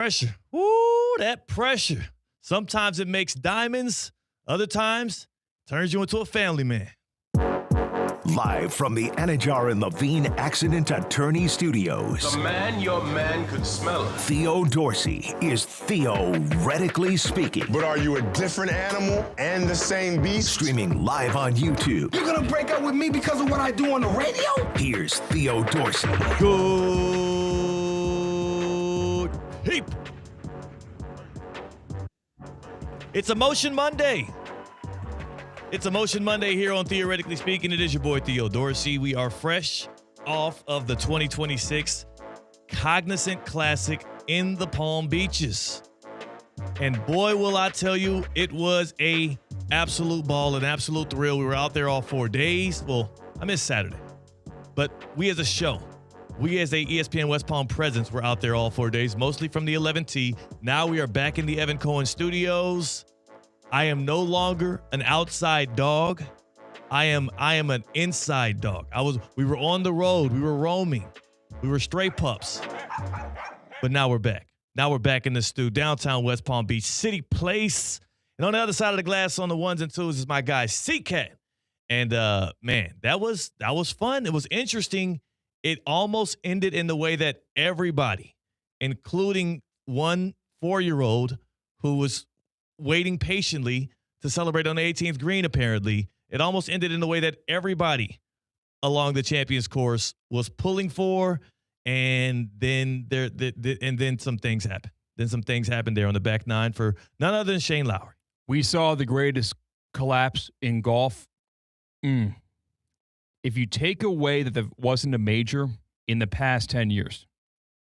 Pressure. Woo, that pressure. Sometimes it makes diamonds. Other times, turns you into a family man. Live from the Anajar and Levine Accident Attorney Studios. The man your man could smell it. Theo Dorsey is theoretically speaking. But are you a different animal and the same beast? Streaming live on YouTube. You're gonna break up with me because of what I do on the radio? Here's Theo Dorsey. Good people. It's Emotion Monday. It's Emotion Monday here on Theoretically Speaking. It is your boy, Theo Dorsey. We are fresh off of the 2026 Cognizant Classic in the Palm Beaches. And boy, will I tell you, it was a absolute ball, an absolute thrill. We were out there all 4 days. Well, I missed Saturday. But we as a show, we as a ESPN West Palm presence were out there all 4 days, mostly from the 11T. Now we are back in the Evan Cohen studios. I am no longer an outside dog. I am an inside dog. We were on the road. We were roaming. We were stray pups. But now we're back. Now we're back in the stew, downtown West Palm Beach, City Place. And on the other side of the glass on the ones and twos is my guy, C-Katt. And man, that was fun. It was interesting. It almost ended in the way that everybody, including one 4-year-old who was waiting patiently to celebrate on the 18th green, apparently, it almost ended in the way that everybody along the Champions Course was pulling for, and then some things happened. Then some things happened there on the back nine for none other than Shane Lowry. We saw the greatest collapse in golf. If you take away that there wasn't a major in the past 10 years,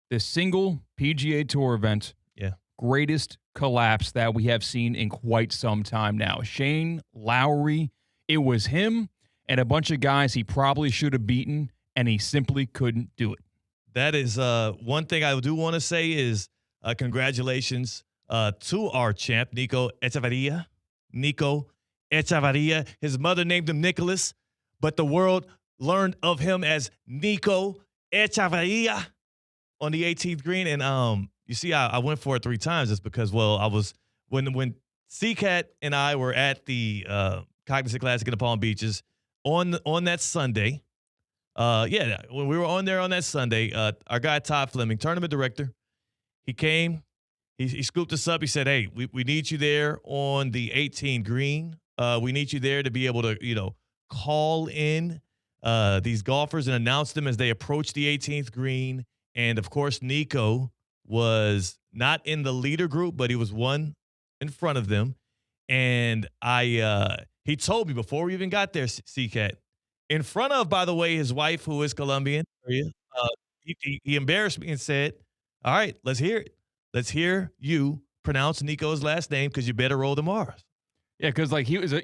the single PGA Tour event, greatest collapse that we have seen in quite some time now. Shane Lowry, it was him and a bunch of guys he probably should have beaten, and he simply couldn't do it. That is one thing I do want to say is congratulations to our champ, Nico Echevarria. His mother named him Nicholas, but the world learned of him as Nico Echevarria on the 18th green. And you see, I went for it 3 times just because, well, I was when C-Katt and I were at the Cognizant Classic in the Palm Beaches on that Sunday. When we were on there on that Sunday, our guy Todd Fleming, tournament director, he came, he scooped us up. He said, "Hey, we need you there on the 18th green. We need you there to be able to, call in these golfers and announce them as they approach the 18th green." And of course, Nico was not in the leader group, but he was one in front of them. And he told me before we even got there, C-Katt, in front of, by the way, his wife, who is Colombian, he embarrassed me and said, "All right, let's hear it. Let's hear you pronounce Nico's last name because you better roll the Mars." Yeah, because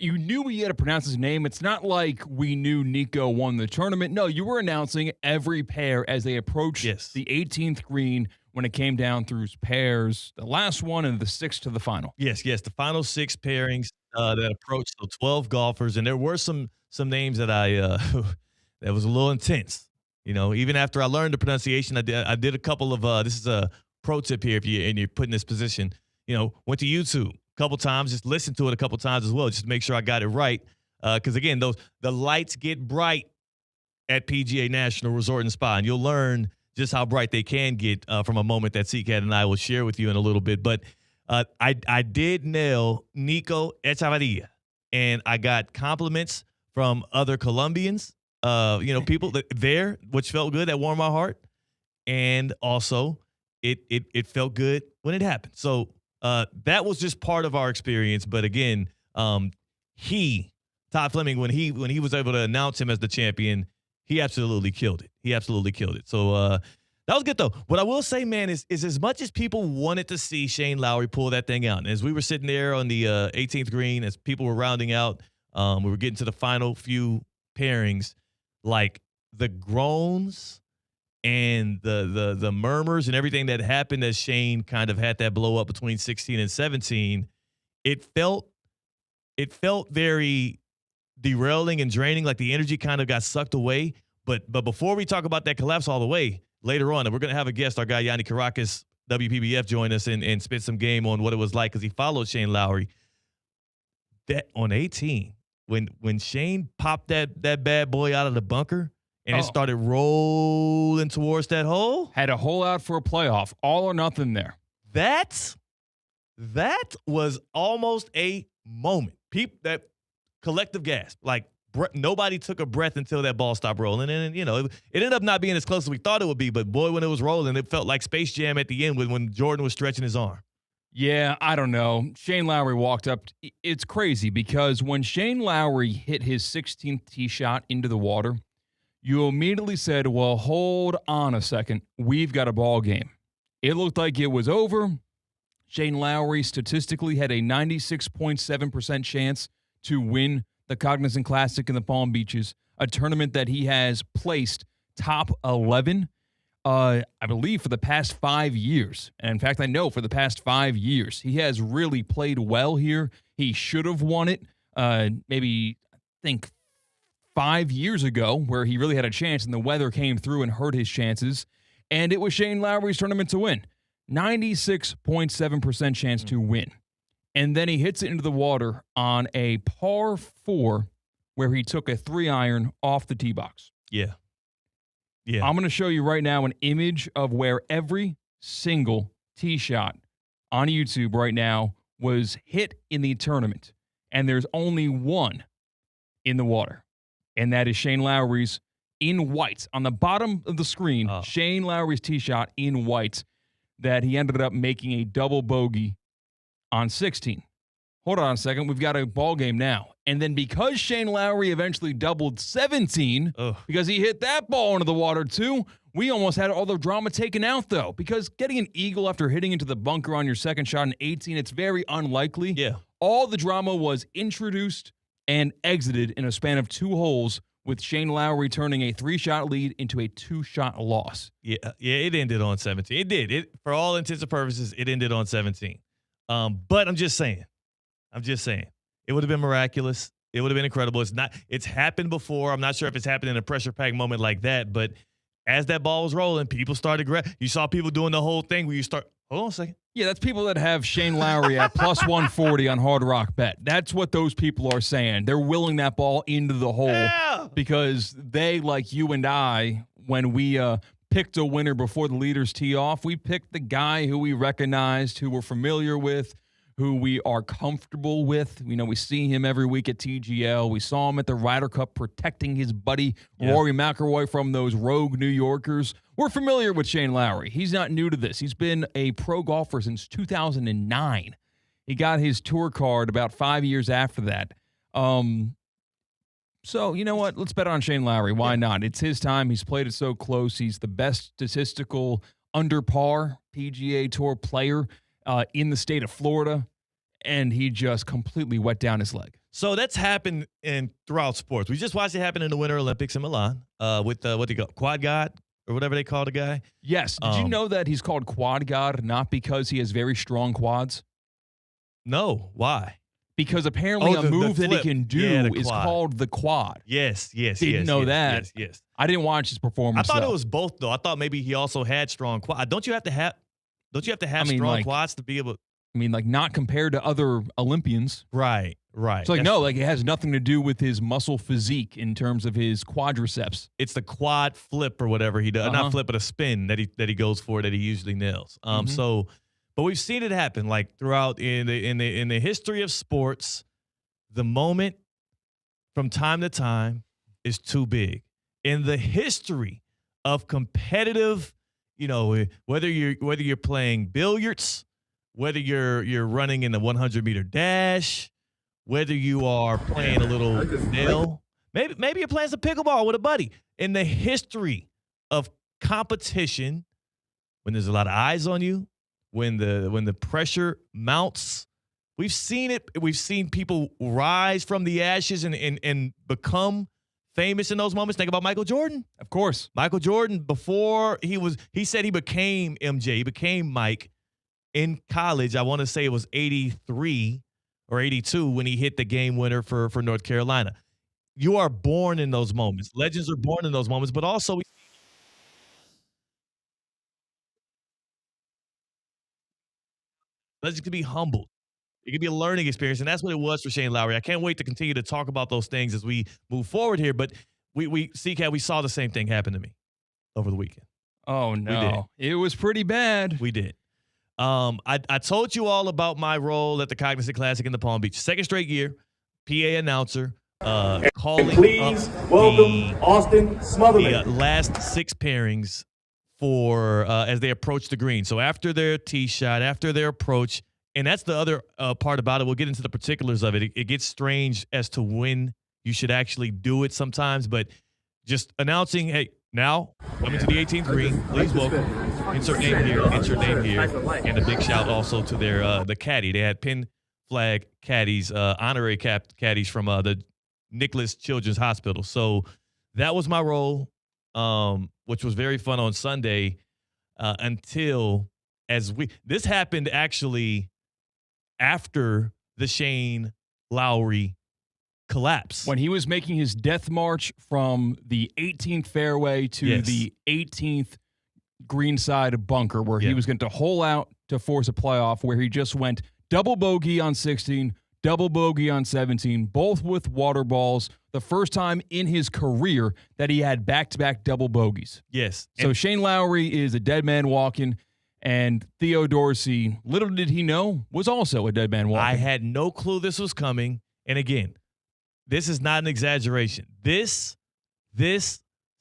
you knew he had to pronounce his name. It's not like we knew Nico won the tournament. No, you were announcing every pair as they approached the 18th green when it came down through pairs, the last one and the 6th to the final. Yes, the final 6 pairings that approached, so 12 golfers, and there were some names that that was a little intense. Even after I learned the pronunciation, I did a couple of this is a pro tip here if you're put in this position. Went to YouTube a couple times, just listened to it a couple times as well, just to make sure I got it right. Because again, the lights get bright at PGA National Resort and Spa, and you'll learn just how bright they can get from a moment that C-Katt and I will share with you in a little bit. But I did nail Nico Echevarria, and I got compliments from other Colombians, people there, which felt good, that warmed my heart. And also, it felt good when it happened. So that was just part of our experience. But again, Todd Fleming, when he was able to announce him as the champion, he absolutely killed it. So that was good, though. What I will say, man, is as much as people wanted to see Shane Lowry pull that thing out, and as we were sitting there on the 18th green, as people were rounding out, we were getting to the final few pairings, like the groans and the murmurs and everything that happened as Shane kind of had that blow up between 16 and 17, it felt very derailing and draining, like the energy kind of got sucked away. But before we talk about that collapse all the way, later on, and we're going to have a guest, our guy Yanni Caracas, WPBF joined us and spent some game on what it was like because he followed Shane Lowry. That on 18, when Shane popped that bad boy out of the bunker and it started rolling towards that hole. Had a hole out for a playoff, all or nothing there. That was almost a moment. That collective gasp. Like, nobody took a breath until that ball stopped rolling. And, it ended up not being as close as we thought it would be. But, boy, when it was rolling, it felt like Space Jam at the end when Jordan was stretching his arm. Yeah, I don't know. Shane Lowry walked up. It's crazy because when Shane Lowry hit his 16th tee shot into the water, you immediately said, well, hold on a second. We've got a ball game. It looked like it was over. Shane Lowry statistically had a 96.7% chance to win the Cognizant Classic in the Palm Beaches, a tournament that he has placed top 11, I believe, for the past 5 years. And in fact, I know for the past 5 years, he has really played well here. He should have won it maybe, I think, 5 years ago, where he really had a chance and the weather came through and hurt his chances. And it was Shane Lowry's tournament to win. 96.7% chance to win. And then he hits it into the water on a par 4 where he took a 3-iron off the tee box. Yeah. Yeah. I'm going to show you right now an image of where every single tee shot on YouTube right now was hit in the tournament. And there's only one in the water. And that is Shane Lowry's in whites. On the bottom of the screen, Shane Lowry's tee shot in whites that he ended up making a double bogey on 16. Hold on a second. We've got a ball game now. And then because Shane Lowry eventually doubled 17, because he hit that ball into the water too, we almost had all the drama taken out, though. Because getting an eagle after hitting into the bunker on your second shot in 18, it's very unlikely. Yeah. All the drama was introduced and exited in a span of 2 holes, with Shane Lowry turning a 3-shot lead into a 2-shot loss. Yeah, it ended on 17. It did. For all intents and purposes, it ended on 17. But I'm just saying, it would have been miraculous. It would have been incredible. It's happened before. I'm not sure if it's happened in a pressure-packed moment like that, but as that ball was rolling, people started you saw people doing the whole thing where you start, hold on a second. Yeah, that's people that have Shane Lowry at plus 140 on Hard Rock Bet. That's what those people are saying. They're willing that ball into the hole because they, like you and I, when we picked a winner before the leaders tee off, we picked the guy who we recognized, who we're familiar with, who we are comfortable with. We see him every week at TGL. We saw him at the Ryder Cup protecting his buddy Rory McIlroy from those rogue New Yorkers. We're familiar with Shane Lowry. He's not new to this. He's been a pro golfer since 2009. He got his tour card about 5 years after that. So, you know what? Let's bet on Shane Lowry. Why not? It's his time. He's played it so close. He's the best statistical under par PGA Tour player in the state of Florida, and he just completely wet down his leg. So that's happened throughout sports. We just watched it happen in the Winter Olympics in Milan with what they call Quad God or whatever they call the guy. Yes. Did you know that he's called Quad God not because he has very strong quads? No. Why? Because apparently a move that he can do is called the quad. Yes. Didn't know that. Yes. I didn't watch his performance. I thought it was both, though. I thought maybe he also had strong quads. Don't you have to have strong quads to be able? Not compared to other Olympians. Right. So it has nothing to do with his muscle physique in terms of his quadriceps. It's the quad flip or whatever he does. Not flip, but a spin that he goes for that he usually nails. But we've seen it happen throughout in the history of sports. The moment from time to time is too big. In the history of competitive, whether you're playing billiards, whether you're running in the 100-meter dash, whether you are playing a little nail, maybe you're playing some pickleball with a buddy. In the history of competition, when there's a lot of eyes on you, when the pressure mounts, we've seen it. We've seen people rise from the ashes and become famous in those moments. Think about Michael Jordan. Of course. Michael Jordan, before he said he became MJ, he became Mike in college. I want to say it was 83 or 82 when he hit the game winner for North Carolina. You are born in those moments. Legends are born in those moments, but also Let's just be humbled. It could be a learning experience, and that's what it was for Shane Lowry. I can't wait to continue to talk about those things as we move forward here. But C-Katt, we saw the same thing happen to me over the weekend. Oh, no. It was pretty bad. We did. I told you all about my role at the Cognizant Classic in the Palm Beach. Second straight year, PA announcer, calling please welcome Austin Smotherman. The last 6 pairings for as they approach the green. So after their tee shot, after their approach, and that's the other part about it. We'll get into the particulars of it. It gets strange as to when you should actually do it sometimes, but just announcing, hey, now coming to the 18th green, please welcome, insert name here, and a big shout also to their the caddy. They had pin flag caddies, honorary caddies from the Nicholas Children's Hospital. So that was my role, which was very fun on Sunday until this happened actually after the Shane Lowry collapse. When he was making his death march from the 18th fairway to the 18th greenside bunker where he was going to hole out to force a playoff, where he just went double bogey on 16, double bogey on 17, both with water balls. The first time in his career that he had back-to-back double bogeys. Yes. So Shane Lowry is a dead man walking, and Theo Dorsey, little did he know, was also a dead man walking. I had no clue this was coming. And again, this is not an exaggeration. This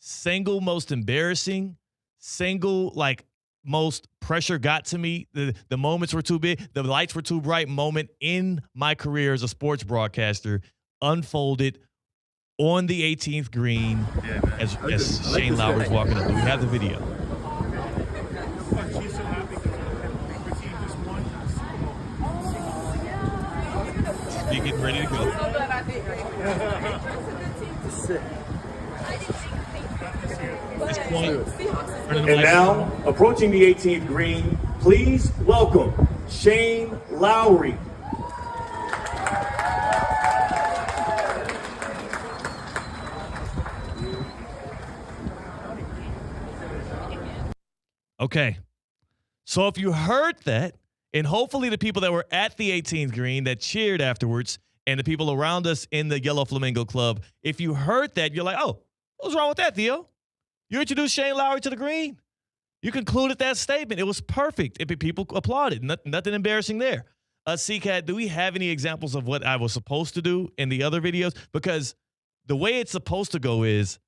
single most embarrassing, most pressure got to me. The moments were too big. The lights were too bright moment in my career as a sports broadcaster unfolded on the 18th green as Shane Lowry's walking up. Do we have the video? He's getting ready to go. And now, approaching the 18th green, please welcome Shane Lowry. Okay. So if you heard that, and hopefully the people that were at the 18th green that cheered afterwards, and the people around us in the Yellow Flamingo Club, if you heard that, you're like, oh, what's wrong with that, Theo? You introduced Shane Lowry to the green. You concluded that statement. It was perfect. People applauded. Nothing embarrassing there. C-Katt, do we have any examples of what I was supposed to do in the other videos? Because the way it's supposed to go is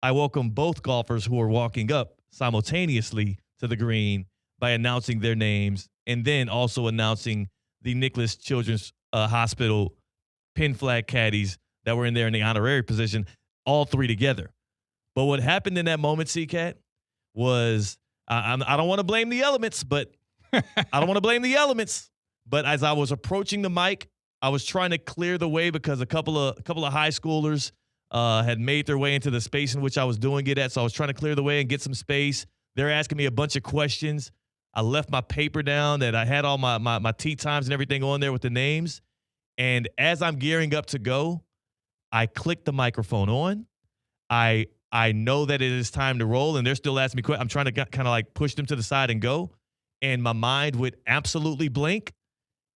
I welcome both golfers who are walking up simultaneously to the green by announcing their names and then also announcing the Nicholas Children's Hospital pin flag caddies that were in there in the honorary position, all 3 together. But what happened in that moment, C-Katt, was I don't want to blame the elements, but But as I was approaching the mic, I was trying to clear the way because a couple of high schoolers had made their way into the space in which I was doing it at. So I was trying to clear the way and get some space. They're asking me a bunch of questions. I left my paper down that I had all my tee times and everything on there with the names. And as I'm gearing up to go, I click the microphone on. I know that it is time to roll, and they're still asking me questions. I'm trying to kind of like push them to the side and go, and my mind would absolutely blink.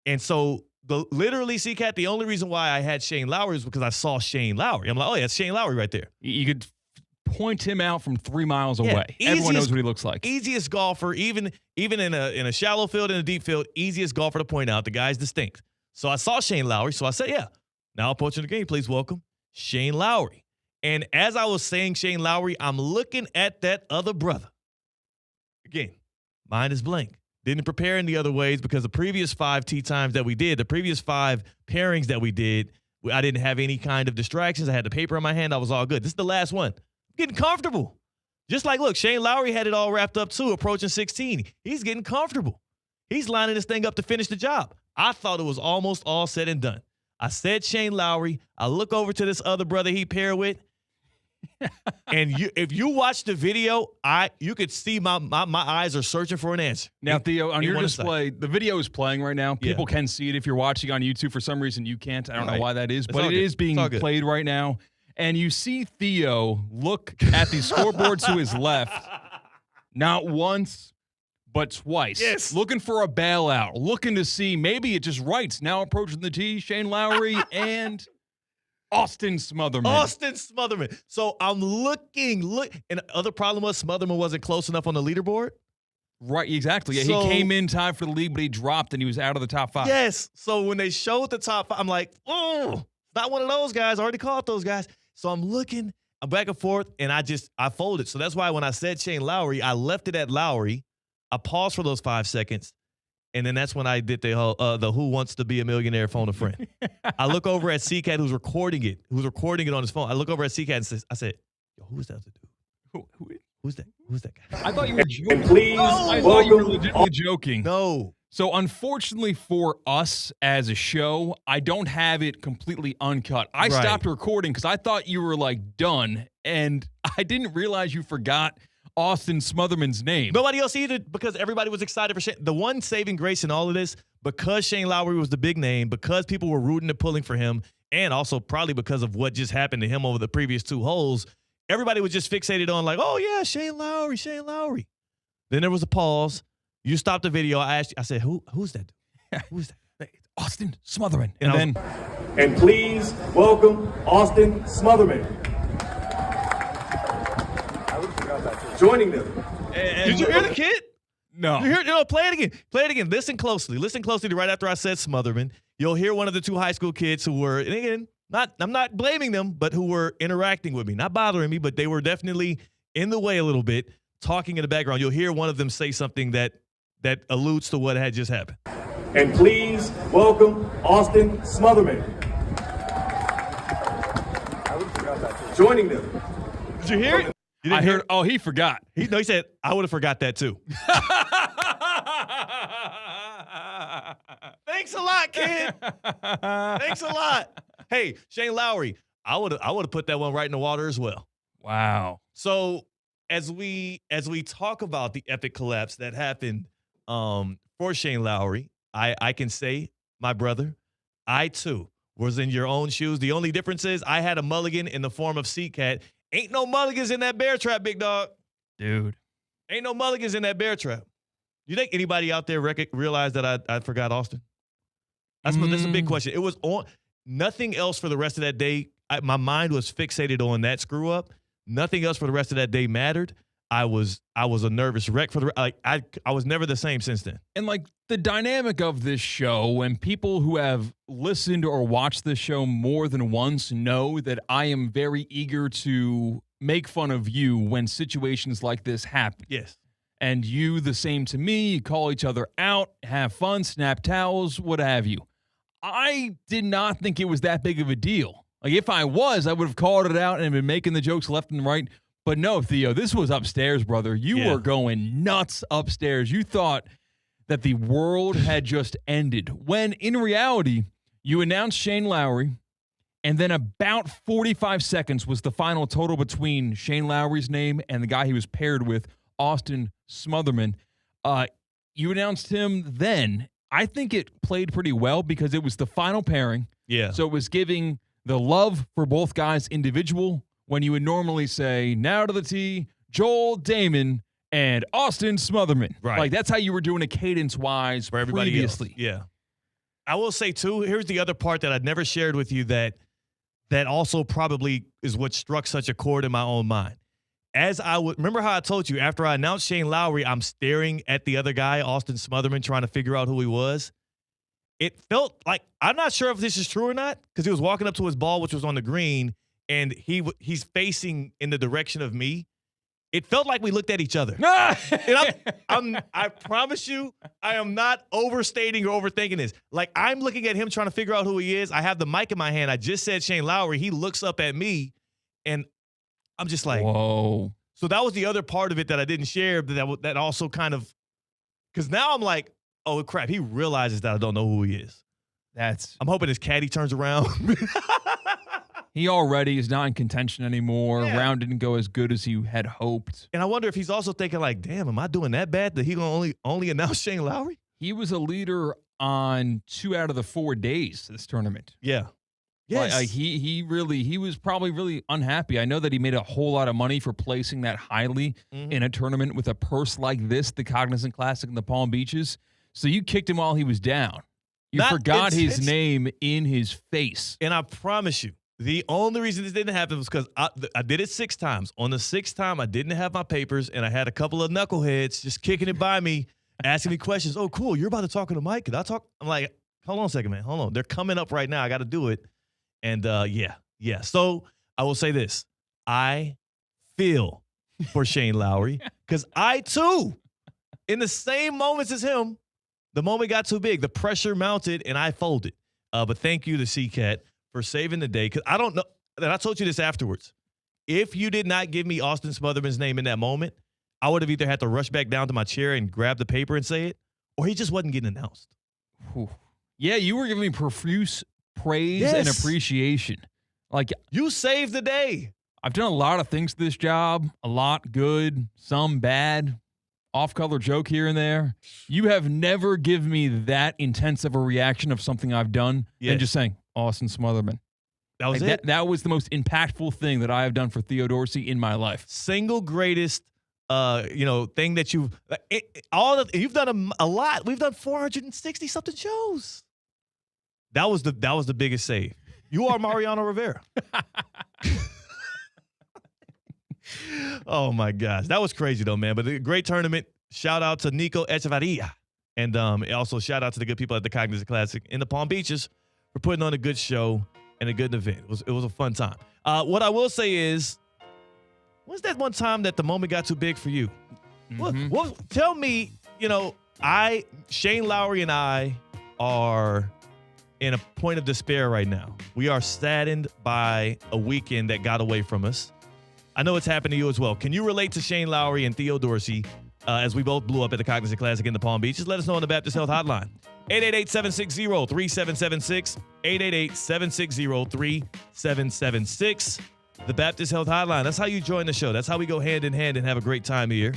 And so literally, C-Katt, the only reason why I had Shane Lowry is because I saw Shane Lowry. I'm like, oh, yeah, it's Shane Lowry right there. You could point him out from 3 miles away. Everyone knows what he looks like. Easiest golfer, even in a shallow field and a deep field, easiest golfer to point out. The guy's distinct. So I saw Shane Lowry, so I said, yeah. Now approaching the game, please welcome Shane Lowry. And as I was saying Shane Lowry, I'm looking at that other brother. Again, mind is blank. Didn't prepare in the other ways because the previous 5 tee times that we did, the previous 5 pairings that we did, I didn't have any kind of distractions. I had the paper in my hand. I was all good. This is the last one. I'm getting comfortable. Just like, look, Shane Lowry had it all wrapped up too, approaching 16. He's getting comfortable. He's lining this thing up to finish the job. I thought it was almost all said and done. I said Shane Lowry. I look over to this other brother he paired with. And if you watch the video, you could see my eyes are searching for an answer. Now, Theo, on your display, the video is playing right now. People can see it. If you're watching on YouTube, for some reason you can't. I don't know why that is, but it is being played right now. And you see Theo look at the scoreboard to his left, not once, but twice. Yes. Looking for a bailout. Looking to see maybe it just writes. Now approaching the tee, Shane Lowry and Austin Smotherman. Austin Smotherman. So I'm looking, and the other problem was Smotherman wasn't close enough on the leaderboard. Right, exactly. Yeah, So, he came in tied for the league, but he dropped and he was out of the top 5. Yes. So when they showed the top 5, I'm like, oh, not one of those guys. I already called those guys. So I'm looking, I'm back and forth, and I folded. So that's why when I said Shane Lowry, I left it at Lowry. I paused for those 5 seconds, and then that's when I did the whole the Who Wants to Be a Millionaire phone a friend. I look over at C-Katt, who's recording it on his phone. I look over at C-Katt and I said, yo, who's that dude? Who's that? Who's that guy? I thought you were joking. And please, I thought you were welcome. legitimately joking. No. So unfortunately for us as a show, I don't have it completely uncut. I Right. stopped recording because I thought you were like done, and I didn't realize you forgot Austin Smotherman's name. Nobody else either, because everybody was excited for Shane. The one saving grace in all of this, because Shane Lowry was the big name, because people were rooting and pulling for him, and also probably because of what just happened to him over the previous 2 holes, everybody was just fixated on like, oh, yeah, Shane Lowry, Shane Lowry. Then there was a pause. You stopped the video. I asked you, I said, who's that dude? Who's that? Austin Smotherman. And And then And please welcome Austin Smotherman. Joining them. Did you hear the kid? no. You hear? No, play it again. Play it again. Listen closely. Listen closely to right after I said Smotherman. You'll hear one of the 2 high school kids who were, and again, I'm not blaming them, but who were interacting with me, not bothering me, but they were definitely in the way a little bit, talking in the background. You'll hear one of them say something that alludes to what had just happened. And please welcome Austin Smotherman. Joining them. Did you hear it? You didn't I hear heard. it? Oh, he forgot. He said, I would have forgot that too. Thanks a lot, kid. Thanks a lot. Hey, Shane Lowry, I would have put that one right in the water as well. Wow. So as we talk about the epic collapse that happened for Shane Lowry, I can say, my brother, I too was in your own shoes. The only difference is I had a mulligan in the form of C-Katt. Ain't no mulligans in that bear trap, big dog. Dude. Ain't no mulligans in that bear trap. You think anybody out there realized that I forgot Austin? That's a big question. It was on nothing else for the rest of that day. My mind was fixated on that screw up. Nothing else for the rest of that day mattered. I was a nervous wreck for the I was never the same since then. And like the dynamic of this show, and people who have listened or watched this show more than once know that I am very eager to make fun of you when situations like this happen. Yes. And you the same to me. You call each other out, have fun, snap towels, what have you. I did not think it was that big of a deal. Like if I was, I would have called it out and been making the jokes left and right. But no, Theo, this was upstairs, brother. You were going nuts upstairs. You thought that the world had just ended, when in reality, you announced Shane Lowry, and then about 45 seconds was the final total between Shane Lowry's name and the guy he was paired with, Austin Smotherman. You announced him then. I think it played pretty well because it was the final pairing. Yeah. So it was giving the love for both guys individual, when you would normally say, now to the tee, Joel Damon and Austin Smotherman. Right. Like, that's how you were doing it cadence-wise For everybody previously. else. Yeah. I will say, too, here's the other part that I'd never shared with you that also probably is what struck such a chord in my own mind. Remember how I told you, after I announced Shane Lowry, I'm staring at the other guy, Austin Smotherman, trying to figure out who he was. It felt like, I'm not sure if this is true or not, because he was walking up to his ball, which was on the green, and he's facing in the direction of me. It felt like we looked at each other. And I promise you, I am not overstating or overthinking this. Like, I'm looking at him trying to figure out who he is. I have the mic in my hand. I just said Shane Lowry. He looks up at me, and I'm just like, whoa. So that was the other part of it that I didn't share, but that also kind of, because now I'm like, oh, crap, he realizes that I don't know who he is. I'm hoping his caddy turns around. He already is not in contention anymore. Yeah. Round didn't go as good as you had hoped. And I wonder if he's also thinking like, damn, am I doing that bad that he gonna only announce Shane Lowry? He was a leader on 2 out of the 4 days this tournament. Yeah. Yes. He was probably really unhappy. I know that he made a whole lot of money for placing that highly in a tournament with a purse like this, the Cognizant Classic in the Palm Beaches. So you kicked him while he was down. You forgot his name in his face. And I promise you, the only reason this didn't happen was because I did it 6 times. On the 6th time, I didn't have my papers, and I had a couple of knuckleheads just kicking it by me, asking me questions. Oh, cool, you're about to talk to the mic. Can I talk? I'm like, hold on a second, man. Hold on. They're coming up right now. I got to do it. And, yeah. So I will say this. I feel for Shane Lowry because I, too, in the same moments as him, the moment got too big. The pressure mounted, and I folded. But thank you to C-Katt for saving the day. Because I don't know, and I told you this afterwards. If you did not give me Austin Smotherman's name in that moment, I would have either had to rush back down to my chair and grab the paper and say it, or he just wasn't getting announced. Whew. Yeah, you were giving me profuse praise and appreciation. Like, you saved the day. I've done a lot of things to this job, a lot good, some bad, off-color joke here and there. You have never given me that intense of a reaction of something I've done than just saying, Austin Smotherman. That was it. That was the most impactful thing that I have done for Theo Dorsey in my life. Single greatest thing that you've done a lot. We've done 460 something shows. That was the biggest save. You are Mariano Rivera. Oh my gosh, that was crazy though, man. But a great tournament. Shout out to Nico Echevarria, and also shout out to the good people at the Cognizant Classic in the Palm Beaches for putting on a good show and a good event. It was a fun time. What I will say is, when's that one time that the moment got too big for you? Well, tell me, Shane Lowry and I are in a point of despair right now. We are saddened by a weekend that got away from us. I know it's happened to you as well. Can you relate to Shane Lowry and Theo Dorsey as we both blew up at the Cognizant Classic in the Palm Beach? Just let us know on the Baptist Health Hotline. 888-760-3776. 888-760-3776. The Baptist Health Hotline. That's how you join the show. That's how we go hand in hand and have a great time here.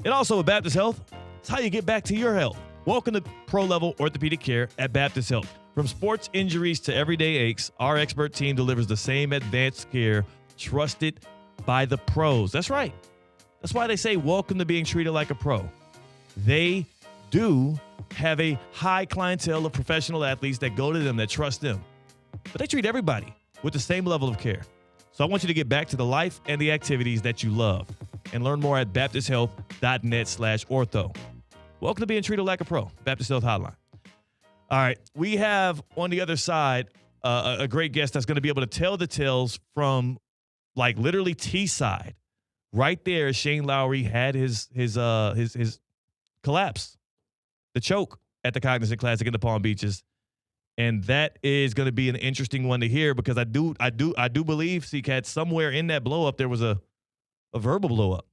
And also with Baptist Health, it's how you get back to your health. Welcome to pro-level orthopedic care at Baptist Health. From sports injuries to everyday aches, our expert team delivers the same advanced care trusted by the pros. That's right. That's why they say welcome to being treated like a pro. They do have a high clientele of professional athletes that go to them, that trust them. But they treat everybody with the same level of care. So I want you to get back to the life and the activities that you love and learn more at baptisthealth.net/ortho. Welcome to being treated like a pro. Baptist Health Hotline. All right. We have on the other side a great guest that's going to be able to tell the tales from like literally T-side. Right there, Shane Lowry had his collapse, the choke at the Cognizant Classic in the Palm Beaches. And that is going to be an interesting one to hear because I do believe, C-Katt, somewhere in that blow up there was a verbal blow up.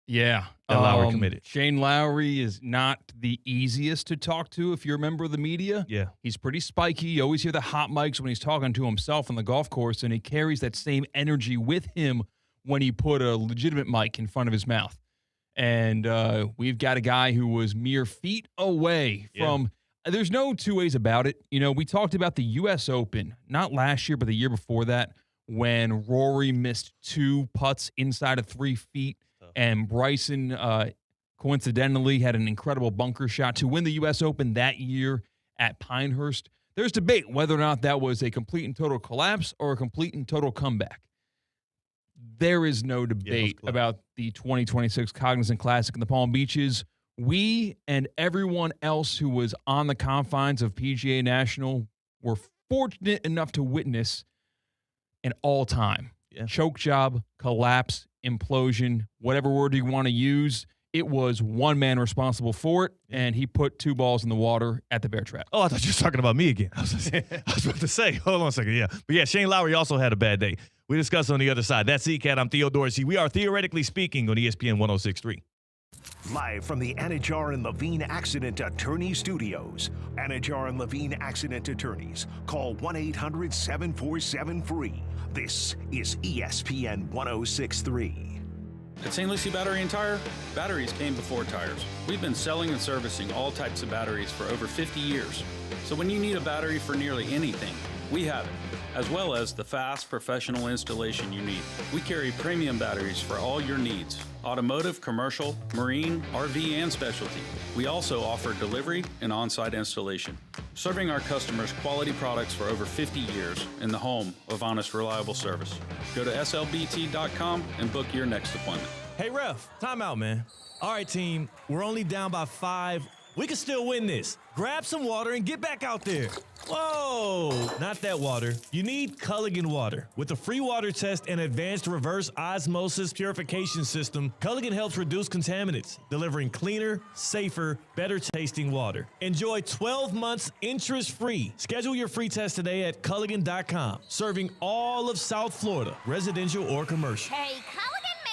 Yeah. That Lowry committed. Shane Lowry is not the easiest to talk to if you're a member of the media. Yeah. He's pretty spiky. You always hear the hot mics when he's talking to himself on the golf course, and he carries that same energy with him when he put a legitimate mic in front of his mouth. And we've got a guy who was mere feet away from there's no two ways about it. We talked about the U.S. Open, not last year, but the year before that, when Rory missed 2 putts inside of 3 feet, and Bryson coincidentally had an incredible bunker shot to win the U.S. Open that year at Pinehurst. There's debate whether or not that was a complete and total collapse or a complete and total comeback. There is no debate about the 2026 Cognizant Classic in the Palm Beaches. We and everyone else who was on the confines of PGA National were fortunate enough to witness an all-time choke job, collapse, implosion, whatever word you want to use. It was one man responsible for it, and he put 2 balls in the water at the Bear Trap. Oh, I thought you were talking about me again. I was about to say, hold on a second, yeah. But yeah, Shane Lowry also had a bad day. We discussed on the other side. That's C-Katt. I'm Theo Dorsey. We are Theoretically Speaking on ESPN 106.3. Live from the Anajar and Levine Accident Attorney Studios. Anajar and Levine Accident Attorneys. Call 1-800-747-FREE. This is ESPN 106.3. At St. Lucie Battery and Tire, batteries came before tires. We've been selling and servicing all types of batteries for over 50 years. So when you need a battery for nearly anything, We have it, as well as the fast professional installation you need. We carry premium batteries for all your needs: automotive, commercial, marine, RV, and specialty. We also offer delivery and on-site installation, serving our customers quality products for over 50 years in the home of honest, reliable service. Go to slbt.com and book your next appointment. Hey, ref, time out, man. All right, team, we're only down by 5. We can still win this. Grab some water and get back out there. Whoa, not that water. You need Culligan water. With a free water test and advanced reverse osmosis purification system, Culligan helps reduce contaminants, delivering cleaner, safer, better tasting water. Enjoy 12 months interest-free. Schedule your free test today at Culligan.com. Serving all of South Florida, residential or commercial. Hey, Culligan man!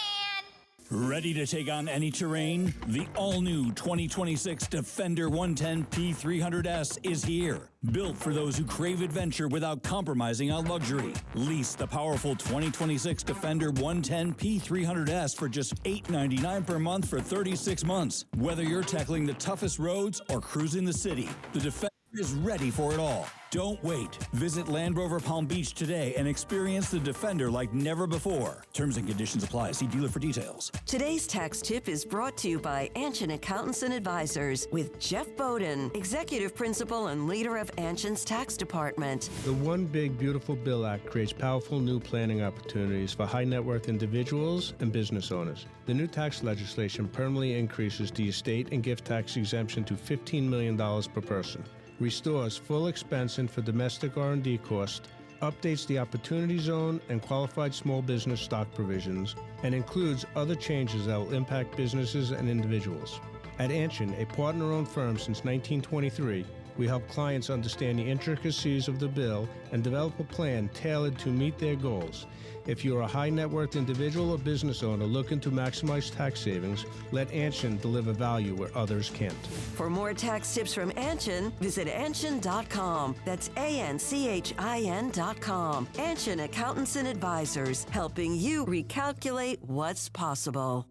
Ready to take on any terrain? The all-new 2026 Defender 110 P300S is here. Built for those who crave adventure without compromising on luxury. Lease the powerful 2026 Defender 110 P300S for just $899 per month for 36 months. Whether you're tackling the toughest roads or cruising the city, the Defender is ready for it all. Don't wait. Visit Land Rover Palm Beach today and experience the Defender like never before. Terms and conditions apply. See dealer for details. Today's tax tip is brought to you by Anshin Accountants and Advisors with Jeff Bowden, Executive Principal and leader of Anshin's Tax Department. The One Big Beautiful Bill Act creates powerful new planning opportunities for high net worth individuals and business owners. The new tax legislation permanently increases the estate and gift tax exemption to $15 million per person, restores full expensing for domestic R&D costs, updates the Opportunity Zone and qualified small business stock provisions, and includes other changes that will impact businesses and individuals. At Anshin, a partner-owned firm since 1923, we help clients understand the intricacies of the bill and develop a plan tailored to meet their goals. If you're a high net worth individual or business owner looking to maximize tax savings, let Anshin deliver value where others can't. For more tax tips from Anshin, visit Anshin.com. That's ANCHIN.com. Anshin Accountants and Advisors, helping you recalculate what's possible.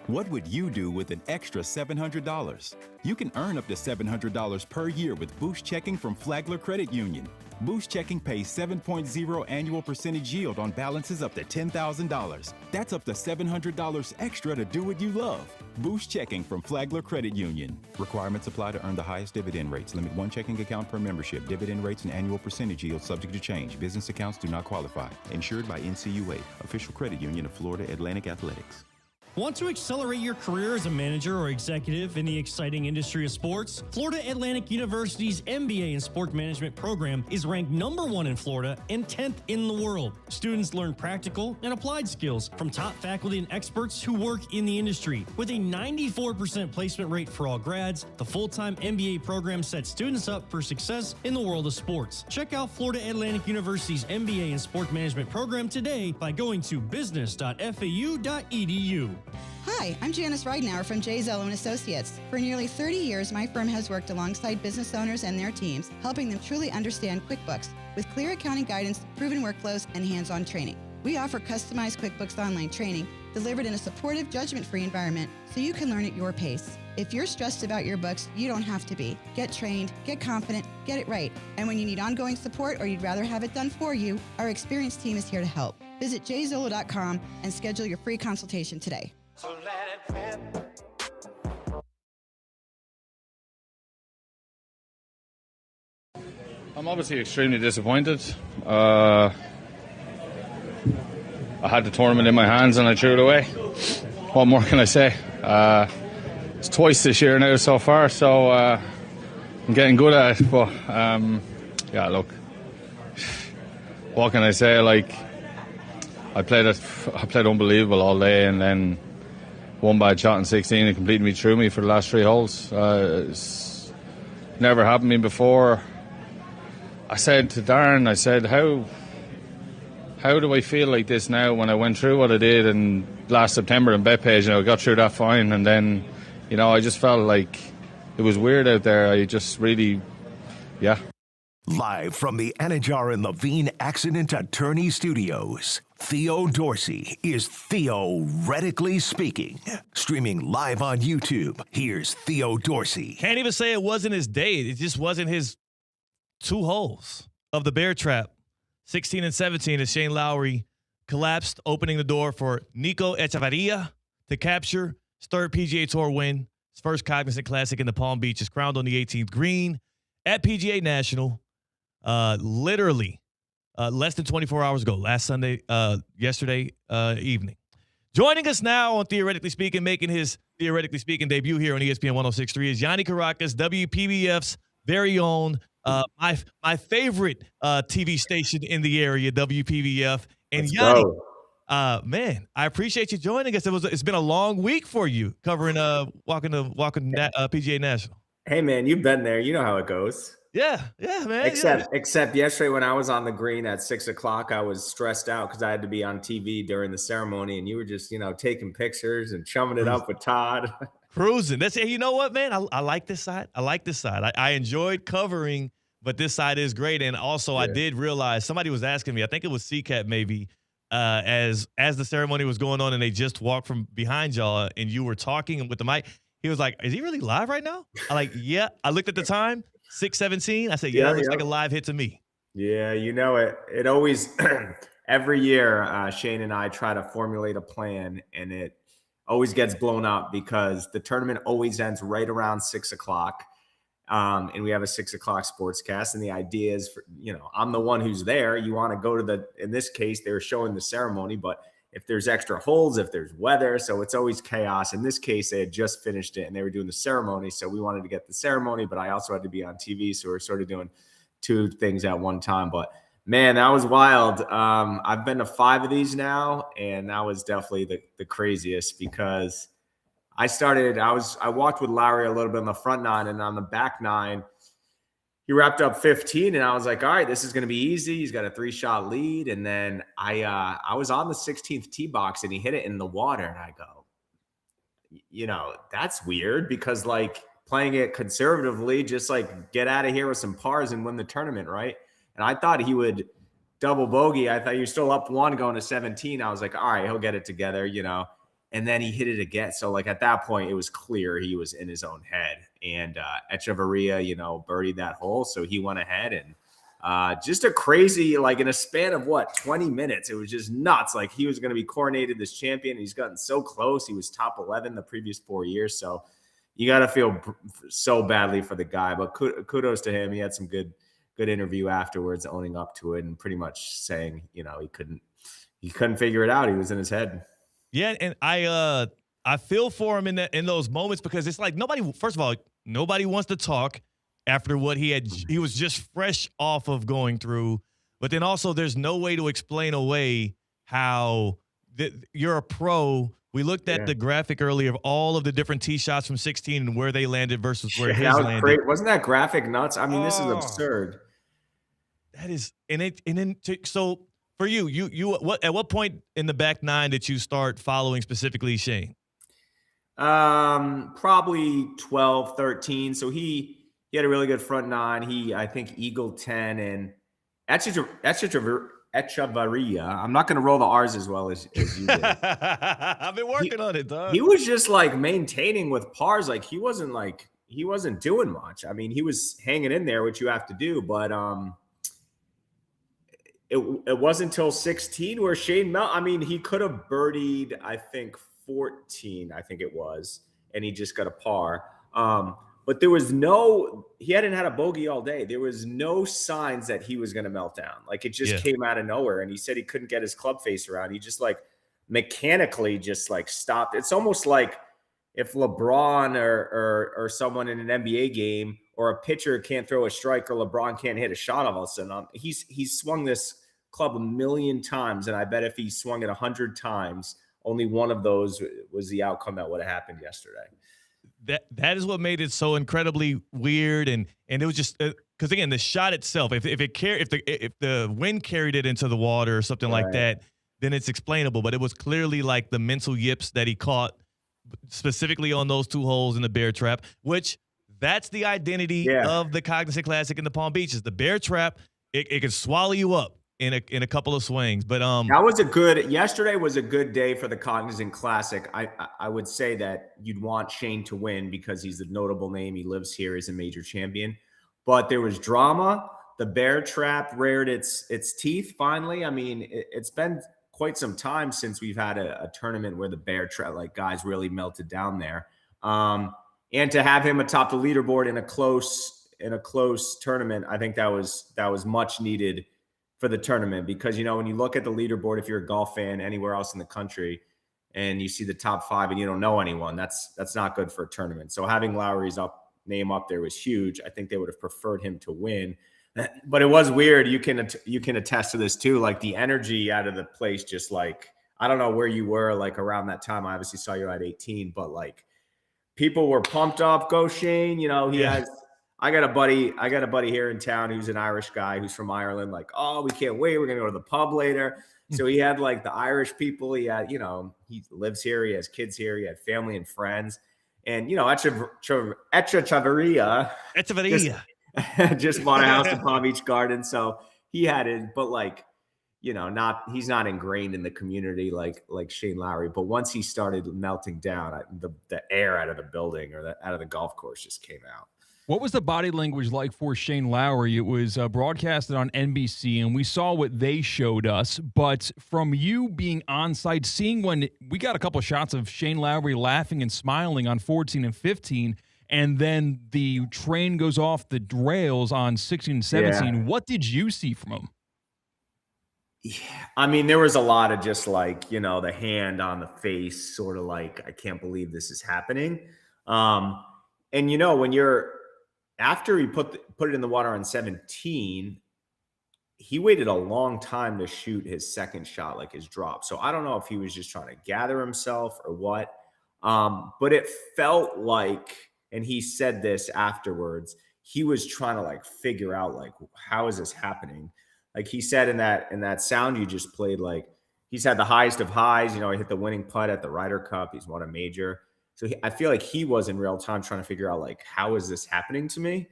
What would you do with an extra $700? You can earn up to $700 per year with Boost Checking from Flagler Credit Union. Boost Checking pays 7.0 annual percentage yield on balances up to $10,000. That's up to $700 extra to do what you love. Boost Checking from Flagler Credit Union. Requirements apply to earn the highest dividend rates. Limit one checking account per membership. Dividend rates and annual percentage yield subject to change. Business accounts do not qualify. Insured by NCUA, official credit union of Florida Atlantic Athletics. Want to accelerate your career as a manager or executive in the exciting industry of sports? Florida Atlantic University's MBA in Sport Management program is ranked #1 in Florida and 10th in the world. Students learn practical and applied skills from top faculty and experts who work in the industry. With a 94% placement rate for all grads, the full-time MBA program sets students up for success in the world of sports. Check out Florida Atlantic University's MBA in Sport Management program today by going to business.fau.edu. Hi, I'm Janice Ridenour from J. Zello & Associates. For nearly 30 years, my firm has worked alongside business owners and their teams, helping them truly understand QuickBooks with clear accounting guidance, proven workflows, and hands-on training. We offer customized QuickBooks Online training delivered in a supportive, judgment-free environment so you can learn at your pace. If you're stressed about your books, you don't have to be. Get trained, get confident, get it right. And when you need ongoing support or you'd rather have it done for you, our experienced team is here to help. Visit jzillow.com and schedule your free consultation today. So let it rip. I'm obviously extremely disappointed. I had the tournament in my hands and I threw it away. What more can I say? It's twice this year now so far, so I'm getting good at it. But yeah, look, what can I say? Like, I played unbelievable all day, and then one bad shot in 16 and completely threw me for the last 3 holes. It's never happened to me before. I said to Darren, I said, how do I feel like this now when I went through what I did in last September in Betpage, and I got through that fine, and then, you know, I just felt like it was weird out there. I just really, yeah. Live from the Anajar and Levine Accident Attorney Studios, Theo Dorsey is theoretically speaking. Streaming live on YouTube, here's Theo Dorsey. Can't even say it wasn't his day. It just wasn't his 2 holes. of the Bear Trap, 16 and 17, as Shane Lowry collapsed, opening the door for Nico Echevarria to capture his third PGA Tour win. His first Cognizant Classic in the Palm Beach is crowned on the 18th green at PGA National. Literally less than 24 hours ago, yesterday evening. Joining us now on Theoretically Speaking, making his Theoretically Speaking debut here on ESPN 106.3 is Yanni Caracas, WPBF's very own, my favorite TV station in the area, WPBF. And Yanni, man, I appreciate you joining us. It's been a long week for you covering walking PGA National. Hey man, you've been there. You know how it goes. Yeah, man. Except yesterday when I was on the green at 6 o'clock, I was stressed out because I had to be on TV during the ceremony, and you were just, taking pictures and chumming it up with Todd. Cruising. You know what, man? I like this side. I enjoyed covering, but this side is great. And also, I did realize somebody was asking me. I think it was C-Katt maybe, as the ceremony was going on, and they just walked from behind y'all, and you were talking with the mic. He was like, "Is he really live right now?" I'm like, "Yeah." I looked at the time. 6:17. I said, yeah, it looks like a live hit to me. Yeah, it always every year Shane and I try to formulate a plan, and it always gets blown up because the tournament always ends right around 6 o'clock. And we have a 6 o'clock sportscast, and the idea is I'm the one who's there. You want to go to in this case, they were showing the ceremony, but if there's extra holes, if there's weather, so it's always chaos. In this case, they had just finished it and they were doing the ceremony. So we wanted to get the ceremony, but I also had to be on TV. So we're sort of doing two things at one time. But man, that was wild. I've been to 5 of these now, and that was definitely the craziest because I walked with Lowry a little bit on the front 9, and on the back 9, he wrapped up 15, and I was like, all right, this is going to be easy. He's got a 3-shot lead. And then I was on the 16th tee box, and he hit it in the water. And I go, that's weird because playing it conservatively, just get out of here with some pars and win the tournament, right? And I thought he would double bogey. I thought he was still up 1 going to 17. I was like, all right, he'll get it together, And then he hit it again. So at that point, it was clear he was in his own head. And Echevarria, birdied that hole. So he went ahead and just a crazy, in a span of 20 minutes, it was just nuts. He was going to be coronated this champion. He's gotten so close. He was top 11 the previous 4 years. So you got to feel so badly for the guy. But kudos to him. He had some good interview afterwards, owning up to it and pretty much saying, he couldn't figure it out. He was in his head. Yeah, and I feel for him in those moments because it's nobody wants to talk after what he was just fresh off of going through. But then also there's no way to explain away how you're a pro. We looked at the graphic earlier of all of the different tee shots from 16 and where they landed versus where his landed. Great. Wasn't that graphic nuts? I mean, this is absurd. That is, so for you, at what point in the back 9 did you start following specifically Shane? Probably 12, 13. So he had a really good front 9. I think eagle 10 and Echevarria. I'm not going to roll the R's as well as you did. I've been working on it, dog. He was just maintaining with pars. He wasn't doing much. I mean, he was hanging in there, which you have to do, but it wasn't until 16 where Shane he could have birdied, I think 14, I think it was, and he just got a par. But there was he hadn't had a bogey all day. There was no signs that he was going to melt down. It just came out of nowhere. And he said he couldn't get his club face around. He just mechanically just stopped. It's almost like if LeBron or someone in an NBA game or a pitcher can't throw a strike or LeBron can't hit a shot all of a sudden. He's swung this club 1,000,000 times. And I bet if he swung it 100 times, only one of those was the outcome that would have happened yesterday. That is what made it so incredibly weird, and it was just because again the shot itself, if the wind carried it into the water or something like that, then it's explainable. But it was clearly the mental yips that he caught specifically on those 2 holes in the Bear Trap, which that's the identity of the Cognizant Classic in the Palm Beach. Is the Bear Trap? It can swallow you up in a couple of swings. But yesterday was a good day for the Cognizant Classic. I would say that you'd want Shane to win because he's a notable name. He lives here, he's a major champion. But there was drama, the bear trap reared its teeth finally. I mean, it's been quite some time since we've had a tournament where the bear trap, like guys really melted down there. And to have him atop the leaderboard in a close tournament, I think that was much needed for the tournament, because, you know, when you look at the leaderboard, if you're a golf fan anywhere else in the country and you see the top 5 and you don't know anyone, that's not good for a tournament. So having Lowry's name up there was huge. I think they would have preferred him to win, but it was weird. You can attest to this too. Like the energy out of the place, just like, I don't know where you were like around that time. I obviously saw you at 18, but like people were pumped up. Go Shane. You know, I got a buddy here in town who's an Irish guy who's from Ireland. Like, oh, we can't wait. We're going to go to the pub later. So he had like the Irish people. He had, you know, he lives here. He has kids here. He had family and friends. And, you know, Echevarria just bought a house in Palm Beach Gardens. So he had it, but like, you know, he's not ingrained in the community like Shane Lowry. But once he started melting down, the air out of the building or out of the golf course just came out. What was the body language like for Shane Lowry? It was broadcasted on NBC, and we saw what they showed us. But from you being on site, seeing when we got a couple of shots of Shane Lowry laughing and smiling on 14 and 15, and then the train goes off the rails on 16 and 17, What did you see from him? Yeah, I mean, there was a lot of just like, you know, the hand on the face, sort of like, I can't believe this is happening. And, you know, when after he put it in the water on 17, he waited a long time to shoot his second shot, like his drop. So I don't know if he was just trying to gather himself or what. But it felt like, and he said this afterwards, he was trying to like figure out like, how is this happening? Like he said in that sound you just played, like he's had the highest of highs. You know, he hit the winning putt at the Ryder Cup. He's won a major. So I feel like he was in real time trying to figure out like, how is this happening to me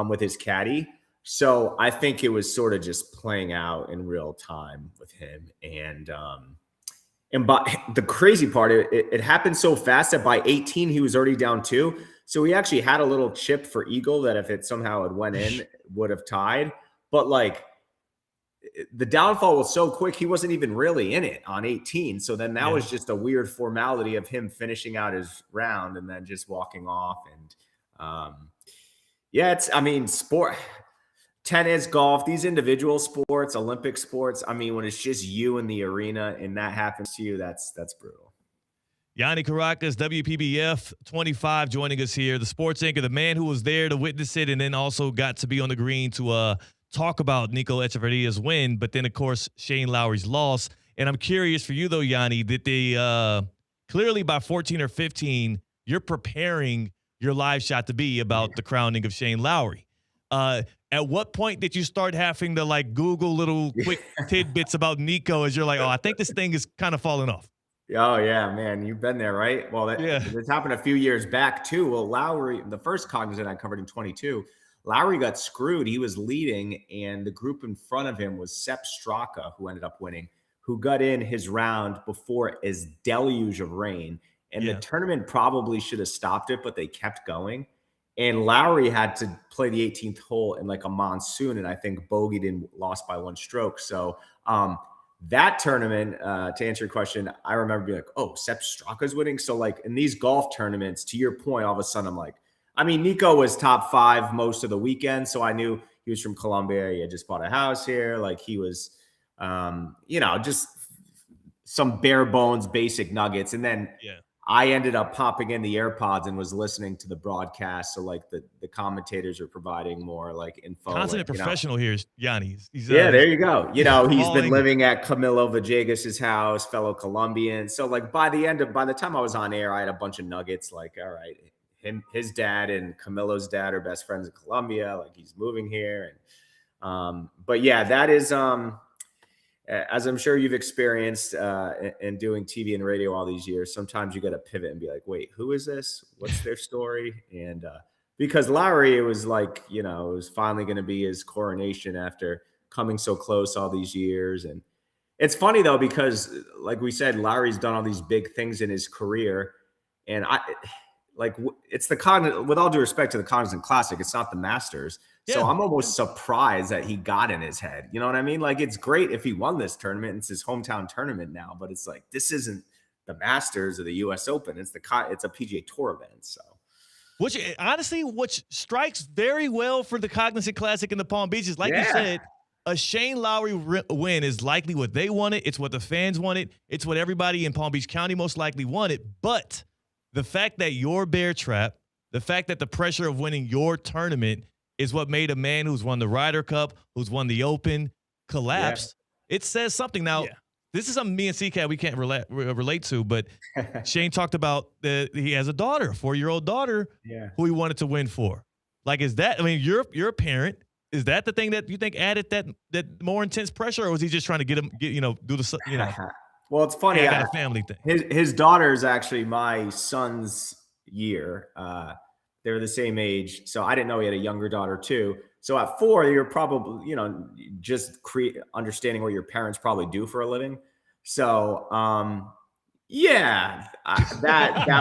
with his caddy? So I think it was sort of just playing out in real time with him. And but the crazy part, it happened so fast that by 18, he was already down 2. So he actually had a little chip for eagle that if it somehow had went in, would have tied. But like the downfall was so quick, he wasn't even really in it on 18. So then that was just a weird formality of him finishing out his round and then just walking off. And sport, tennis, golf, these individual sports, Olympic sports. I mean, when it's just you in the arena and that happens to you, that's brutal. Yanni Caracas, WPBF 25, joining us here, the sports anchor, the man who was there to witness it and then also got to be on the green to talk about Nico Echevarria's win, but then, of course, Shane Lowry's loss. And I'm curious for you, though, Yanni, that they clearly by 14 or 15, you're preparing your live shot to be about the crowning of Shane Lowry. At what point did you start having to, like, Google little quick tidbits about Nico as you're like, oh, I think this thing is kind of falling off? Oh, yeah, man. You've been there, right? Well, this happened a few years back, too. Well, Lowry, the first Cognizant I covered in 22, Lowry got screwed. He was leading, and the group in front of him was Sepp Straka, who ended up winning, who got in his round before a deluge of rain. And the tournament probably should have stopped it, but they kept going. And Lowry had to play the 18th hole in like a monsoon, and I think bogeyed and lost by 1 stroke. So that tournament, to answer your question, I remember being like, oh, Sepp Straka's winning. So like in these golf tournaments, to your point, all of a sudden I'm like, I mean, Nico was top 5 most of the weekend, so I knew he was from Colombia. He had just bought a house here. Like he was, just some bare bones basic nuggets. And then I ended up popping in the AirPods and was listening to the broadcast. So like the commentators are providing more like info. Consummate professional here is Yanni. There you go. You know, he's been living at Camilo Villegas' house, fellow Colombian. So like by the time I was on air, I had a bunch of nuggets. Like, all right, his dad and Camilo's dad are best friends in Colombia. Like he's moving here. And, but yeah, that is, as I'm sure you've experienced in doing TV and radio all these years, sometimes you got to pivot and be like, wait, who is this? What's their story? And because Lowry, it was like, it was finally going to be his coronation after coming so close all these years. And it's funny though, because like we said, Lowry's done all these big things in his career. And it's with all due respect to the Cognizant Classic, it's not the Masters. So I'm almost surprised that he got in his head. You know what I mean? Like, it's great if he won this tournament. It's his hometown tournament now, but it's like, this isn't the Masters or the U.S. Open. It's a PGA Tour event. So, which strikes very well for the Cognizant Classic in the Palm Beaches. Like you said, a Shane Lowry win is likely what they wanted. It's what the fans wanted. It's what everybody in Palm Beach County most likely wanted. But the fact that your bear trap, the fact that the pressure of winning your tournament is what made a man who's won the Ryder Cup, who's won the Open, collapse. Yeah. It says something. Now, this is something me and C-Katt we can't relate to, but Shane talked about he has a daughter, a 4-year-old daughter, who he wanted to win for. Like, is that? I mean, you're a parent. Is that the thing that you think added that more intense pressure, or was he just trying to get do the Well, it's funny. I got a family thing. His daughter is actually my son's year. They're the same age. So I didn't know he had a younger daughter too. So at 4, you're probably, just understanding what your parents probably do for a living. So, that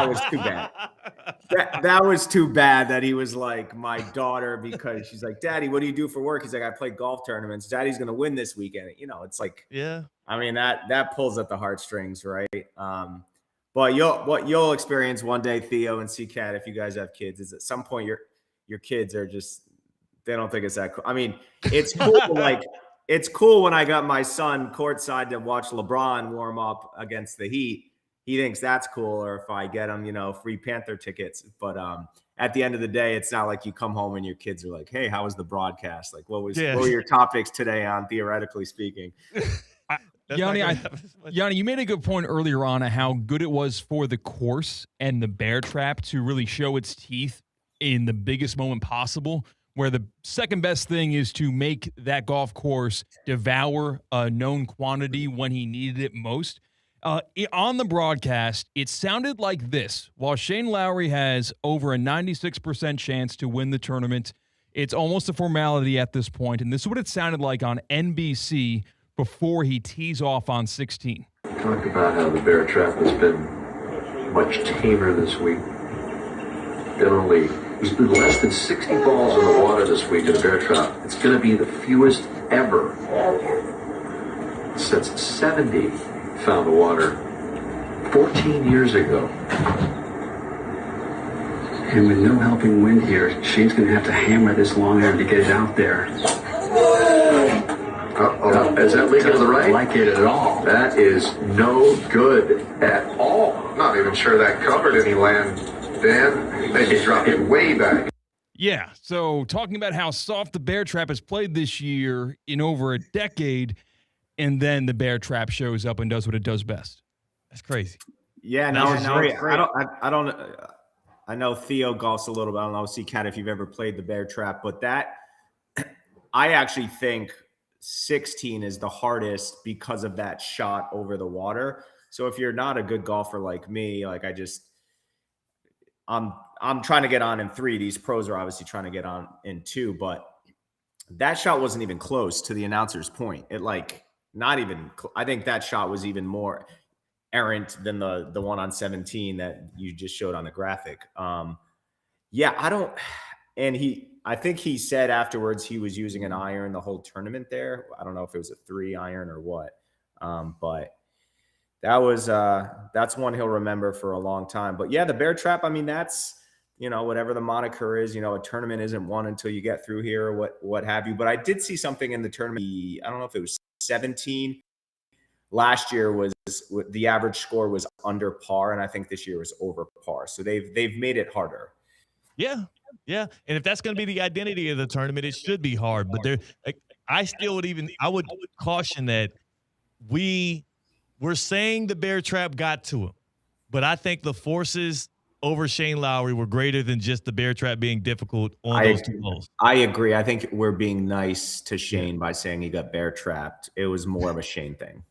was too bad. That was too bad that he was like, my daughter, because she's like, Daddy, what do you do for work? He's like, I play golf tournaments. Daddy's going to win this weekend. It's like, I mean, that pulls at the heartstrings, right? But what you'll experience one day, Theo and C-Katt, if you guys have kids, is at some point your kids are just, they don't think it's that cool. I mean, it's cool. It's cool when I got my son courtside to watch LeBron warm up against the Heat. He thinks that's cool. Or if I get him, free Panther tickets. But at the end of the day, it's not like you come home and your kids are like, hey, how was the broadcast? Like, what were your topics today on Theoretically Speaking? Yanni, you made a good point earlier on how good it was for the course and the bear trap to really show its teeth in the biggest moment possible, where the second best thing is to make that golf course devour a known quantity when he needed it most. On the broadcast, it sounded like this. While Shane Lowry has over a 96% chance to win the tournament, it's almost a formality at this point, and this is what it sounded like on NBC before he tees off on 16. Talk about how the bear trap has been much tamer this week. There's been less than 60 balls in the water this week in the bear trap. It's going to be the fewest ever since 70 found the water 14 years ago. And with no helping wind here, Shane's going to have to hammer this long iron to get it out there. Is that leaking to the right? Like it at all. That is no good at all. Not even sure that covered any land, Dan. They just dropped it way back. Yeah, so talking about how soft the bear trap has played this year in over a decade, and then the bear trap shows up and does what it does best. That's crazy. Yeah, no, I know Theo golfs a little bit. I don't know, C-Katt, if you've ever played the bear trap, but that I actually think 16 is the hardest because of that shot over the water. So if you're not a good golfer like me, like I'm trying to get on in 3. These pros are obviously trying to get on in 2, but that shot wasn't even close to the announcer's point. I think that shot was even more errant than the one on 17 that you just showed on the graphic. I think he said afterwards he was using an iron the whole tournament there. I don't know if it was a 3 iron or what. But that's one he'll remember for a long time. But yeah, the bear trap, I mean, that's, whatever the moniker is, a tournament isn't won until you get through here, or what have you. But I did see something in the tournament. I don't know if it was 17. Last year was the average score was under par, and I think this year was over par. So they've made it harder. Yeah. Yeah. And if that's going to be the identity of the tournament, it should be hard. But I would caution that we're saying the bear trap got to him, but I think the forces over Shane Lowry were greater than just the bear trap being difficult on those 2 holes. I agree. I think we're being nice to Shane by saying he got bear trapped. It was more of a Shane thing.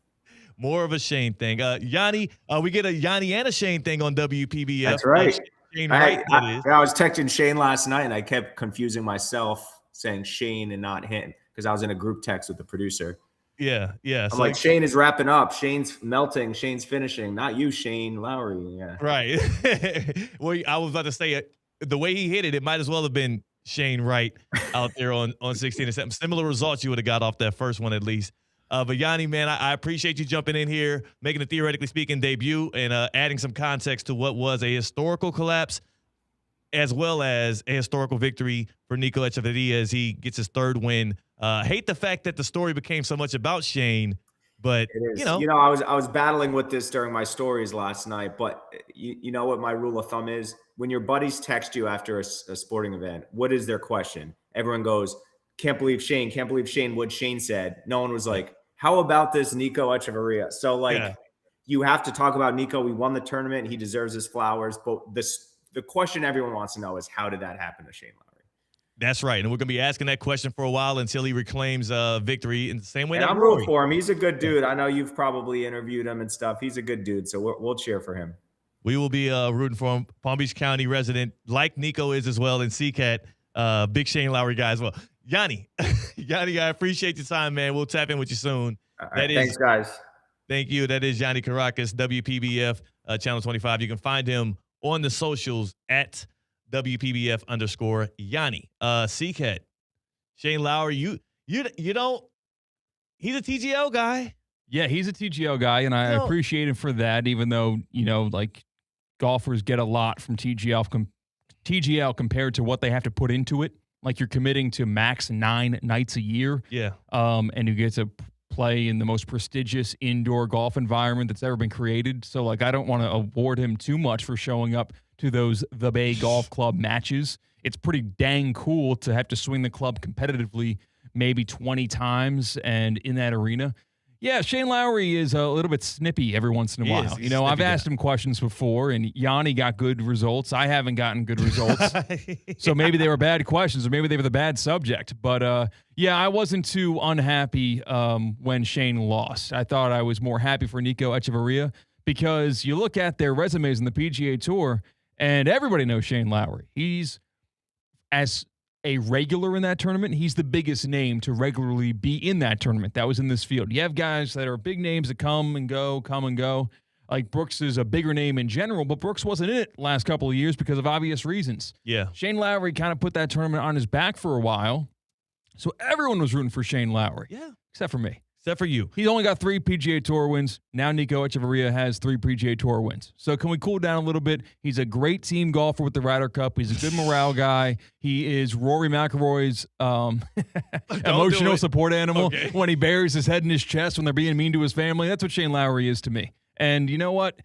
More of a Shane thing. Yanni, we get a Yanni and a Shane thing on WPBF. That's right. Shane I was texting Shane last night, and I kept confusing myself saying Shane and not him because I was in a group text with the producer. Yeah. I'm like, Shane is wrapping up. Shane's melting. Shane's finishing. Not you, Shane Lowry. Yeah. Right. Well, I was about to say, the way he hit it, it might as well have been Shane Wright out there on 16 and 7. Similar results you would have got off that first one at least. But Yanni, man, I appreciate you jumping in here, making a Theoretically Speaking debut, and adding some context to what was a historical collapse as well as a historical victory for Nico Echeverria as he gets his third win. Hate the fact that the story became so much about Shane, but I was battling with this during my stories last night, but you know what my rule of thumb is? When your buddies text you after a sporting event, what is their question? Everyone goes, can't believe Shane, what Shane said. No one was like, how about this Nico Echeverria? So you have to talk about Nico. We won the tournament. He deserves his flowers. But the question everyone wants to know is, how did that happen to Shane Lowry? That's right. And we're going to be asking that question for a while until he reclaims victory in the same way. And I'm rooting for him. He's a good dude. I know you've probably interviewed him and stuff. He's a good dude. So we'll cheer for him. We will be rooting for him. Palm Beach County resident, like Nico is as well, and C-Katt, big Shane Lowry guy as well. Yanni, I appreciate your time, man. We'll tap in with you soon. All right, thanks, guys. Thank you. That is Yanni Caracas, WPBF, Channel 25. You can find him on the socials at WPBF_Yanni. C-Katt, Shane Lowry, you don't, he's a TGL guy. Yeah, he's a TGL guy, and I appreciate him for that, even though, like golfers get a lot from TGL compared to what they have to put into it. Like you're committing to max 9 nights a year. Yeah. And you get to play in the most prestigious indoor golf environment that's ever been created. So, I don't want to award him too much for showing up to those The Bay Golf Club matches. It's pretty dang cool to have to swing the club competitively maybe 20 times and in that arena. Yeah, Shane Lowry is a little bit snippy every once in a while. I've asked him questions before, and Yanni got good results. I haven't gotten good results. So maybe they were bad questions, or maybe they were the bad subject. But, I wasn't too unhappy when Shane lost. I thought I was more happy for Nico Echeverria because you look at their resumes in the PGA Tour, and everybody knows Shane Lowry. He's as a regular in that tournament, he's the biggest name to regularly be in that tournament that was in this field. You have guys that are big names that come and go. Like Brooks is a bigger name in general, but Brooks wasn't in it last couple of years because of obvious reasons. Yeah. Shane Lowry kind of put that tournament on his back for a while. So everyone was rooting for Shane Lowry. Yeah. Except for me. Except for you. He's only got 3 PGA Tour wins. Now Nico Echeverria has 3 PGA Tour wins. So can we cool down a little bit? He's a great team golfer with the Ryder Cup. He's a good morale guy. He is Rory McIlroy's emotional support animal when he buries his head in his chest when they're being mean to his family. That's what Shane Lowry is to me. And you know what?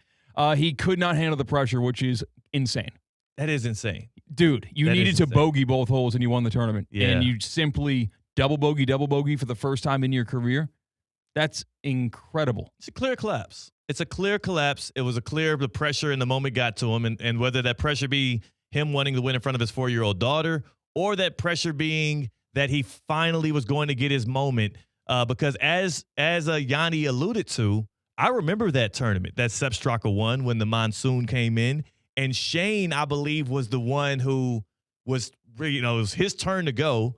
He could not handle the pressure, which is insane. That is insane. Dude, you needed to bogey both holes and you won the tournament. Yeah. And you simply double bogey for the first time in your career. That's incredible. It's a clear collapse. It was the pressure in the moment got to him, and whether that pressure be him wanting to win in front of his 4-year-old daughter or that pressure being that he finally was going to get his moment. Because as Yanni alluded to, I remember that tournament, that Sepp Straka won when the monsoon came in, and Shane, I believe, was the one who was, it was his turn to go.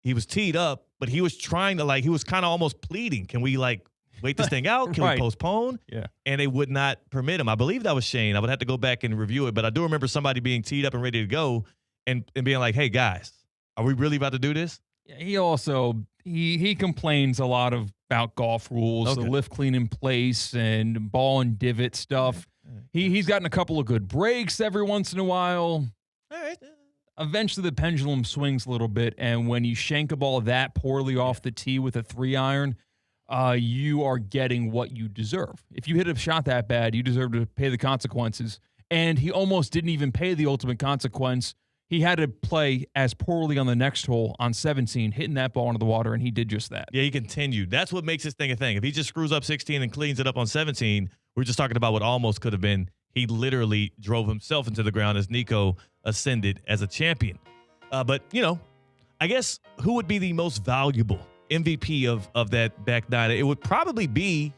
He was teed up, but he was trying to, he was kind of almost pleading. Can we, wait this thing out? Can we postpone? Yeah. And they would not permit him. I believe that was Shane. I would have to go back and review it, but I do remember somebody being teed up and ready to go and being like, hey, guys, are we really about to do this? Yeah, he also, he complains a lot about golf rules, the lift clean in place and ball and divot stuff. He's gotten a couple of good breaks every once in a while. All right. Eventually, the pendulum swings a little bit, and when you shank a ball that poorly off the tee with a 3-iron, you are getting what you deserve. If you hit a shot that bad, you deserve to pay the consequences. And he almost didn't even pay the ultimate consequence. He had to play as poorly on the next hole on 17, hitting that ball into the water, and he did just that. Yeah, he continued. That's what makes this thing a thing. If he just screws up 16 and cleans it up on 17, we're just talking about what almost could have been. He literally drove himself into the ground as Nico ascended as a champion. But, I guess who would be the most valuable MVP of that back nine? It would probably be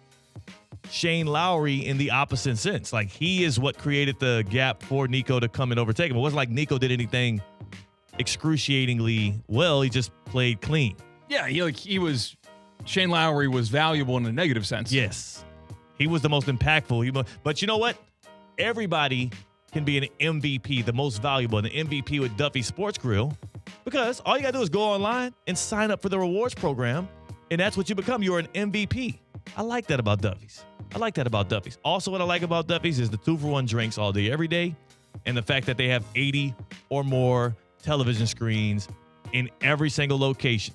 Shane Lowry in the opposite sense. He is what created the gap for Nico to come and overtake him. It wasn't like Nico did anything excruciatingly well. He just played clean. Yeah, Shane Lowry was valuable in a negative sense. Yes. He was the most impactful. But you know what? Everybody can be an MVP, the most valuable. And the MVP with Duffy Sports Grill Because all you got to do is go online and sign up for the rewards program, and that's what you become. You're an MVP. I like that about Duffy's. Also, what I like about Duffy's is the 2-for-1 drinks all day, every day, and the fact that they have 80 or more television screens in every single location.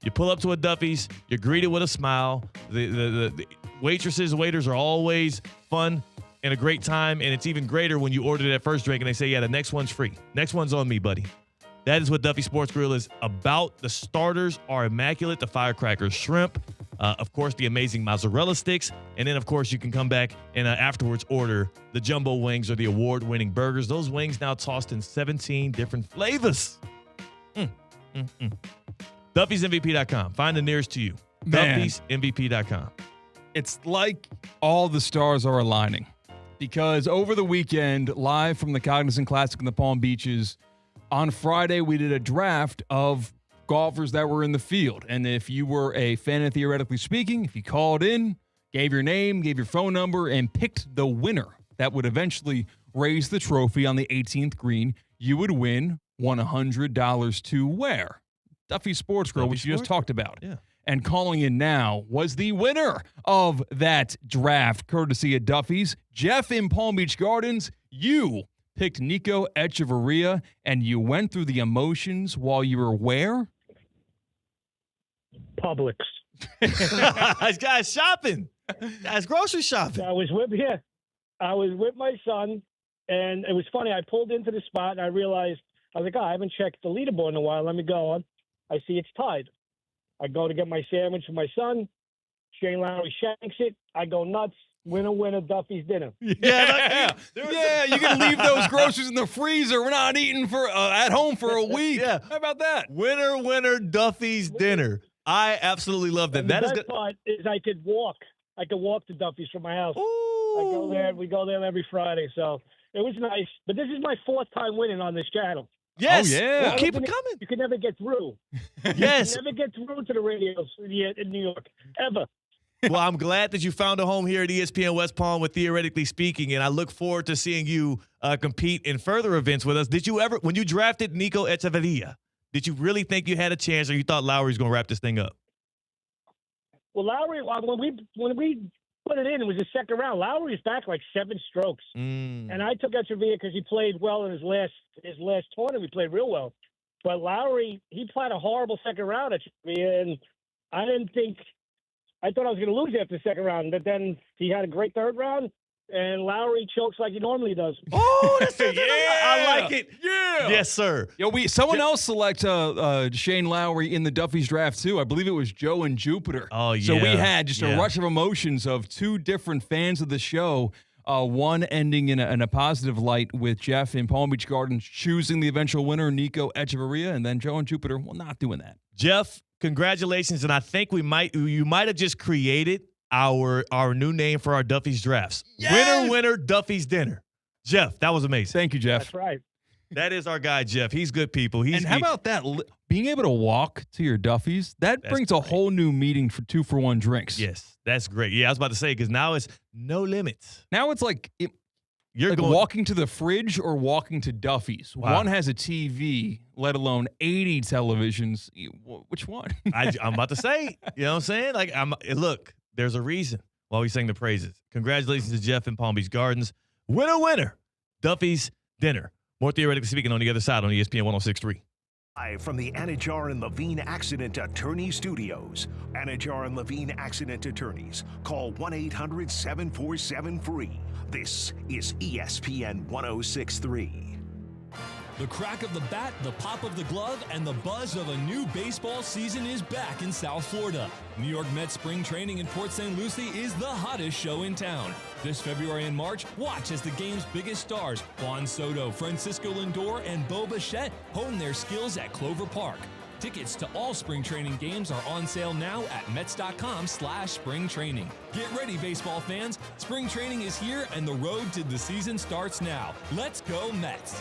You pull up to a Duffy's, you're greeted with a smile. The waitresses, waiters are always fun and a great time, and it's even greater when you order that first drink and they say, yeah, the next one's free. Next one's on me, buddy. That is what Duffy Sports Grill is about. The starters are immaculate. The firecracker shrimp, of course, the amazing mozzarella sticks, and then, of course, you can come back and afterwards order the jumbo wings or the award-winning burgers. Those wings now tossed in 17 different flavors. Duffy'sMVP.com. Find the nearest to you. Duffy'sMVP.com. It's like all the stars are aligning, because over the weekend, live from the Cognizant Classic in the Palm Beaches, on Friday, we did a draft of golfers that were in the field. And if you were a fan of Theoretically Speaking, if you called in, gave your name, gave your phone number, and picked the winner that would eventually raise the trophy on the 18th green, you would win $100 to where? Duffy Sports Grill, which you just talked about. Yeah. And calling in now was the winner of that draft, courtesy of Duffy's. Jeff in Palm Beach Gardens, you picked Nico Echeverria, and you went through the emotions while you were where? Publix. This guy's shopping. Guy's grocery shopping. I was with my son, and it was funny. I pulled into the spot, and I realized, I was like, I haven't checked the leaderboard in a while. Let me go on. I see it's tied. I go to get my sandwich for my son. Shane Lowry shanks it. I go nuts. Winner, Duffy's dinner. Yeah, you can leave those groceries in the freezer. We're not eating at home for a week. Yeah. How about that? Winner, Duffy's dinner. I absolutely love that. And the best part is I could walk. I could walk to Duffy's from my house. Ooh. I go there. We go there every Friday. So it was nice. But this is my 4th time winning on this channel. Yes. Oh, yeah. Well, keep it coming. You can never get through. Yes. You never get through to the radios in New York, ever. Well, I'm glad that you found a home here at ESPN West Palm with Theoretically Speaking, and I look forward to seeing you compete in further events with us. Did you ever, when you drafted Nico Echeverria, did you really think you had a chance, or you thought Lowry was going to wrap this thing up? Well, Lowry, when we put it in, it was the second round. Lowry was back like 7 strokes. And I took Echeverria because he played well in his last tournament. He played real well. But Lowry, he played a horrible second round at Echeverria, and I thought I was going to lose after the second round. But then he had a great third round, and Lowry chokes like he normally does. Oh, that's it. Yeah. I like it. Yeah. Yes, sir. Yo, someone else select Shane Lowry in the Duffy's draft, too. I believe it was Joe and Jupiter. Oh, yeah. So we had just a rush of emotions of 2 different fans of the show, one ending in a positive light with Jeff in Palm Beach Gardens choosing the eventual winner, Nico Echeverria, and then Joe and Jupiter, well, not doing that. Jeff, congratulations, and I think you might have just created our new name for our Duffy's drafts. Yes! Winner, Duffy's dinner. Jeff, that was amazing. Thank you, Jeff. That's right. That is our guy, Jeff. He's good people. How about that? Being able to walk to your Duffy's, that brings a whole new meaning for 2-for-1 drinks. Yes, that's great. Yeah, I was about to say, because now it's no limits. Now it's like you're like walking to the fridge or walking to Duffy's. Wow. One has a TV, let alone 80 televisions. Which one? I'm about to say, you know what I'm saying? Like, look, there's a reason why we sing the praises. Congratulations to Jeff in Palm Beach Gardens. Winner, Duffy's dinner. More Theoretically Speaking on the other side on ESPN 106.3. Live from the Anajar and Levine Accident Attorney Studios. Anajar and Levine Accident Attorneys. Call 1-800-747-FREE. This is ESPN 106.3. The crack of the bat, the pop of the glove, and the buzz of a new baseball season is back in South Florida. New York Mets spring training in Port St. Lucie is the hottest show in town. This February and March, watch as the game's biggest stars, Juan Soto, Francisco Lindor, and Bo Bichette, hone their skills at Clover Park. Tickets to all spring training games are on sale now at Mets.com/springtraining. Get ready, baseball fans. Spring training is here, and the road to the season starts now. Let's go, Mets.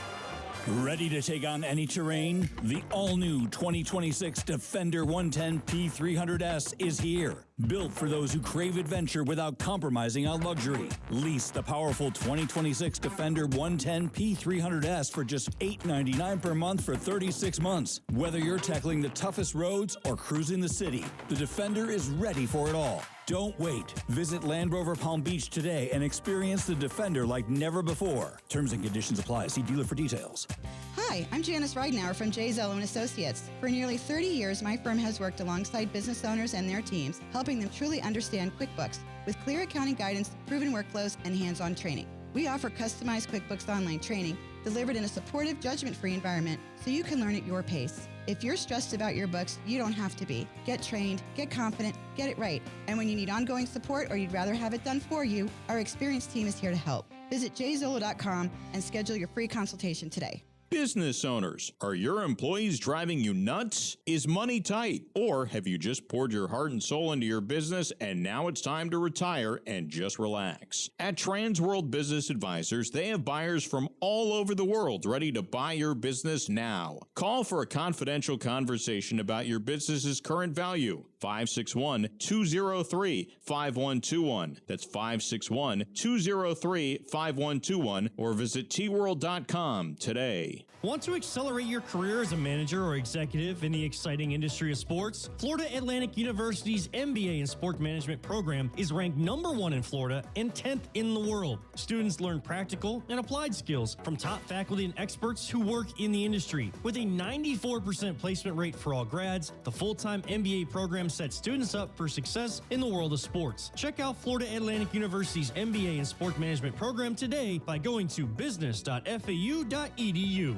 Ready to take on any terrain? The all-new 2026 Defender 110 P300S is here. Built for those who crave adventure without compromising on luxury. Lease the powerful 2026 Defender 110 P300S for just $899 per month for 36 months. Whether you're tackling the toughest roads or cruising the city, the Defender is ready for it all. Don't wait. Visit Land Rover Palm Beach today and experience the Defender like never before. Terms and conditions apply. See dealer for details. Hi, I'm Janice Ridenour from J. Zello & Associates. For nearly 30 years, my firm has worked alongside business owners and their teams, helping them truly understand QuickBooks with clear accounting guidance, proven workflows, and hands-on training. We offer customized QuickBooks Online training delivered in a supportive, judgment-free environment so you can learn at your pace. If you're stressed about your books, you don't have to be. Get trained, get confident, get it right. And when you need ongoing support or you'd rather have it done for you, our experienced team is here to help. Visit jzolo.com and schedule your free consultation today. Business owners, are your employees driving you nuts? Is money tight? Or have you just poured your heart and soul into your business and now it's time to retire and just relax? At Transworld Business Advisors, they have buyers from all over the world ready to buy your business now. Call for a confidential conversation about your business's current value. 561-203-5121. That's 561-203-5121 or visit tworld.com today. Want to accelerate your career as a manager or executive in the exciting industry of sports? Florida Atlantic University's MBA in Sport Management program is ranked #1 in Florida and 10th in the world. Students learn practical and applied skills from top faculty and experts who work in the industry. With a 94% placement rate for all grads, the full-time MBA program sets students up for success in the world of sports. Check out Florida Atlantic University's MBA in Sport Management program today by going to business.fau.edu.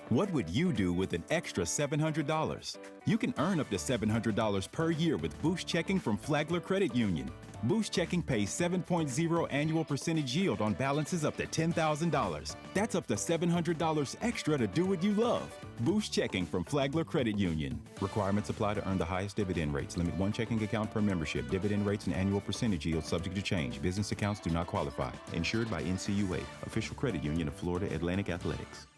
What would you do with an extra $700? You can earn up to $700 per year with Boost Checking from Flagler Credit Union. Boost Checking pays 7.0 annual percentage yield on balances up to $10,000. That's up to $700 extra to do what you love. Boost Checking from Flagler Credit Union. Requirements apply to earn the highest dividend rates. Limit one checking account per membership. Dividend rates and annual percentage yield subject to change. Business accounts do not qualify. Insured by NCUA, official credit union of Florida Atlantic Athletics.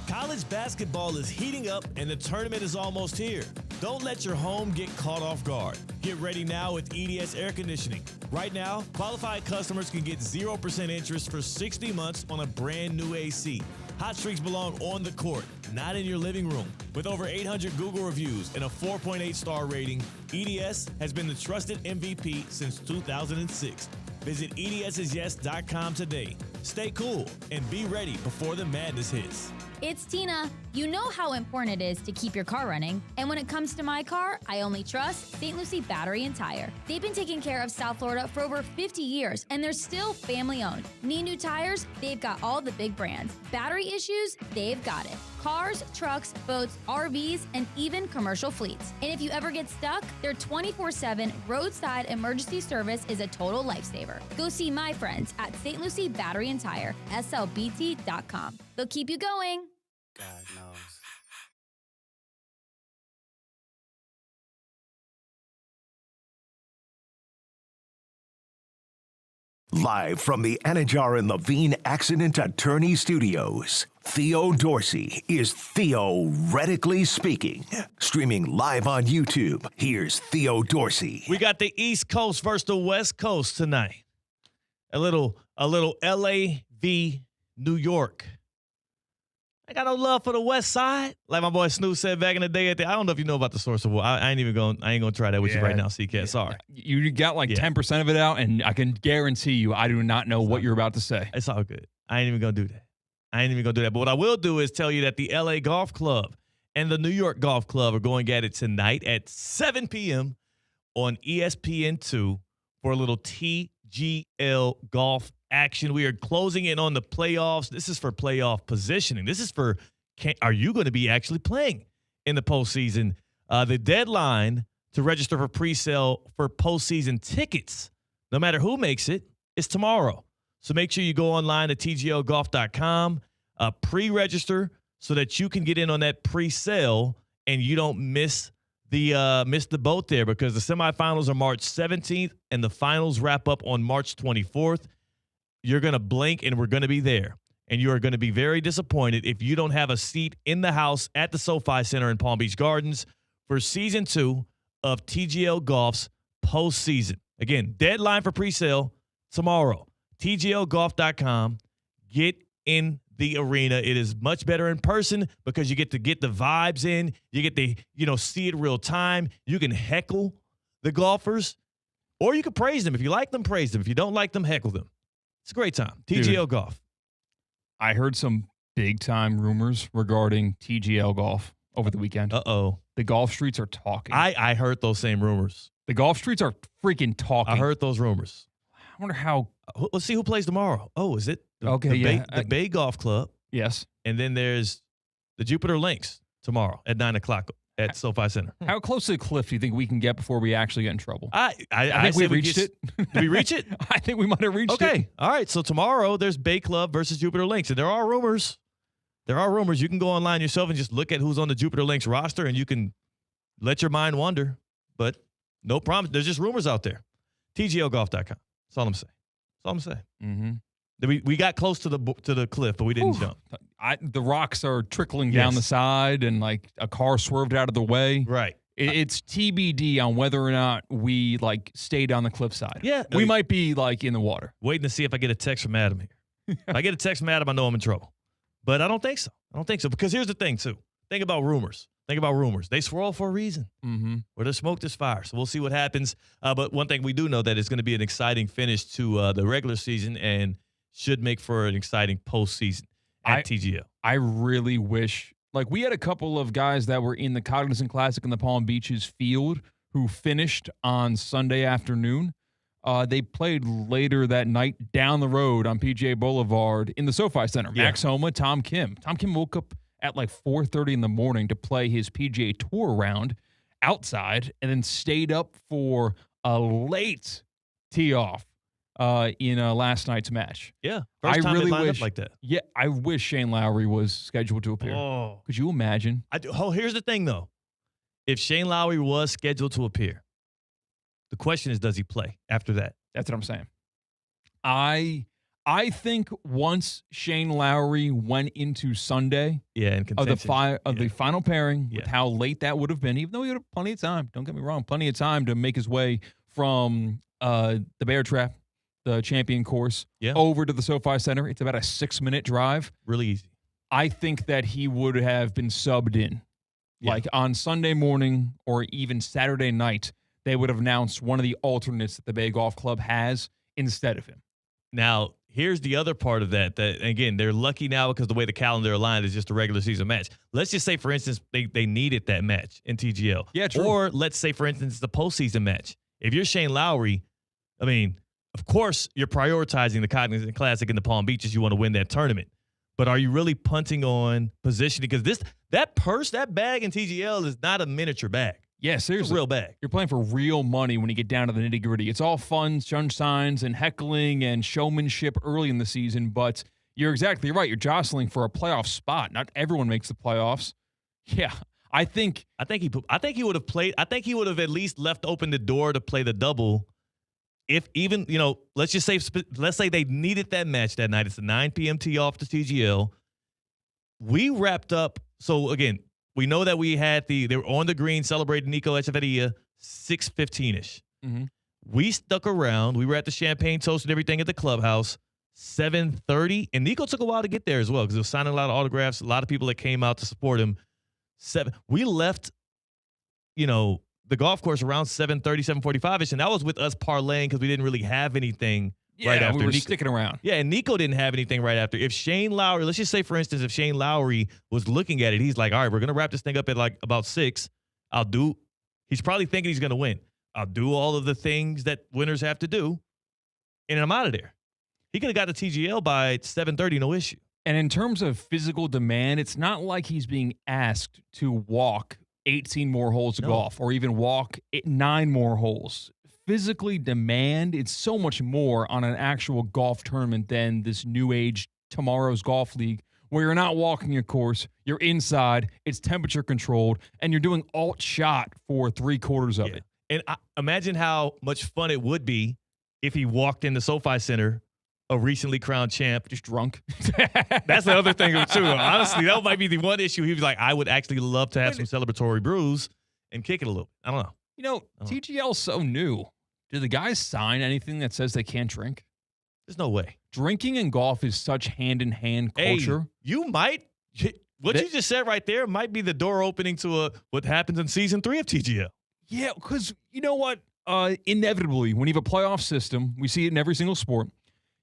College basketball is heating up and the tournament is almost here. Don't let your home get caught off guard. Get ready now with EDS Air Conditioning. Right now, qualified customers can get 0% interest for 60 months on a brand new AC. Hot streaks belong on the court, not in your living room. With over 800 Google reviews and a 4.8 star rating, EDS has been the trusted MVP since 2006. Visit edsyes.com today. Stay cool and be ready before the madness hits. It's Tina. You know how important it is to keep your car running. And when it comes to my car, I only trust St. Lucie Battery and Tire. They've been taking care of South Florida for over 50 years, and they're still family owned. Need new tires? They've got all the big brands. Battery issues? They've got it. Cars, trucks, boats, RVs, and even commercial fleets. And if you ever get stuck, their 24/7 roadside emergency service is a total lifesaver. Go see my friends at St. Lucie Battery and Tire, slbt.com. They'll keep you going. God knows. Live from the Anajar and Levine Accident Attorney Studios, Theo Dorsey is theoretically speaking. Streaming live on YouTube, here's Theo Dorsey. We got the East Coast versus the West Coast tonight. A little LA v. New York. I got no love for the West Side, like my boy Snoop said back in the day. I don't know if you know about the source of war. I ain't gonna try that with you right now, C-Katt. Sorry. You got like 10% of it out, and I can guarantee you, I do not know what you're about to say. It's all good. I ain't even gonna do that. But what I will do is tell you that the LA Golf Club and the New York Golf Club are going at it tonight at 7 p.m. on ESPN2 for a little TGL golf action. We are closing in on the playoffs. This is for playoff positioning. This is for, are you going to be actually playing in the postseason? The deadline to register for pre-sale for postseason tickets, no matter who makes it, is tomorrow. So make sure you go online to tglgolf.com, pre-register so that you can get in on that pre-sale and you don't miss the boat there, because the semifinals are March 17th and the finals wrap up on March 24th. You're going to blink and we're going to be there. And you are going to be very disappointed if you don't have a seat in the house at the SoFi Center in Palm Beach Gardens for Season 2 of TGL Golf's postseason. Again, deadline for presale tomorrow. TGLGolf.com. Get in the arena. It is much better in person because you get to get the vibes in. You get to, see it real time. You can heckle the golfers, or you can praise them. If you like them, praise them. If you don't like them, heckle them. It's a great time. TGL Golf. I heard some big-time rumors regarding TGL Golf over the weekend. Uh-oh. The golf streets are talking. I heard those same rumors. The golf streets are freaking talking. I heard those rumors. I wonder how. Let's see who plays tomorrow. Oh, is it the Bay Golf Club? Yes. And then there's the Jupiter Links tomorrow at 9 o'clock at SoFi Center. How close to the cliff do you think we can get before we actually get in trouble? I think we reached it. Did we reach it? I think we might have reached it. Okay. All right. So tomorrow there's Bay Club versus Jupiter Links. And there are rumors. You can go online yourself and just look at who's on the Jupiter Links roster, and you can let your mind wander. But no problem. There's just rumors out there. TGLGolf.com. That's all I'm saying. Mm-hmm. We got close to the cliff, but we didn't jump. The rocks are trickling down the side, and like a car swerved out of the way. Right. It's TBD on whether or not we stay down the cliffside. Yeah. We might be in the water. Waiting to see if I get a text from Adam here. If I get a text from Adam, I know I'm in trouble. But I don't think so. Because here's the thing, too. Think about rumors. They swirl for a reason. Mm-hmm. Where there's smoke, there's fire. So we'll see what happens. But one thing we do know that it's going to be an exciting finish to the regular season and should make for an exciting postseason at TGL. I really wish, we had a couple of guys that were in the Cognizant Classic in the Palm Beaches field who finished on Sunday afternoon. They played later that night down the road on PGA Boulevard in the SoFi Center. Yeah. Max Homa, Tom Kim. Tom Kim woke up at 4:30 in the morning to play his PGA Tour round outside and then stayed up for a late tee-off in last night's match. Yeah. First time they lined up like that. Yeah, I wish Shane Lowry was scheduled to appear. Oh. Could you imagine? Here's the thing, though. If Shane Lowry was scheduled to appear, the question is, does he play after that? That's what I'm saying. I think once Shane Lowry went into Sunday in contention. The final pairing with how late that would have been, even though he had plenty of time, don't get me wrong, plenty of time to make his way from the Bear Trap, the champion course, over to the SoFi Center. It's about a 6-minute drive. Really easy. I think that he would have been subbed in. On Sunday morning or even Saturday night, they would have announced one of the alternates that the Bay Golf Club has instead of him. Now, here's the other part of that again, they're lucky now because the way the calendar aligned is just a regular season match. Let's just say, for instance, they needed that match in TGL. Yeah, true. Or let's say, for instance, the postseason match. If you're Shane Lowry, of course, you're prioritizing the Cognizant Classic in the Palm Beaches. You want to win that tournament. But are you really punting on positioning? Because that bag in TGL is not a miniature bag. Yeah, seriously. It's a real bag. You're playing for real money when you get down to the nitty-gritty. It's all fun, sunshines, and heckling and showmanship early in the season, but you're exactly right. You're jostling for a playoff spot. Not everyone makes the playoffs. Yeah, I think he would have played. I think he would have at least left open the door to play the double. If even, let's say they needed that match that night. It's a 9 p.m. tee off to TGL. We wrapped up. So again, we know that we had they were on the green celebrating Nico Echeverria 6:15ish. Mm-hmm. We stuck around. We were at the champagne toast and everything at the clubhouse 7:30, and Nico took a while to get there as well because he was signing a lot of autographs. A lot of people that came out to support him. We left, the golf course around 7:30, 7:45ish, and that was with us parlaying because we didn't really have anything right after. We were Nico, sticking around. Yeah, and Nico didn't have anything right after. If Shane Lowry, let's just say, for instance, if Shane Lowry was looking at it, he's like, all right, we're going to wrap this thing up at about 6. He's probably thinking he's going to win. I'll do all of the things that winners have to do, and I'm out of there. He could have got the TGL by 7:30, no issue. And in terms of physical demand, it's not like he's being asked to walk 18 more holes of golf or even walk 9 more holes. Physically demand, it's so much more on an actual golf tournament than this new age tomorrow's golf league where you're not walking a course, you're inside, it's temperature controlled, and you're doing alt shot for 3/4 of it. And imagine how much fun it would be if he walked in the SoFi Center, a recently crowned champ, just drunk. That's the other thing too. Honestly, that might be the one issue. He was like, I would actually love to have some celebratory brews and kick it a little. I don't know. TGL's so new. Do the guys sign anything that says they can't drink? There's no way. Drinking and golf is such hand-in-hand culture. Hey, you might. What you just said right there might be the door opening to what happens in season 3 of TGL. Yeah, because you know what? Inevitably, when you have a playoff system, we see it in every single sport,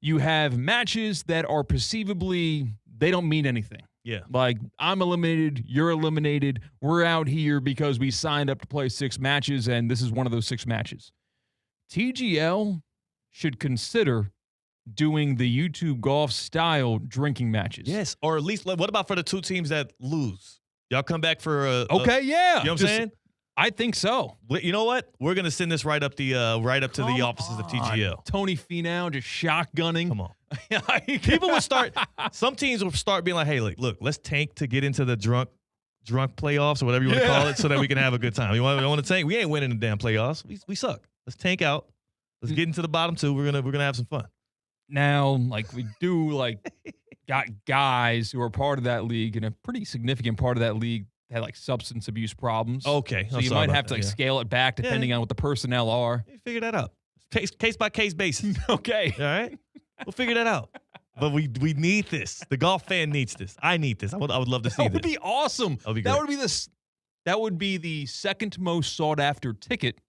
you have matches that are perceivably, they don't mean anything. Yeah. Like, I'm eliminated, you're eliminated, we're out here because we signed up to play 6 matches, and this is one of those 6 matches. TGL should consider doing the YouTube golf style drinking matches. Yes, or at least, what about for the 2 teams that lose? Y'all come back for okay, yeah. You know what I'm saying? I think so. You know what? We're gonna send this right up to the offices of TGL. Tony Finau just shotgunning. Come on. People would start. Some teams will start being like, "Hey, look, let's tank to get into the drunk playoffs or whatever you want to call it, so that we can have a good time. You want to tank? We ain't winning the damn playoffs. We suck. Let's tank out. Let's get into the bottom 2. We're gonna have some fun." Now, like we do, got guys who are part of that league, and a pretty significant part of that league had substance abuse problems. Okay. So you might have to scale it back depending on what the personnel are. Figure that out. Case by case basis. Okay. All right. We'll figure that out. But we need this. The golf fan needs this. I need this. I would love to see this. That would be awesome. That would be great. That would be the second most sought after ticket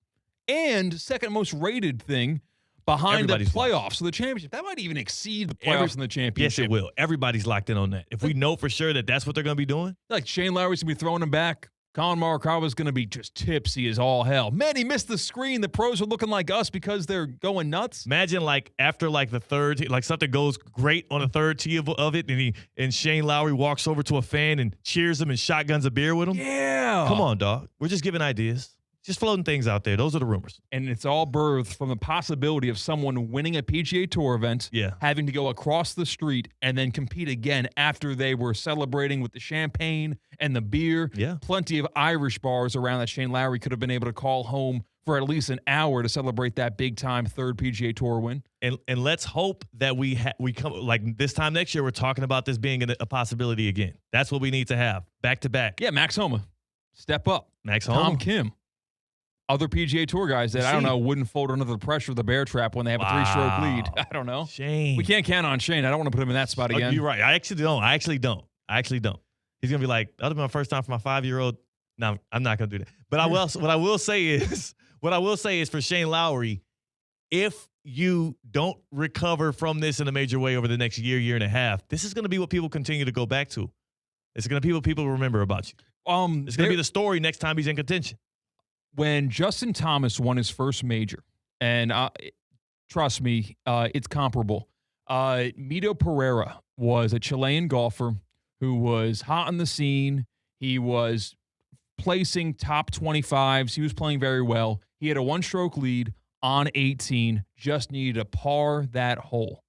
and second most rated thing behind the playoffs. So the championship, that might even exceed the playoffs and the championship. Yes, it will. Everybody's locked in on that. If we know for sure that that's what they're going to be doing. Like Shane Lowry's going to be throwing him back. Colin Morikawa's going to be just tipsy as all hell. Man, he missed the screen. The pros are looking like us because they're going nuts. Imagine after the third tee, something goes great on the third tee of it, and Shane Lowry walks over to a fan and cheers him and shotguns a beer with him. Yeah. Come on, dog. We're just giving ideas. Just floating things out there. Those are the rumors. And it's all birthed from the possibility of someone winning a PGA Tour event, having to go across the street and then compete again after they were celebrating with the champagne and the beer. Yeah. Plenty of Irish bars around that Shane Lowry could have been able to call home for at least an hour to celebrate that big-time 3rd PGA Tour win. And let's hope that we come this time next year, we're talking about this being a possibility again. That's what we need to have, back-to-back. Yeah, Max Homa. Step up. Max Homa. Tom Kim. Other PGA Tour guys that, I don't know, wouldn't fold under the pressure of the bear trap when they have a 3-stroke lead. I don't know. Shane. We can't count on Shane. I don't want to put him in that spot again. You're right. I actually don't. He's going to be like, that'll be my first time for my 5-year-old. No, I'm not going to do that. But what I will say is for Shane Lowry, if you don't recover from this in a major way over the next year and a half, this is going to be what people continue to go back to. It's going to be what people remember about you. It's going to be the story next time he's in contention. When Justin Thomas won his first major, and trust me, it's comparable. Mito Pereira was a Chilean golfer who was hot on the scene. He was placing top 25s. He was playing very well. He had a 1-stroke lead on 18, just needed to par that hole.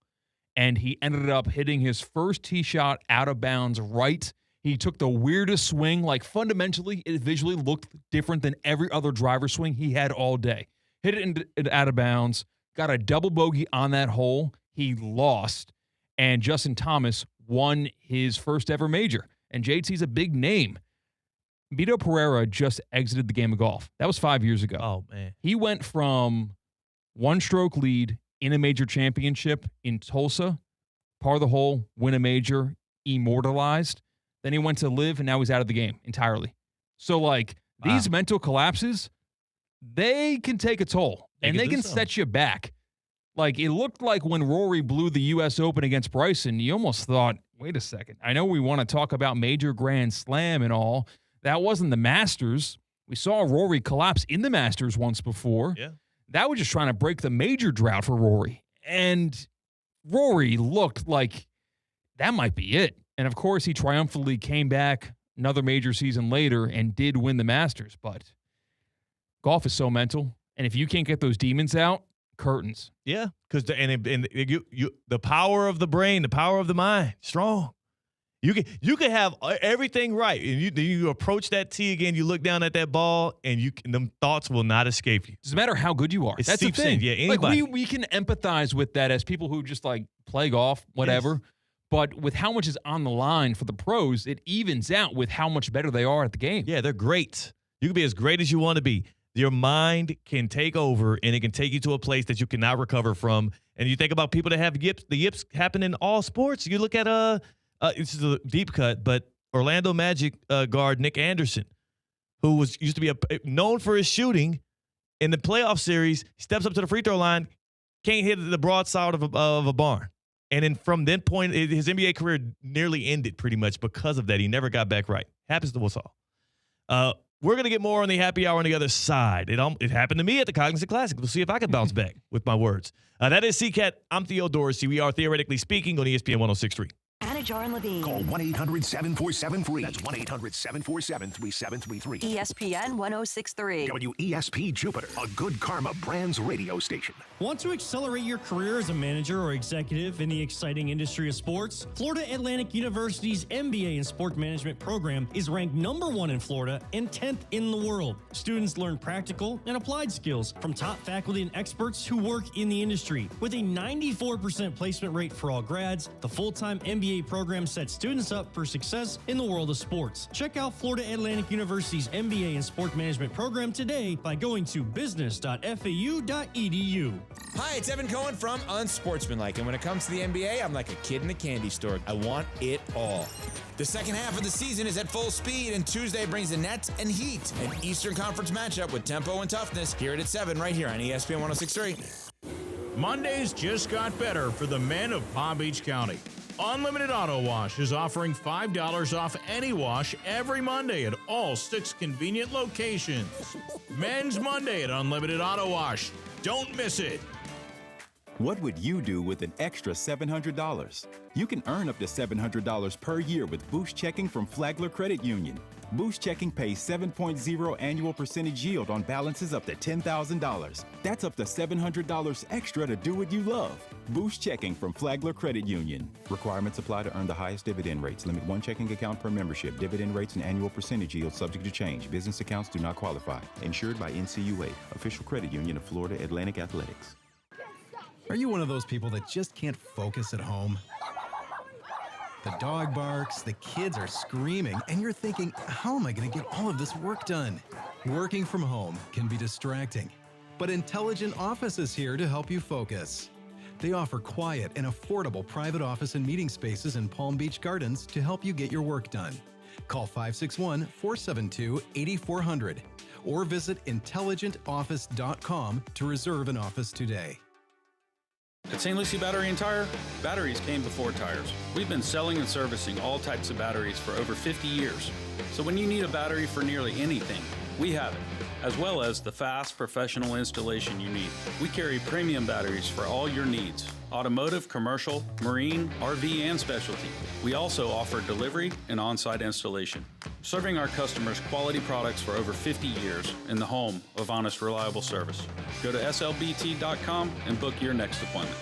And he ended up hitting his first tee shot out of bounds right. He took the weirdest swing. Fundamentally, it visually looked different than every other driver swing he had all day. Hit it out of bounds, got a double bogey on that hole. He lost, and Justin Thomas won his first ever major. And JT's a big name. Mito Pereira just exited the game of golf. That was 5 years ago. Oh, man. He went from 1-stroke lead in a major championship in Tulsa, par the hole, win a major, immortalized. Then he went to live, and now he's out of the game entirely. So, these mental collapses, they can take a toll, and they can set you back. It looked like when Rory blew the U.S. Open against Bryson, you almost thought, wait a second. I know we want to talk about major Grand Slam and all. That wasn't the Masters. We saw Rory collapse in the Masters once before. Yeah. That was just trying to break the major drought for Rory. And Rory looked like that might be it. And, of course, he triumphantly came back another major season later and did win the Masters. But golf is so mental. And if you can't get those demons out, curtains. Yeah, because the power of the brain, the power of the mind, strong. You can have everything right, and you approach that tee again. You look down at that ball, and them thoughts will not escape you. Doesn't matter how good you are. That's the thing. Yeah, anybody. We can empathize with that as people who just play golf, whatever. Yes. But with how much is on the line for the pros, it evens out with how much better they are at the game. Yeah, they're great. You can be as great as you want to be. your mind can take over, and it can take you to a place that you cannot recover from. And you think about people that have yips. The yips happen in all sports. You look at this is a deep cut, but Orlando Magic guard Nick Anderson, who used to be known for his shooting. In the playoff series, he steps up to the free throw line, can't hit the broadside of a barn. And then from that point, his NBA career nearly ended pretty much because of that. He never got back right. Happens to us all. We're going to get more on the happy hour on the other side. It happened to me at the Cognizant Classic. We'll see if I can bounce back with my words. That is C-Katt. I'm Theo Dorsey. We are Theoretically Speaking on ESPN 106.3. Anajar and Levine. Call 1-800-747-FREE. That's 1-800-747-3733. ESPN 106.3. WESP Jupiter, a Good Karma Brands radio station. Want to accelerate your career as a manager or executive in the exciting industry of sports? Florida Atlantic University's MBA in Sport Management program is ranked #1 in Florida and 10th in the world. Students learn practical and applied skills from top faculty and experts who work in the industry. With a 94% placement rate for all grads, the full-time MBA program sets students up for success in the world of sports. Check out Florida Atlantic University's MBA in Sport Management program today by going to business.fau.edu. Hi, it's Evan Cohen from Unsportsmanlike, and when it comes to the NBA, I'm like a kid in a candy store. I want it all. The second half of the season is at full speed, and Tuesday brings the Nets and Heat, an Eastern Conference matchup with tempo and toughness. Hear it at 7 right here on ESPN 106.3. Mondays just got better for the men of Palm Beach County. Unlimited Auto Wash is offering $5 off any wash every Monday at all 6 convenient locations. Men's Monday at Unlimited Auto Wash. Don't miss it. What would you do with an extra $700? You can earn up to $700 per year with Boost Checking from Flagler Credit Union. Boost Checking pays 7.0 annual percentage yield on balances up to $10,000. That's up to $700 extra to do what you love. Boost Checking from Flagler Credit Union. Requirements apply to earn the highest dividend rates. Limit 1 checking account per membership. Dividend rates and annual percentage yield subject to change. Business accounts do not qualify. Insured by NCUA, official credit union of Florida Atlantic Athletics. Are you one of those people that just can't focus at home? The dog barks, the kids are screaming, and you're thinking, how am I going to get all of this work done? Working from home can be distracting, but Intelligent Office is here to help you focus. They offer quiet and affordable private office and meeting spaces in Palm Beach Gardens to help you get your work done. Call 561-472-8400 or visit intelligentoffice.com to reserve an office today. At St. Lucie Battery and Tire, batteries came before tires. We've been selling and servicing all types of batteries for over 50 years. So when you need a battery for nearly anything, we have it, as well as the fast professional installation you need. We carry premium batteries for all your needs: automotive, commercial, marine, RV, and specialty. We also offer delivery and on-site installation, serving our customers quality products for over 50 years in the home of honest, reliable service. Go to slbt.com and book your next appointment.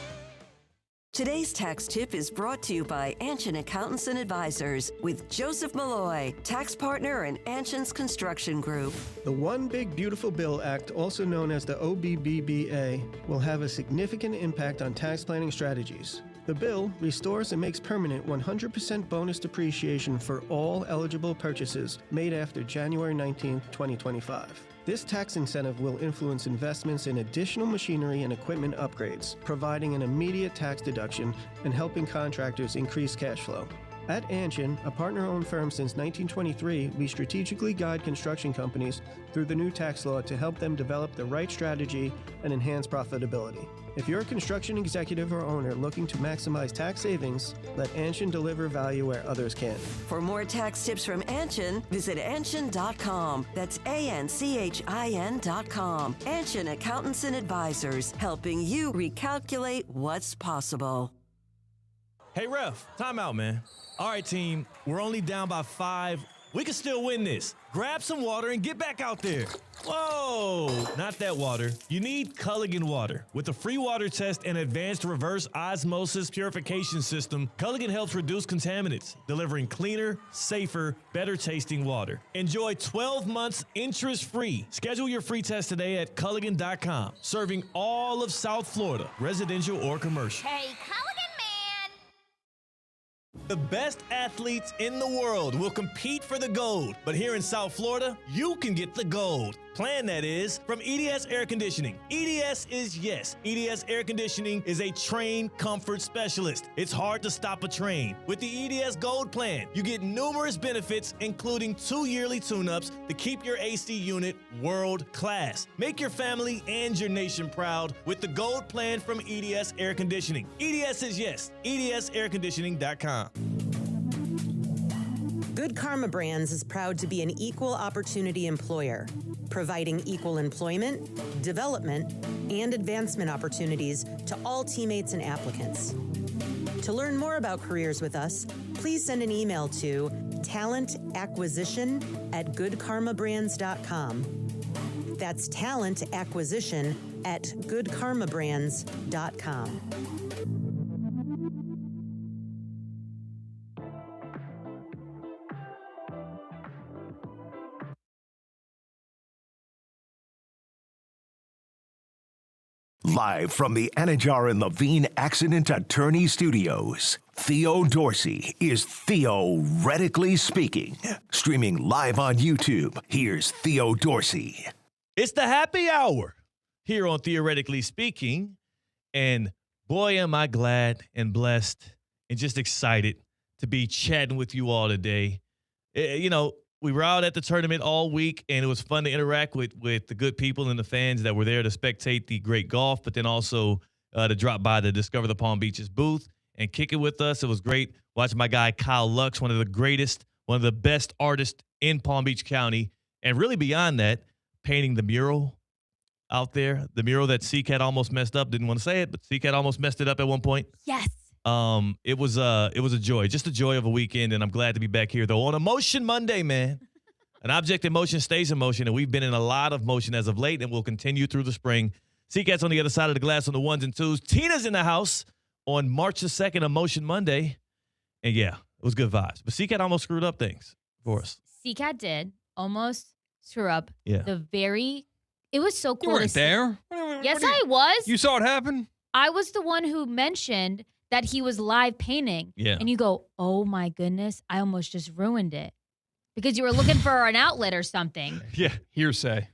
Today's tax tip is brought to you by Anshin Accountants and Advisors with Joseph Malloy, tax partner in Anshin's Construction Group. The One Big Beautiful Bill Act, also known as the OBBBA, will have a significant impact on tax planning strategies. The bill restores and makes permanent 100% bonus depreciation for all eligible purchases made after January 19, 2025. This tax incentive will influence investments in additional machinery and equipment upgrades, providing an immediate tax deduction and helping contractors increase cash flow. At Anshin, a partner-owned firm since 1923, we strategically guide construction companies through the new tax law to help them develop the right strategy and enhance profitability. If you're a construction executive or owner looking to maximize tax savings, let Anshin deliver value where others can't. For more tax tips from Anshin, visit Anshin.com. That's ANCHIN.com. Anshin Accountants and Advisors, helping you recalculate what's possible. Hey, ref, time out, man. All right, team, we're only down by 5. We can still win this. Grab some water and get back out there. Whoa, not that water. You need Culligan water. With a free water test and advanced reverse osmosis purification system, Culligan helps reduce contaminants, delivering cleaner, safer, better tasting water. Enjoy 12 months interest-free. Schedule your free test today at Culligan.com, serving all of South Florida, residential or commercial. Hey, Culligan man! The best athletes in the world will compete for the gold, but here in South Florida, you can get the gold. plan, that is, from EDS Air Conditioning. EDS is yes. EDS Air Conditioning is a train comfort specialist. It's hard to stop a train. With the EDS Gold Plan, you get numerous benefits, including 2 yearly tune-ups to keep your AC unit world class. Make your family and your nation proud with the Gold Plan from EDS Air Conditioning. EDS is yes. EDSAirconditioning.com. Good Karma Brands is proud to be an equal opportunity employer, providing equal employment, development, and advancement opportunities to all teammates and applicants. To learn more about careers with us, please send an email to talentacquisition@goodkarmabrands.com. That's talentacquisition@goodkarmabrands.com. Live from the Anajar and Levine Accident Attorney Studios, Theo Dorsey is theoretically speaking. Streaming live on YouTube, here's Theo Dorsey. It's the happy hour here on Theoretically Speaking. And boy, am I glad and blessed and just excited to be chatting with you all today. You know, we were out at the tournament all week, and it was fun to interact with the good people and the fans that were there to spectate the great golf, but then also to drop by to Discover the Palm Beaches booth and kick it with us. It was great watching my guy Kyle Lux, one of the greatest, one of the best artists in Palm Beach County, and really beyond that, painting the mural out there, the mural that C-Katt almost messed up. Didn't want to say it, but C-Katt almost messed it up at one point. Yes. It was a joy, just a joy of a weekend, and I'm glad to be back here, though, on a Motion Monday, man. An object in motion stays in motion, and we've been in a lot of motion as of late, and we'll continue through the spring. C-Katt's on the other side of the glass on the ones and twos. Tina's in the house on March the 2nd, a Motion Monday, and yeah, it was good vibes. But C-Katt almost screwed up things for us. C-Katt did almost screw up Yeah. It was so cool. You weren't there. Yes, I was. You saw it happen? I was the one who mentioned that he was live painting. Yeah. And you go, oh my goodness, I almost just ruined it. Because you were looking for an outlet or something. Yeah. Hearsay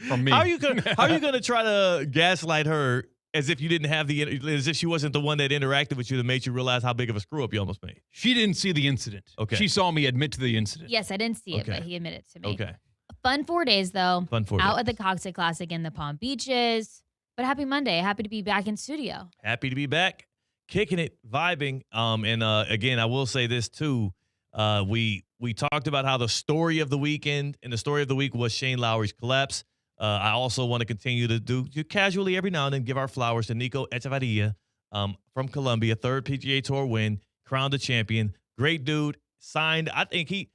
from me. How are you gonna try to gaslight her as if you didn't have as if she wasn't the one that interacted with you that made you realize how big of a screw up you almost made? She didn't see the incident. Okay. She saw me admit to the incident. Yes, I didn't see it, Okay. but he admitted to me. Okay. Fun 4 days, though. Fun 4 Out days. at the Cocktail Classic in the Palm Beaches. But happy Monday. Happy to be back in studio. Happy to be back, kicking it, vibing. Again, I will say this too. We talked about how the story of the weekend and the story of the week was Shane Lowry's collapse. I also want to continue to do casually every now and then give our flowers to Nico Echevarria from Colombia, third PGA Tour win, crowned a champion. Great dude, signed. I think he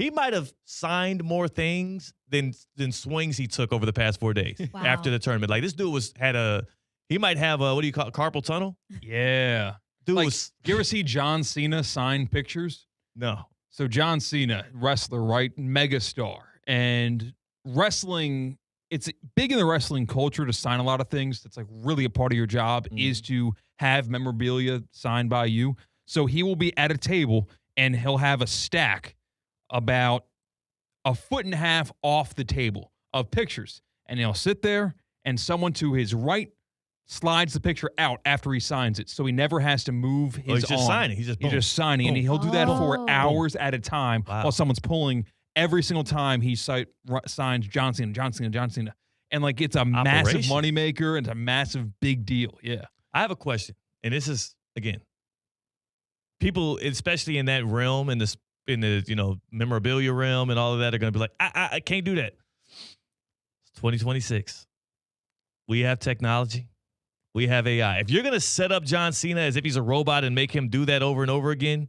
might have signed more things than swings he took over the past 4 days after the tournament. Like this dude he might have what do you call it, carpal tunnel? Yeah. Dude Like, was. you ever see John Cena sign pictures? No. So John Cena, wrestler, right? Megastar. And wrestling, it's big in the wrestling culture to sign a lot of things. That's like really a part of your job is to have memorabilia signed by you. So he will be at a table and he'll have a stack about 1.5 feet off the table of pictures. And he'll sit there and someone to his right slides the picture out after he signs it. So he never has to move his He's just arm. signing. He's just signing. And boom. he'll do that for Oh. hours at a time Wow. while someone's pulling every single time he signs John Cena. And like it's a massive Operation. moneymaker and it's a massive big deal. Yeah. I have a question, and this is again, people, especially in that realm, in the memorabilia realm and all of that, are going to be like, I can't do that. It's 2026. We have technology. We have AI. If you're going to set up John Cena as if he's a robot and make him do that over and over again,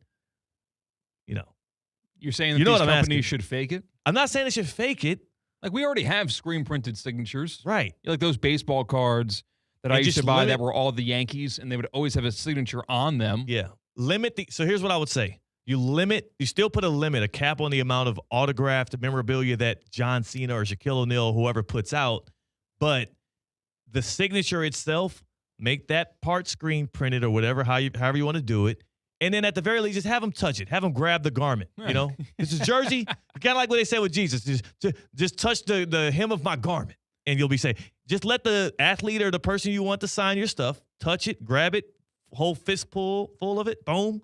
You're saying that You know these what I'm companies asking. should fake it? I'm not saying they should fake it. Like we already have screen printed signatures. Right. Like those baseball cards that I And used to just buy limit- that were all the Yankees and they would always have a signature on them. Yeah. So here's what I would say. You still put a cap on the amount of autographed memorabilia that John Cena or Shaquille O'Neal, whoever puts out, but the signature itself, make that part screen printed or whatever, however you want to do it, And then at the very least, just have them touch it. Have them grab the garment, you know? This is jersey. Kind of like what they said with Jesus. Just touch the hem of my garment, and you'll be safe. Just let the athlete or the person you want to sign your stuff touch it, grab it, whole fistful full of it, boom,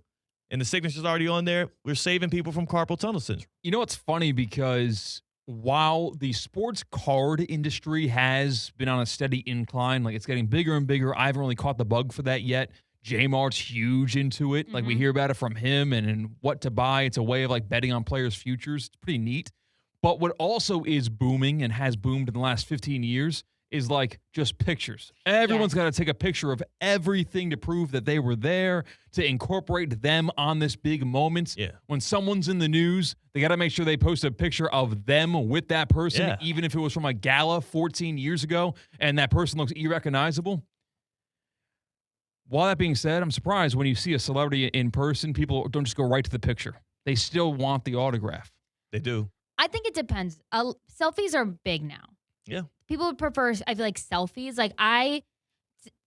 and the signature's already on there. We're saving people from carpal tunnel syndrome. You know, it's funny because while the sports card industry has been on a steady incline, like it's getting bigger and bigger, I haven't really caught the bug for that yet. J-Mart's huge into it. Like we hear about it from him and what to buy. It's a way of like betting on players' futures. It's pretty neat. But what also is booming and has boomed in the last 15 years is like just pictures. Everyone's got to take a picture of everything to prove that they were there, to incorporate them on this big moment. Yeah. When someone's in the news, they got to make sure they post a picture of them with that person, even if it was from a gala 14 years ago and that person looks irrecognizable. While that being said, I'm surprised when you see a celebrity in person, people don't just go right to the picture. They still want the autograph. They do. I think it depends. Selfies are big now. Yeah. People would prefer, I feel like, selfies. Like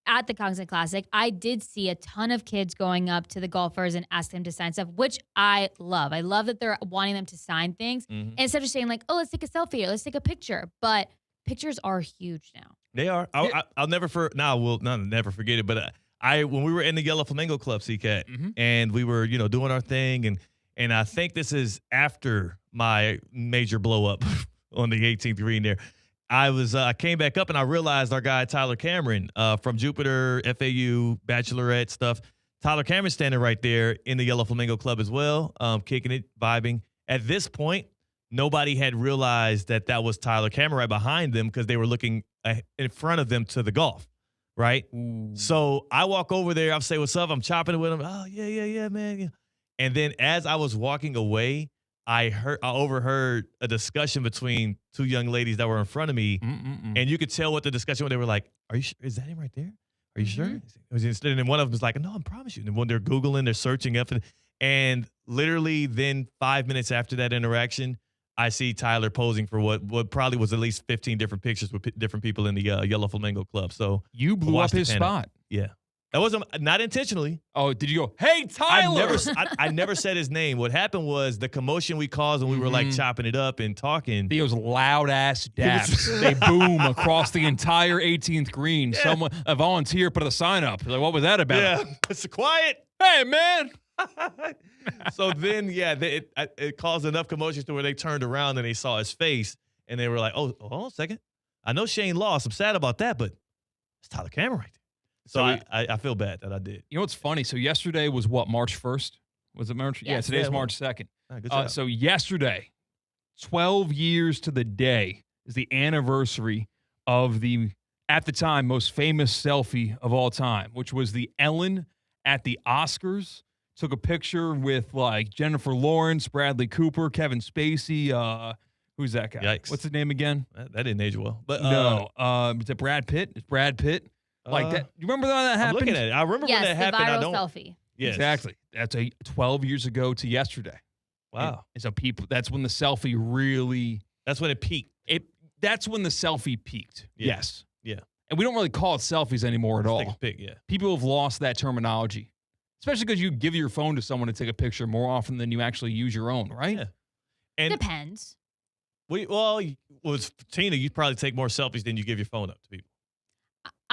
at the Cognizant Classic, I did see a ton of kids going up to the golfers and ask them to sign stuff, which I love. I love that they're wanting them to sign things instead of saying like, oh, let's take a selfie or let's take a picture. But pictures are huge now. They are. I'll never never forget it. But when we were in the Yellow Flamingo Club, C-Katt, and we were, doing our thing, and I think this is after my major blow up on the 18th green there. I came back up and I realized our guy Tyler Cameron from Jupiter, FAU, Bachelorette stuff. Tyler Cameron standing right there in the Yellow Flamingo Club as well, kicking it, vibing. At this point, nobody had realized that was Tyler Cameron right behind them because they were looking in front of them to the golf, right? Ooh. So I walk over there, I'll say, what's up? I'm chopping it with him. Oh, yeah, man. Yeah. And then as I was walking away, I overheard a discussion between two young ladies that were in front of me, and you could tell what the discussion was. They were like, "Are you sure? Is that him right there? Are you sure?" And then one of them was like, "No, I promise you." And when they're Googling, they're searching up, and literally then 5 minutes after that interaction, I see Tyler posing for what probably was at least 15 different pictures with different people in the Yellow Flamingo Club. So you blew up his spot. Yeah. That wasn't not intentionally. Oh, did you go, hey, Tyler? I never said his name. What happened was the commotion we caused when we were like chopping it up and talking. Theo's loud-ass daps. They boom across the entire 18th green. Yeah. A volunteer put a sign up. Like, what was that about? Yeah, it's quiet. Hey, man. So then, it caused enough commotion to where they turned around and they saw his face and they were like, oh, hold on a second. I know Shane lost. I'm sad about that, but it's Tyler Cameron right there. So I feel bad that I did. You know what's funny? So yesterday was what, March 1st? Was it March? Yes. Yeah, today's March 2nd. Good job. So yesterday, 12 years to the day, is the anniversary of the, at the time, most famous selfie of all time, which was the Ellen at the Oscars. Took a picture with like Jennifer Lawrence, Bradley Cooper, Kevin Spacey. Who's that guy? Yikes. What's his name again? That didn't age well. But no. Is it Brad Pitt? It's Brad Pitt. Like that. You remember when that happened? I'm looking at it. I remember when that happened. Yes, the viral selfie. Yes. Exactly. That's 12 years ago to yesterday. Wow. And so that's when the selfie really. That's when it peaked. That's when the selfie peaked. Yeah. Yes. Yeah. And we don't really call it selfies anymore at all. Take a pic, yeah. People have lost that terminology, especially because you give your phone to someone to take a picture more often than you actually use your own, right? Yeah. And depends. With Tina, you probably take more selfies than you give your phone up to people.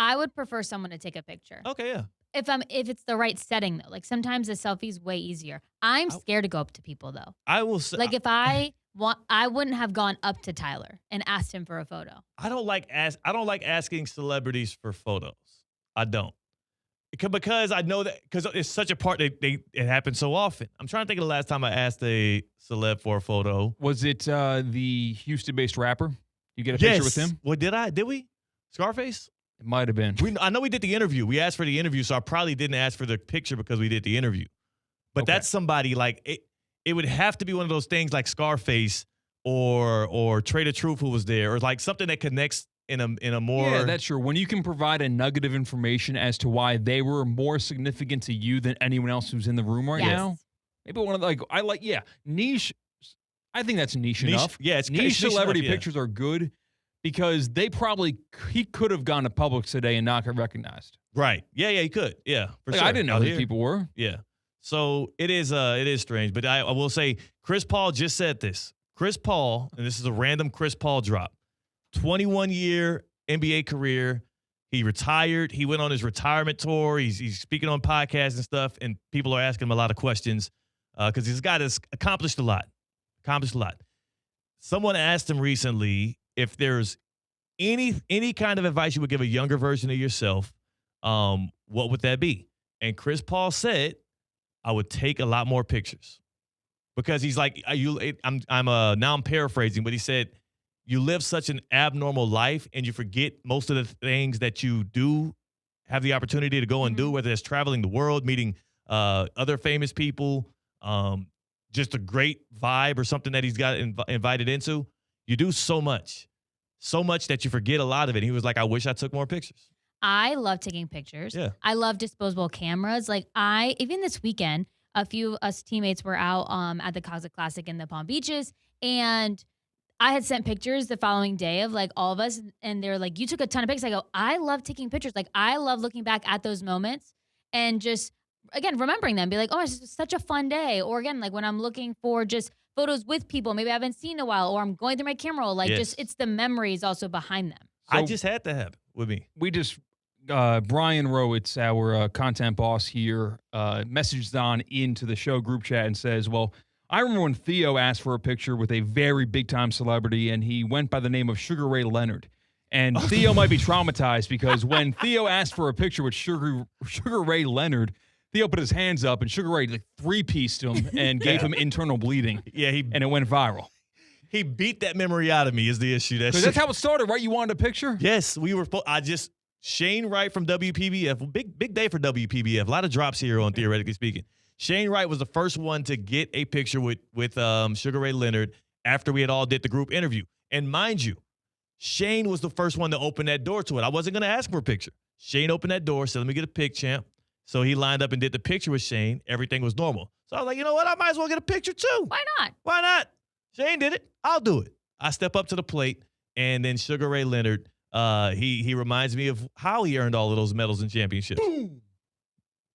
I would prefer someone to take a picture. Okay, yeah. If it's the right setting though, like sometimes a selfie's way easier. I'm scared to go up to people though. I will say, like if I wouldn't have gone up to Tyler and asked him for a photo. I don't like asking celebrities for photos. I don't. Because I know that because it's such a part it happens so often. I'm trying to think of the last time I asked a celeb for a photo. Was it the Houston-based rapper? You get a picture with him? Well, did we? Scarface? It might have been. I know we did the interview. We asked for the interview, so I probably didn't ask for the picture because we did the interview. But that's somebody like it would have to be one of those things like Scarface or Trader Truth who was there, or like something that connects in a more. Yeah, that's true. When you can provide a nugget of information as to why they were more significant to you than anyone else who's in the room right now. Maybe one of the niche. I think that's niche enough. Yeah, niche celebrity pictures are good. Because he could have gone to Publix today and not get recognized. Right. Yeah, he could. Yeah, for sure. I didn't know who these people were. Yeah. So it is strange. But I will say Chris Paul just said this. Chris Paul, and this is a random Chris Paul drop, 21-year NBA career. He retired. He went on his retirement tour. He's speaking on podcasts and stuff, and people are asking him a lot of questions because this guy has accomplished a lot. Someone asked him recently if there's any kind of advice you would give a younger version of yourself, what would that be? And Chris Paul said, I would take a lot more pictures. Because he's like, now I'm paraphrasing, but he said, you live such an abnormal life and you forget most of the things that you do have the opportunity to go and do, whether it's traveling the world, meeting other famous people, just a great vibe or something that he's got invited into. You do so much that you forget a lot of it. He was like, I wish I took more pictures. I love taking pictures. Yeah. I love disposable cameras. Like even this weekend, a few of us teammates were out at the Cosmic Classic in the Palm Beaches, and I had sent pictures the following day of like all of us, and they're like, you took a ton of pictures. I go, I love taking pictures. Like I love looking back at those moments and just, again, remembering them, be like, oh, it's just such a fun day. Or again, like when I'm looking for just photos with people, maybe I haven't seen in a while, or I'm going through my camera roll, like just, it's the memories also behind them. I just had to happen with me. We just, Brian Rowitz, our content boss here, messages on into the show group chat and says, well, I remember when Theo asked for a picture with a very big-time celebrity, and he went by the name of Sugar Ray Leonard. And Theo might be traumatized because when Theo asked for a picture with Sugar Ray Leonard, Theo put his hands up, and Sugar Ray like three-pieced him and gave him internal bleeding. Yeah, and it went viral. He beat that memory out of me is the issue. Because that's how it started, right? You wanted a picture? Yes, we were. Shane Wright from WPBF, big day for WPBF. A lot of drops here on Theoretically Speaking. Shane Wright was the first one to get a picture with Sugar Ray Leonard after we had all did the group interview. And mind you, Shane was the first one to open that door to it. I wasn't going to ask for a picture. Shane opened that door, said, let me get a pic, champ. So he lined up and did the picture with Shane. Everything was normal. So I was like, you know what? I might as well get a picture too. Why not? Why not? Shane did it. I'll do it. I step up to the plate, and then Sugar Ray Leonard, he reminds me of how he earned all of those medals and championships. Boom.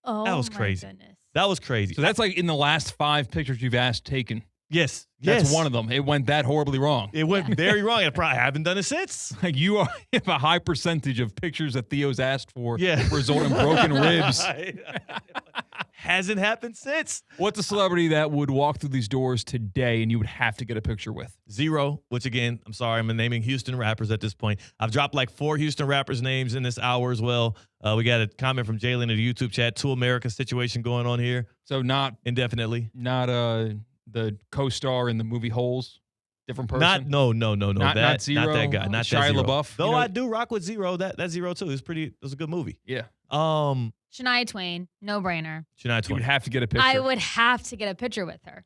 Oh, that was crazy. Goodness. That was crazy. So that's like in the last 5 pictures you've asked taken. Yes. That's one of them. It went that horribly wrong. It went very wrong. I probably haven't done it since. Like you have a high percentage of pictures that Theo's asked for result in Yeah. broken ribs. Hasn't happened since. What's a celebrity that would walk through these doors today and you would have to get a picture with? Zero, which again, I'm sorry, I'm naming Houston rappers at this point. I've dropped like 4 Houston rappers' names in this hour as well. We got a comment from Jalen in the YouTube chat. 2 America situation going on here. So not indefinitely. Not the co-star in the movie Holes. Different person. No. Not Zero. Not that guy. Not Shia that Zero. LaBeouf. Though I do rock with Zero. That Zero too. It was a good movie. Yeah. Shania Twain, no brainer. Shania Twain. You would have to get a picture. I would have to get a picture with her.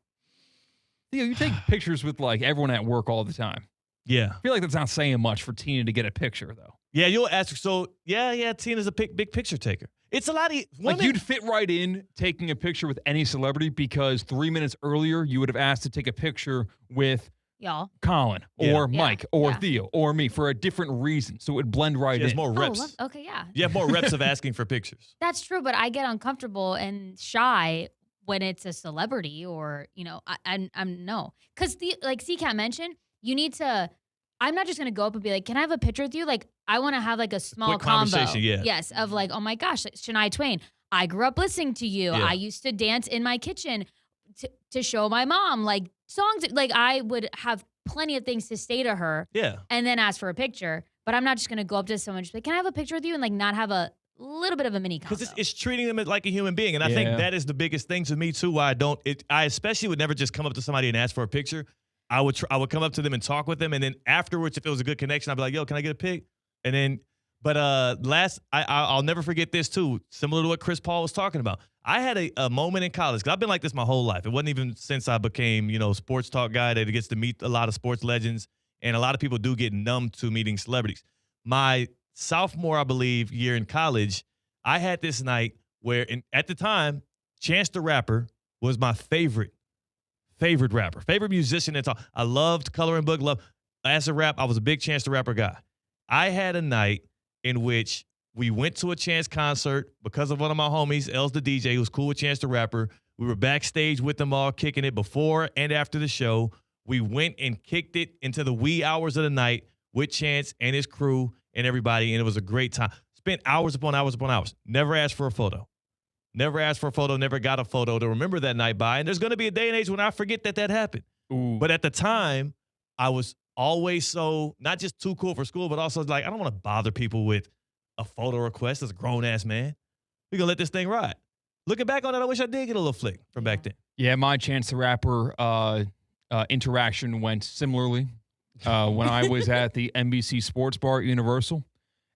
Theo, you take pictures with like everyone at work all the time. Yeah. I feel like that's not saying much for Tina to get a picture though. Yeah, you'll ask. So yeah, Tina's a big picture taker. It's a lot of like you'd fit right in taking a picture with any celebrity because 3 minutes earlier you would have asked to take a picture with y'all, Colin or Mike or Yeah. Theo or me for a different reason, so it would blend right There's in. more reps. Okay, yeah. You have more reps of asking for pictures. That's true, but I get uncomfortable and shy when it's a celebrity or, I'm no. Because like C-Katt mentioned, you need to, I'm not just going to go up and be like, can I have a picture with you? Like, I want to have like a small quick combo. conversation, yeah. Yes, of like, oh my gosh, Shania Twain, I grew up listening to you. Yeah. I used to dance in my kitchen to show my mom like songs. Like I would have plenty of things to say to her. Yeah. And then ask for a picture. But I'm not just going to go up to someone and just be like, can I have a picture with you? And like not have a little bit of a mini combo. Because it's treating them like a human being. And I think that is the biggest thing to me, too, why I especially would never just come up to somebody and ask for a picture. I would come up to them and talk with them. And then afterwards, if it was a good connection, I'd be like, yo, can I get a pic? And then, I'll never forget this, too, similar to what Chris Paul was talking about. I had a moment in college, because I've been like this my whole life. It wasn't even since I became, sports talk guy that gets to meet a lot of sports legends. And a lot of people do get numb to meeting celebrities. My sophomore, I believe, year in college, I had this night where, at the time, Chance the Rapper was my favorite rapper, favorite musician. I loved Coloring Book. As a rap, I was a big Chance the Rapper guy. I had a night in which we went to a Chance concert because of one of my homies, Els the DJ, who was cool with Chance the Rapper. We were backstage with them all, kicking it before and after the show. We went and kicked it into the wee hours of the night with Chance and his crew and everybody, and it was a great time. Spent hours upon hours upon hours. Never asked for a photo. Never asked for a photo, never got a photo to remember that night by. And there's going to be a day and age when I forget that happened. Ooh. But at the time, I was always so not just too cool for school, but also like, I don't want to bother people with a photo request as a grown-ass man. We're going to let this thing ride. Looking back on it, I wish I did get a little flick from back then. Yeah, my Chance the Rapper interaction went similarly when I was at the NBC Sports Bar at Universal.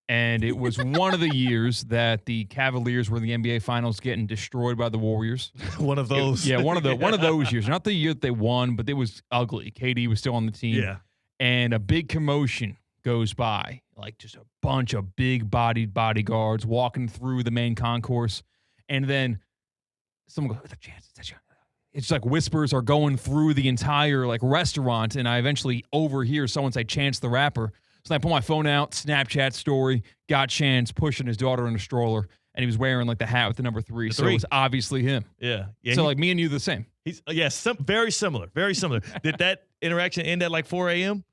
And it was one of the years that the Cavaliers were in the NBA Finals getting destroyed by the Warriors. One of those. One of those years. Not the year that they won, but it was ugly. KD was still on the team. Yeah. And a big commotion goes by, like just a bunch of big-bodied bodyguards walking through the main concourse. And then someone goes, it's like whispers are going through the entire like restaurant. And I eventually overhear someone say, Chance the Rapper. So I pull my phone out, Snapchat story, got Chance pushing his daughter in a stroller, and he was wearing like the hat with the number 3. So it was obviously him. Yeah. So like me and you the same. He's very similar. Very similar. Did that interaction end at like 4 a.m.?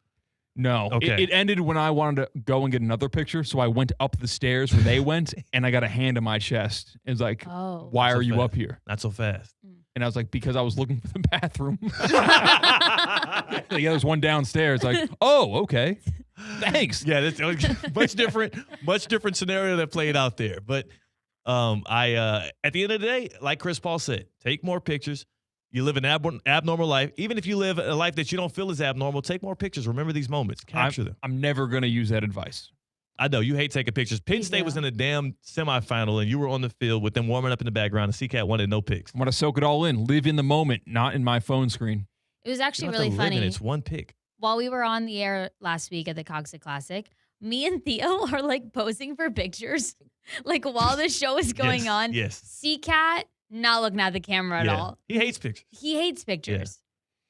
No. Okay. It ended when I wanted to go and get another picture. So I went up the stairs where they went, and I got a hand on my chest. It was like, why are you up here? Not so fast. And I was like, because I was looking for the bathroom. There's one downstairs. Like, oh, okay. Thanks. Yeah, that's much different scenario that played out there. But I at the end of the day, like Chris Paul said, take more pictures. You live an abnormal life. Even if you live a life that you don't feel is abnormal, take more pictures. Remember these moments. Capture them. I'm never going to use that advice. I know you hate taking pictures. Penn State was in a damn semifinal, and you were on the field with them warming up in the background, and C-Katt wanted no pics. I want to soak it all in. Live in the moment, not in my phone screen. It was actually really funny. It's one pic. While we were on the air last week at the Coxa Classic, me and Theo are like posing for pictures, like while the show is going on. Yes. C-Katt not looking at the camera at all. He hates pictures. He hates pictures.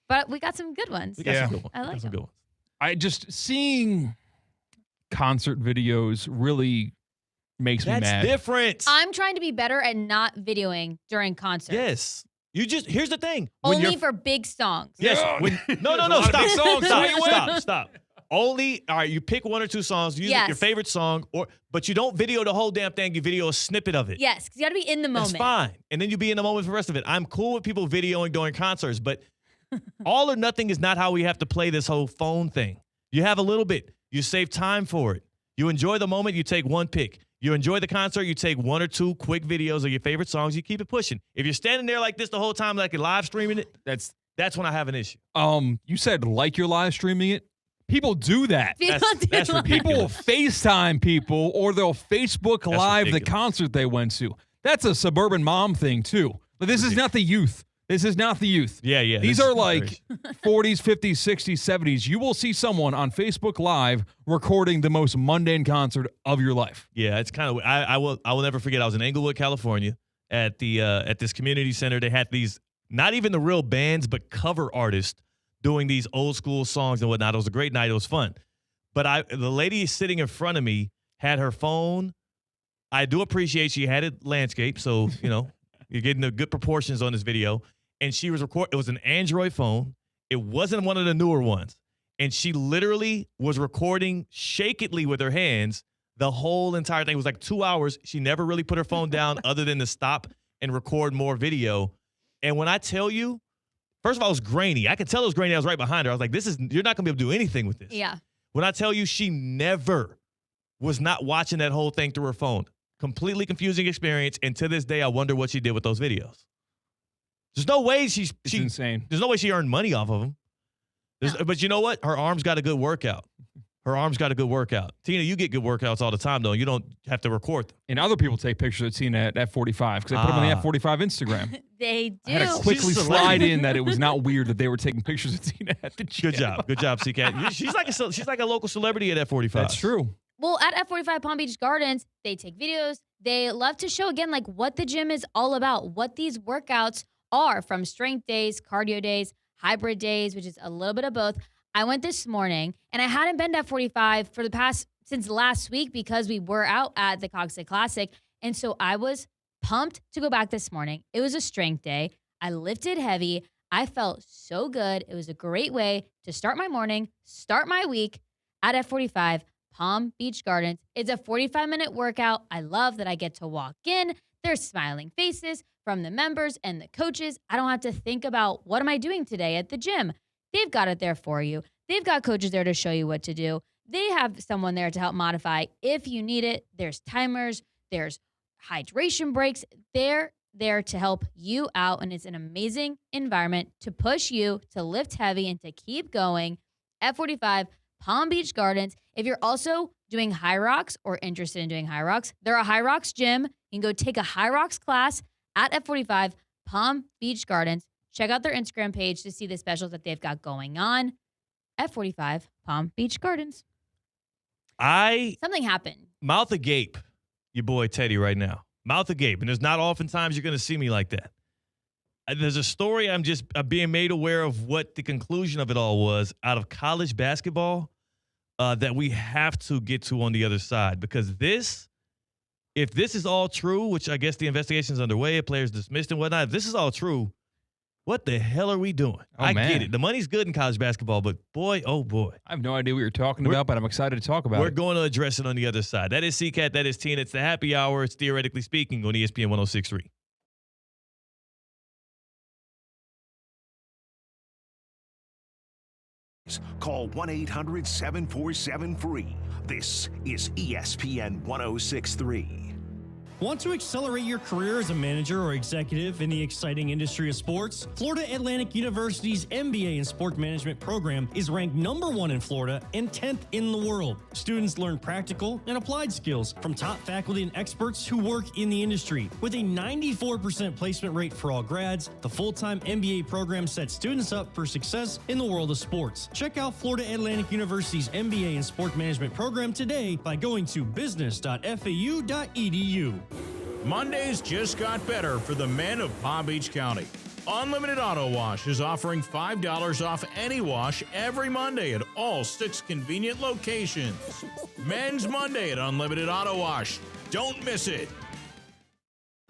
But we got some good ones. We got some good ones. I like some good ones. I just seeing concert videos really makes me mad. That's different. I'm trying to be better at not videoing during concerts. Yes. Here's the thing. Only for big songs. Yes. No. Stop. Only, all right, you pick one or two songs, use your favorite song, but you don't video the whole damn thing. You video a snippet of it. Yes, because you got to be in the moment. That's fine. And then you be in the moment for the rest of it. I'm cool with people videoing during concerts, but all or nothing is not how we have to play this whole phone thing. You have a little bit. You save time for it. You enjoy the moment, you take one pick. You enjoy the concert, you take one or two quick videos of your favorite songs, you keep it pushing. If you're standing there like this the whole time, like you're live streaming it, that's when I have an issue. You said like you're live streaming it. People do that. That's ridiculous. People will FaceTime people or they'll Facebook Live the concert they went to. That's a suburban mom thing too. But this is not the youth. This is not the youth. Yeah. These are like 40s, 50s, 60s, 70s. You will see someone on Facebook Live recording the most mundane concert of your life. Yeah, it's kind of. I will never forget. I was in Englewood, California, at this community center. They had these not even the real bands, but cover artists doing these old school songs and whatnot. It was a great night. It was fun. But the lady sitting in front of me had her phone. I do appreciate she had it landscape, so you're getting the good proportions on this video. And she was recording. It was an Android phone. It wasn't one of the newer ones. And she literally was recording shakily with her hands the whole entire thing. It was like 2 hours. She never really put her phone down other than to stop and record more video. And when I tell you, first of all, it was grainy. I could tell it was grainy. I was right behind her. I was like, you're not going to be able to do anything with this. Yeah. When I tell you she never was not watching that whole thing through her phone. Completely confusing experience. And to this day, I wonder what she did with those videos. There's no way it's insane. There's no way she earned money off of them. But you know what? Her arms got a good workout. Tina, you get good workouts all the time, though. You don't have to record them. And other people take pictures of Tina at F45 because they put them on the F45 Instagram. They do. I had to quickly slide in that it was not weird that they were taking pictures of Tina at the gym. Good job, C-Katt. She's like a local celebrity at F45. That's true. Well, at F45 Palm Beach Gardens, they take videos. They love to show, again, like what the gym is all about, what these workouts are, from strength days, cardio days, hybrid days, which is a little bit of both. I went this morning, and I hadn't been to F45 since last week because we were out at the Coxa Classic, and so I was pumped to go back this morning. It was a strength day. I lifted heavy. I felt so good. It was a great way to start my morning, start my week at F45 Palm Beach Gardens. It's a 45-minute workout. I love that I get to walk in. There's smiling faces from the members and the coaches. I don't have to think about what am I doing today at the gym. They've got it there for you. They've got coaches there to show you what to do. They have someone there to help modify if you need it. There's timers. There's hydration breaks. They're there to help you out, and it's an amazing environment to push you to lift heavy and to keep going. F45 Palm Beach Gardens. If you're also doing High Rocks or interested in doing High Rocks, they're a High Rocks gym. You can go take a High Rocks class at F45 Palm Beach Gardens. Check out their Instagram page to see the specials that they've got going on. F45 Palm Beach Gardens. Something happened. Mouth agape, your boy Teddy right now. Mouth agape. And there's not oftentimes you're going to see me like that. There's a story I'm being made aware of what the conclusion of it all was out of college basketball that we have to get to on the other side. Because if this is all true, which I guess the investigation is underway, players dismissed and whatnot, if this is all true, what the hell are we doing? I get it. The money's good in college basketball, but boy, oh boy. I have no idea what you're talking about, but I'm excited to talk about it. We're going to address it on the other side. That is C-Katt. That is Tina. It's the happy hour. It's Theoretically Speaking on ESPN 106.3. Call 1-800-747-FREE. This is ESPN 106.3. Want to accelerate your career as a manager or executive in the exciting industry of sports? Florida Atlantic University's MBA in Sport Management program is ranked #1 in Florida and 10th in the world. Students learn practical and applied skills from top faculty and experts who work in the industry. With a 94% placement rate for all grads, the full-time MBA program sets students up for success in the world of sports. Check out Florida Atlantic University's MBA in Sport Management program today by going to business.fau.edu. Mondays just got better for the men of Palm Beach County. Unlimited Auto Wash is offering $5 off any wash every Monday at all 6 convenient locations. Men's Monday at Unlimited Auto Wash. Don't miss it.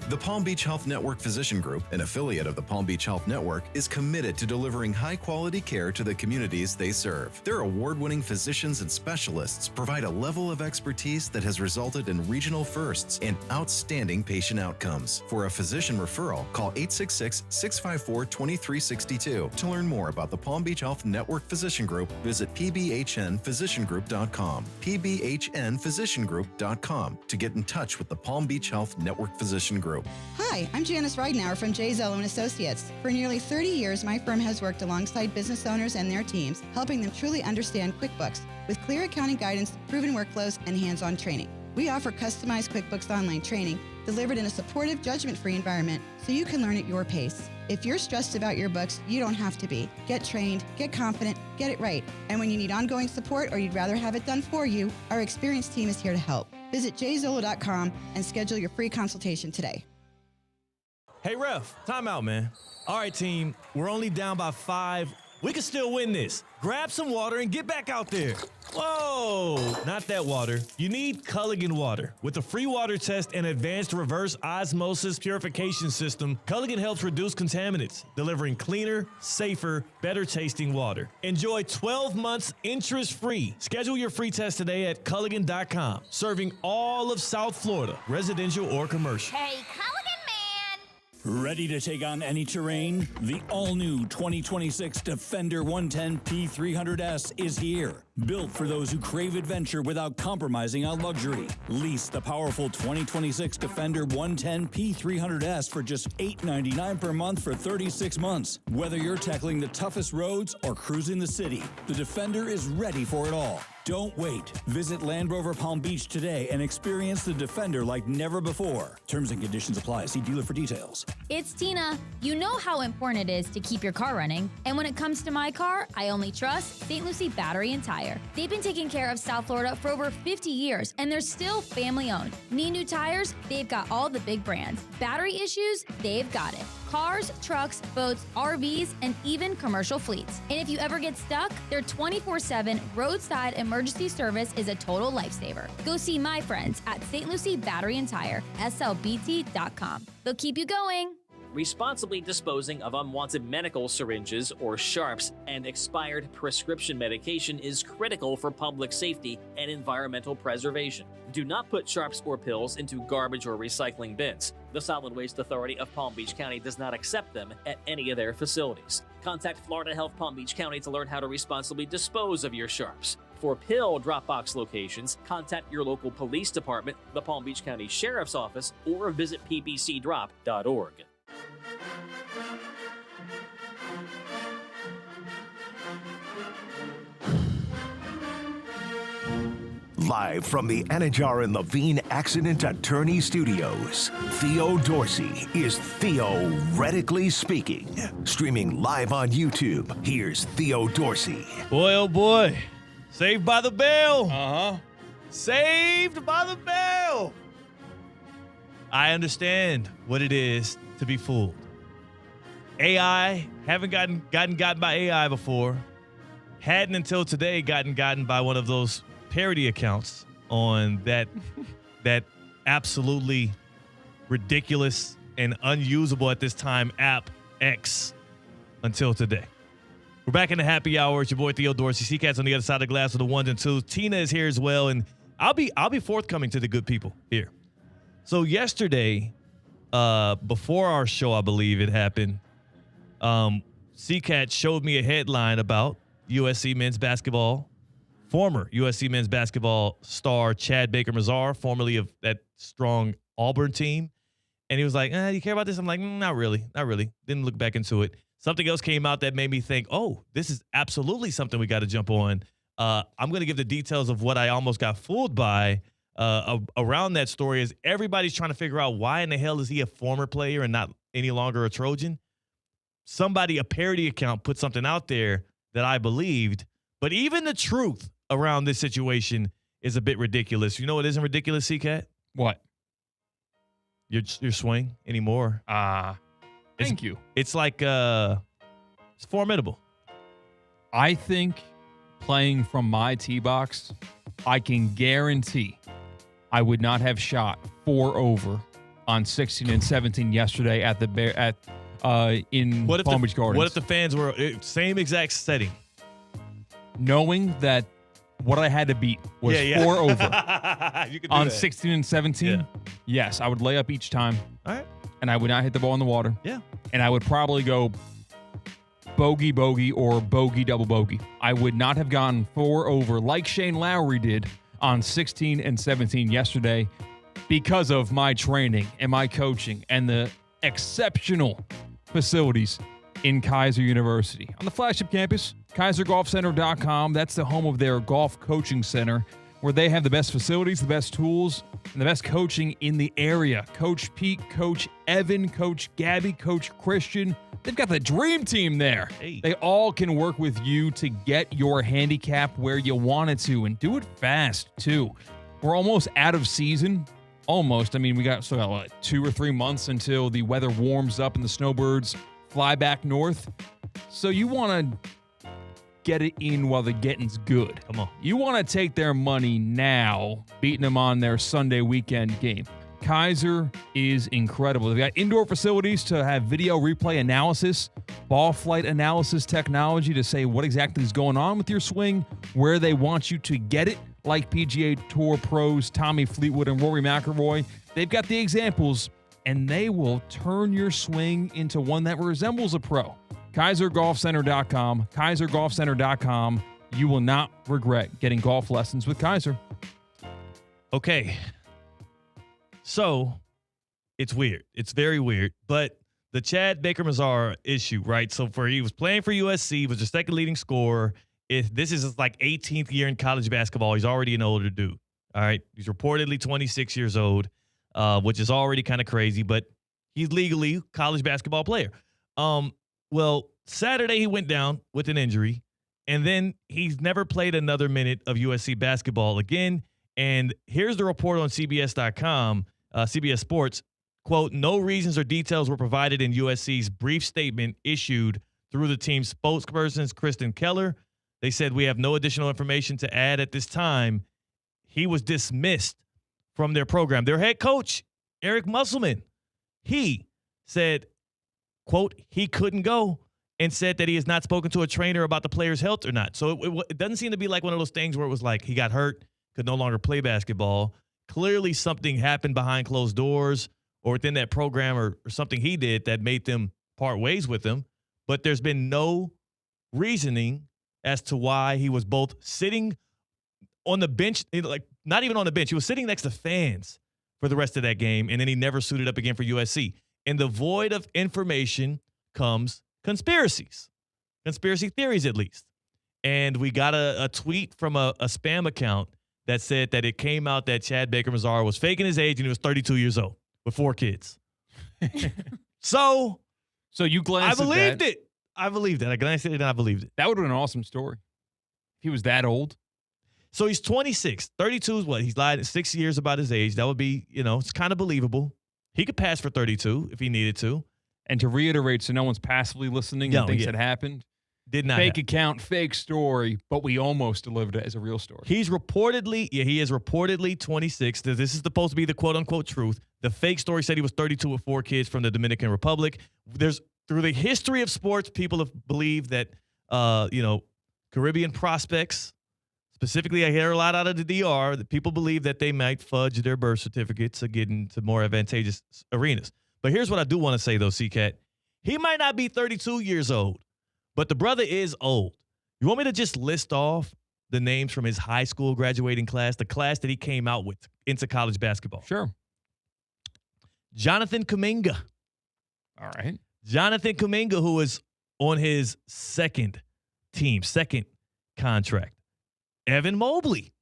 The Palm Beach Health Network Physician Group, an affiliate of the Palm Beach Health Network, is committed to delivering high-quality care to the communities they serve. Their award-winning physicians and specialists provide a level of expertise that has resulted in regional firsts and outstanding patient outcomes. For a physician referral, call 866-654-2362. To learn more about the Palm Beach Health Network Physician Group, visit pbhnphysiciangroup.com, pbhnphysiciangroup.com, to get in touch with the Palm Beach Health Network Physician Group. Hi, I'm Janice Ridenour from J. Zello & Associates. For nearly 30 years, my firm has worked alongside business owners and their teams, helping them truly understand QuickBooks with clear accounting guidance, proven workflows, and hands-on training. We offer customized QuickBooks online training delivered in a supportive, judgment-free environment so you can learn at your pace. If you're stressed about your books, you don't have to be. Get trained, get confident, get it right. And when you need ongoing support or you'd rather have it done for you, our experienced team is here to help. Visit jzillow.com and schedule your free consultation today. Hey, ref, time out, man. All right, team, we're only down by 5. We can still win this. Grab some water and get back out there. Whoa, not that water. You need Culligan water. With a free water test and advanced reverse osmosis purification system, Culligan helps reduce contaminants, delivering cleaner, safer, better tasting water. Enjoy 12 months interest-free. Schedule your free test today at Culligan.com. Serving all of South Florida, residential or commercial. Hey, Culligan man! Ready to take on any terrain? The all-new 2026 Defender 110 P300S is here. Built for those who crave adventure without compromising on luxury. Lease the powerful 2026 Defender 110 P300S for just $899 per month for 36 months. Whether you're tackling the toughest roads or cruising the city, the Defender is ready for it all. Don't wait. Visit Land Rover Palm Beach today and experience the Defender like never before. Terms and conditions apply. See dealer for details. It's Tina. You know how important it is to keep your car running. And when it comes to my car, I only trust St. Lucie Battery and Tire. They've been taking care of South Florida for over 50 years, and they're still family-owned. Need new tires? They've got all the big brands. Battery issues? They've got it. Cars, trucks, boats, RVs, and even commercial fleets. And if you ever get stuck, their 24/7 roadside emergency service is a total lifesaver. Go see my friends at St. Lucie Battery and Tire, slbt.com. They'll keep you going. Responsibly disposing of unwanted medical syringes or sharps and expired prescription medication is critical for public safety and environmental preservation. Do not put sharps or pills into garbage or recycling bins. The Solid Waste Authority of Palm Beach County does not accept them at any of their facilities. Contact Florida Health Palm Beach County to learn how to responsibly dispose of your sharps. For pill drop box locations, contact your local police department, the Palm Beach County Sheriff's Office, or visit pbcdrop.org. Live from the Anajar and Levine Accident Attorney Studios, Theo Dorsey is theoretically speaking. Streaming live on YouTube, here's Theo Dorsey. Boy, oh boy. Saved by the bell. Saved by the bell. I understand what it is to be fooled. AI, haven't gotten by AI before. Hadn't until today gotten by one of those parody accounts on that absolutely ridiculous and unusable at this time app X until today. We're back in the happy hour. It's your boy Theo Dorsey. C-Katt's on the other side of the glass with the ones and twos. Tina is here as well, and I'll be forthcoming to the good people here. So yesterday, before our show, I believe it happened, C-Katt showed me a headline about USC men's basketball, former USC men's basketball star Chad Baker-Mazar, formerly of that strong Auburn team. And he was like, do you care about this? I'm like, not really. Didn't look back into it. Something else came out that made me think, oh, this is absolutely something we got to jump on. I'm going to give the details of what I almost got fooled by around that story is everybody's trying to figure out why in the hell is he a former player and not any longer a Trojan? A parody account put something out there that I believed, but even the truth around this situation is a bit ridiculous. You know what isn't ridiculous, C-Katt? What? Your swing anymore. Thank you. It's like it's formidable. I think playing from my tee box, I can guarantee I would not have shot 4 over on 16 and 17 yesterday at in Palm Beach Gardens. What if the fans were same exact setting? Knowing that what I had to beat was 4 over on 16 and 17, yes, I would lay up each time. All right. And I would not hit the ball in the water. Yeah. And I would probably go bogey, bogey, or bogey, double bogey. I would not have gone 4 over like Shane Lowry did on 16 and 17 yesterday because of my training and my coaching and the exceptional facilities in Kaiser University. On the flagship campus, KaiserGolfCenter.com. That's the home of their golf coaching center where they have the best facilities, the best tools, and the best coaching in the area. Coach Pete, Coach Evan, Coach Gabby, Coach Christian. They've got the dream team there. Hey. They all can work with you to get your handicap where you want it to and do it fast, too. We're almost out of season. Almost. I mean, we got 2 or 3 months until the weather warms up and the snowbirds fly back north. So you want to get it in while the getting's good. Come on. You want to take their money now, beating them on their Sunday weekend game. Kaiser is incredible. They've got indoor facilities to have video replay analysis, ball flight analysis technology to say what exactly is going on with your swing, where they want you to get it, like PGA Tour pros Tommy Fleetwood and Rory McIlroy. They've got the examples, and they will turn your swing into one that resembles a pro. KaiserGolfCenter.com. KaiserGolfCenter.com. You will not regret getting golf lessons with Kaiser. Okay. So, it's weird. It's very weird. But the Chad Baker-Mazar issue, right? So, he was playing for USC, was the second leading scorer. This is his 18th year in college basketball. He's already an older dude. All right. He's reportedly 26 years old, which is already kind of crazy, but he's legally a college basketball player. Well, Saturday he went down with an injury, and then he's never played another minute of USC basketball again. And here's the report on CBS.com, CBS Sports. Quote, no reasons or details were provided in USC's brief statement issued through the team's spokespersons, Kristen Keller. They said, we have no additional information to add at this time. He was dismissed from their program. Their head coach, Eric Musselman, he said, quote, he couldn't go, and said that he has not spoken to a trainer about the player's health or not. So it doesn't seem to be like one of those things where it was like he got hurt, could no longer play basketball. Clearly something happened behind closed doors or within that program or something he did that made them part ways with him. But there's been no reasoning as to why he was both sitting on the bench, like not even on the bench. He was sitting next to fans for the rest of that game, and then he never suited up again for USC. In the void of information comes conspiracy theories at least. And we got a tweet from a spam account that said that it came out that Chad Baker-Mazara was faking his age and he was 32 years old with 4 kids. So you glanced I believed at that. it. I believed it. I glanced at it and I believed it. That would have been an awesome story. If he was that old. So he's 26. 32 is what? He's lied 6 years about his age. That would be, it's kind of believable. He could pass for 32 if he needed to. And to reiterate, so no one's passively listening and thinks it happened. Did not fake happen. account, fake story, but we almost delivered it as a real story. He is reportedly 26. This is supposed to be the quote-unquote truth. The fake story said he was 32 with 4 kids from the Dominican Republic. Through the history of sports, people have believed that, Caribbean prospects, specifically I hear a lot out of the DR, that people believe that they might fudge their birth certificates to get into more advantageous arenas. But here's what I do want to say, though, C-Katt. He might not be 32 years old, but the brother is old. You want me to just list off the names from his high school graduating class, the class that he came out with into college basketball? Sure. Jonathan Kuminga. All right. Jonathan Kuminga, who is on his second contract. Evan Mobley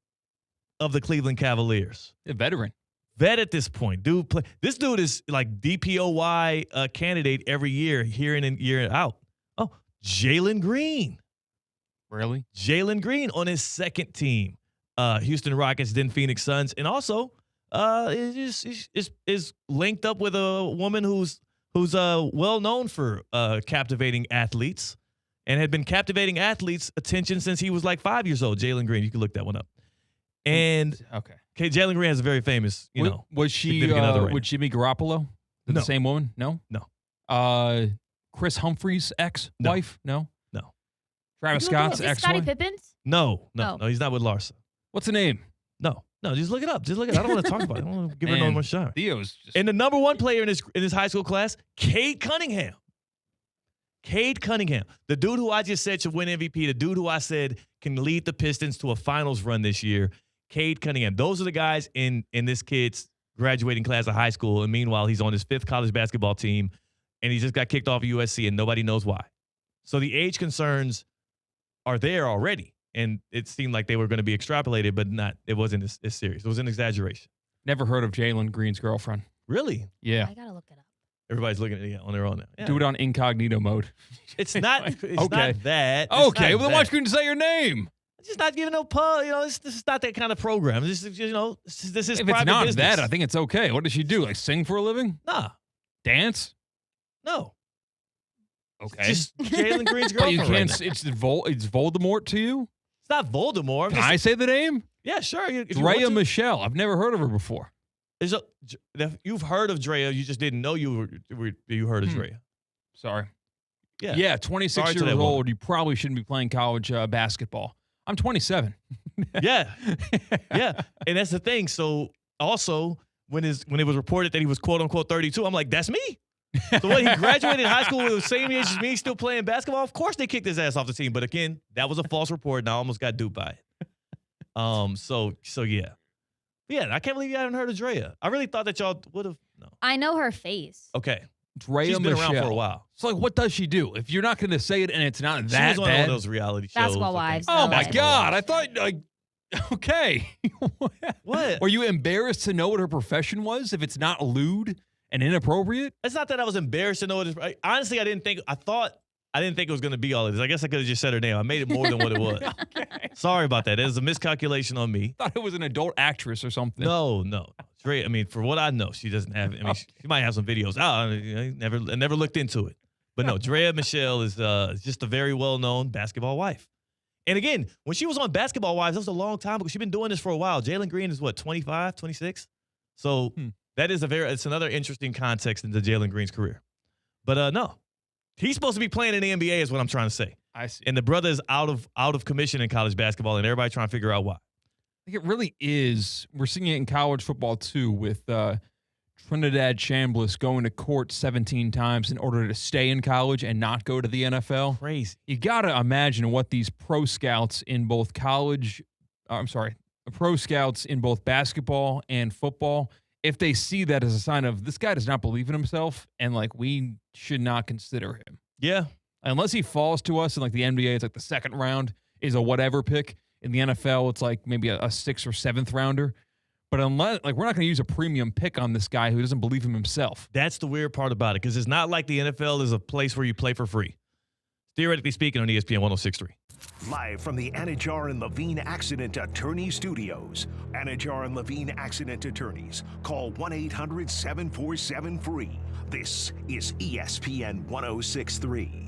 of the Cleveland Cavaliers. A veteran. Vet at this point. This dude is like DPOY candidate every year in and year out. Oh, Jalen Green. Really? Jalen Green on his second team. Houston Rockets, then Phoenix Suns. And also is linked up with a woman who's well known for captivating athletes and had been captivating athletes' attention since he was like 5 years old. Jalen Green. You can look that one up. And okay, Jalen Green has a very famous, was she with Jimmy Garoppolo? No. The same woman? No? No. Chris Humphrey's ex-wife? No. Travis Is Scott's it ex-wife? Scottie Pippins? No, Oh. he's not with Larsa. What's the name? No, just look it up. Just look it up. I don't want to talk about it. I don't want to give her no more shot. Theo's just... And the number 1 player in his high school class, Cade Cunningham. Cade Cunningham, the dude who I just said should win MVP, the dude who I said can lead the Pistons to a finals run this year, Cade Cunningham. Those are the guys in this kid's graduating class of high school. And meanwhile, he's on his 5th college basketball team, and he just got kicked off of USC, and nobody knows why. So the age concerns are there already, and it seemed like they were going to be extrapolated, but not. It wasn't as serious. It was an exaggeration. Never heard of Jalen Green's girlfriend. Really? Yeah. I gotta look it up. Everybody's looking at it on their own now. Yeah. Do it on incognito mode. It's not. It's okay. not that. It's okay. not Well, then why couldn't you say your name? It's just not giving no pub. This is not that kind of program. This is this is If private it's not business. that, I think it's okay. What does she do? Like sing for a living? Nah. Dance? No. Okay. It's just Jalen Green's But girlfriend. you can't. right now. It's Voldemort to you? It's not Voldemort. Can I say the name? Yeah, sure. If you want Drea to. Michelle. I've never heard of her before. You've heard of Drea. You just didn't know you heard of Drea. Sorry. Yeah. 26 Sorry to years that old. woman. You probably shouldn't be playing college basketball. I'm 27. Yeah. And that's the thing. So also when it was reported that he was quote unquote 32, I'm like, that's me. So when he graduated high school with the same age as me, still playing basketball, of course they kicked his ass off the team. But again, that was a false report, and I almost got duped by it. So yeah. Yeah, I can't believe you haven't heard of Drea. I really thought that y'all would have. No. I know her face. Okay. Drea She's been Michelle. around for a while. So like, what does she do? If you're not going to say it and it's not She that was on bad. one of those reality shows. Basketball Wives. Oh know my it. God! I thought like, okay. What? Were you embarrassed to know what her profession was? If it's not lewd and inappropriate? It's not that I was embarrassed to know it. Honestly, I didn't think it was going to be all of this. I guess I could have just said her name. I made it more than what it was. Okay. Sorry about that. It was a miscalculation on me. Thought it was an adult actress or something. No. Drea, I mean, for what I know, she doesn't have. I mean, she might have some videos. I never looked into it. But no, Drea Michelle is just a very well-known basketball wife. And again, when she was on Basketball Wives, that was a long time ago. She's been doing this for a while. Jalen Green is what, 25, 26? So that is it's another interesting context into Jalen Green's career. But no, He's supposed to be playing in the NBA is what I'm trying to say. I see. And the brother is out of commission in college basketball, and everybody trying to figure out why. I think it really is. We're seeing it in college football, too, with Trinidad Chambliss going to court 17 times in order to stay in college and not go to the NFL. Crazy. You got to imagine what these pro scouts in both pro scouts in both basketball and football, if they see that as a sign of this guy does not believe in himself and, like, we should not consider him. Yeah. Unless he falls to us in, like, the NBA, it's like the second round is a whatever pick. In the NFL, it's like maybe a 6th or 7th rounder. But unless, like, we're not going to use a premium pick on this guy who doesn't believe in himself. That's the weird part about it, because it's not like the NFL is a place where you play for free. Theoretically speaking, on ESPN 106.3. Live from the Anajar and Levine Accident Attorney Studios. Anajar and Levine Accident Attorneys. Call 1-800-747-FREE. This is ESPN 106.3.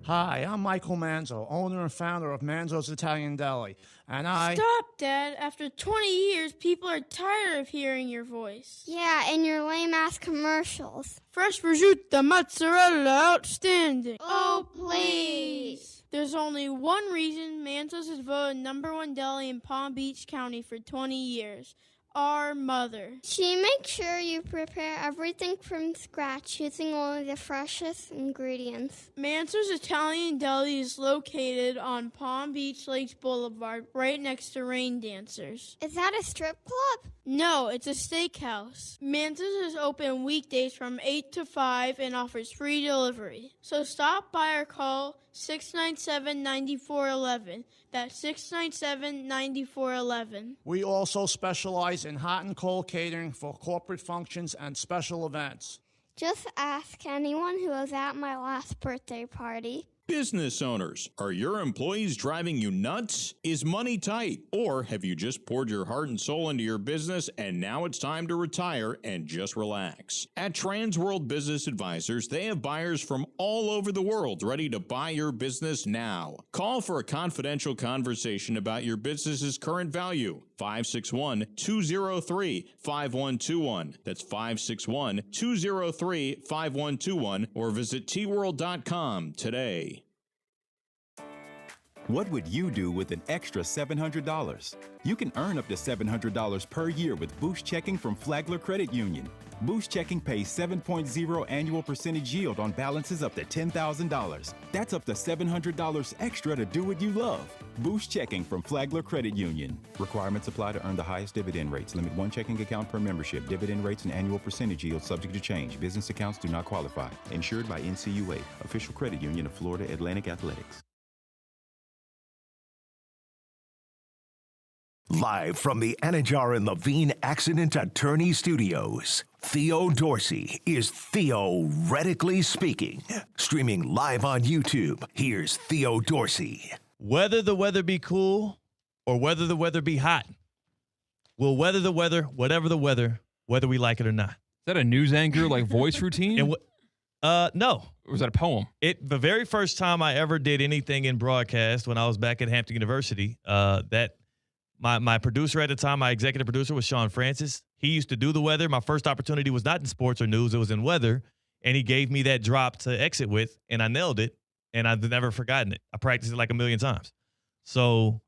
Hi, I'm Michael Manzo, owner and founder of Manzo's Italian Deli, and Stop, Dad. After 20 years, people are tired of hearing your voice. Yeah, and your lame-ass commercials. Fresh prosciutto, mozzarella, outstanding. Oh, please. There's only one reason Manzo's is voted #1 deli in Palm Beach County for 20 years. Our mother. She makes sure you prepare everything from scratch using only the freshest ingredients. Mansour's Italian Deli is located on Palm Beach Lakes Boulevard, right next to Rain Dancers. Is that a strip club? No, it's a steakhouse. Mansour's is open weekdays from 8 to 5 and offers free delivery. So stop by or call 697-9411. That's 697-9411. we also specialize in hot and cold catering for corporate functions and special events. Just ask anyone who was at my last birthday party. Business owners, are your employees driving you nuts? Is money tight? Or have you just poured your heart and soul into your business and now it's time to retire and just relax? At Transworld Business Advisors, they have buyers from all over the world ready to buy your business now. Call for a confidential conversation about your business's current value. 561-203-5121. That's 561-203-5121 or visit tworld.com today. What would you do with an extra $700? You can earn up to $700 per year with Boost Checking from Flagler Credit Union. Boost Checking pays 7.0 annual percentage yield on balances up to $10,000. That's up to $700 extra to do what you love. Boost Checking from Flagler Credit Union. Requirements apply to earn the highest dividend rates. Limit one checking account per membership. Dividend rates and annual percentage yield subject to change. Business accounts do not qualify. Insured by NCUA, official credit union of Florida Atlantic Athletics. Live from the Anajar and Levine Accident Attorney Studios, Theo Dorsey is theoretically speaking. Streaming live on YouTube, here's Theo Dorsey. Whether the weather be cool or whether the weather be hot, we'll weather the weather, whatever the weather, whether we like it or not. Is that a news anchor, like, voice routine? No. Or was that a poem? The very first time I ever did anything in broadcast when I was back at Hampton University, my producer at the time, my executive producer, was Sean Francis. He used to do the weather. My first opportunity was not in sports or news. It was in weather. And he gave me that drop to exit with, and I nailed it. And I've never forgotten it. I practiced it like a million times. So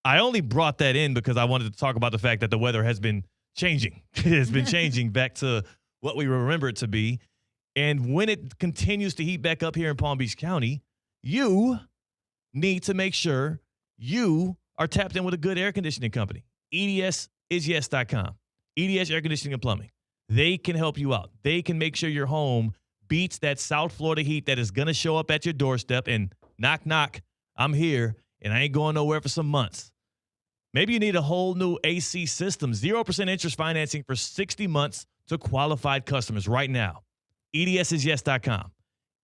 I only brought that in because I wanted to talk about the fact that the weather has been changing. It has been changing back to what we remember it to be. And when it continues to heat back up here in Palm Beach County, you need to make sure you are tapped in with a good air conditioning company. EDSisyes.com. EDS Air Conditioning and Plumbing. They can help you out. They can make sure your home beats that South Florida heat that is going to show up at your doorstep and knock, knock, I'm here, and I ain't going nowhere for some months. Maybe you need a whole new AC system. 0% interest financing for 60 months to qualified customers right now. EDSisyes.com.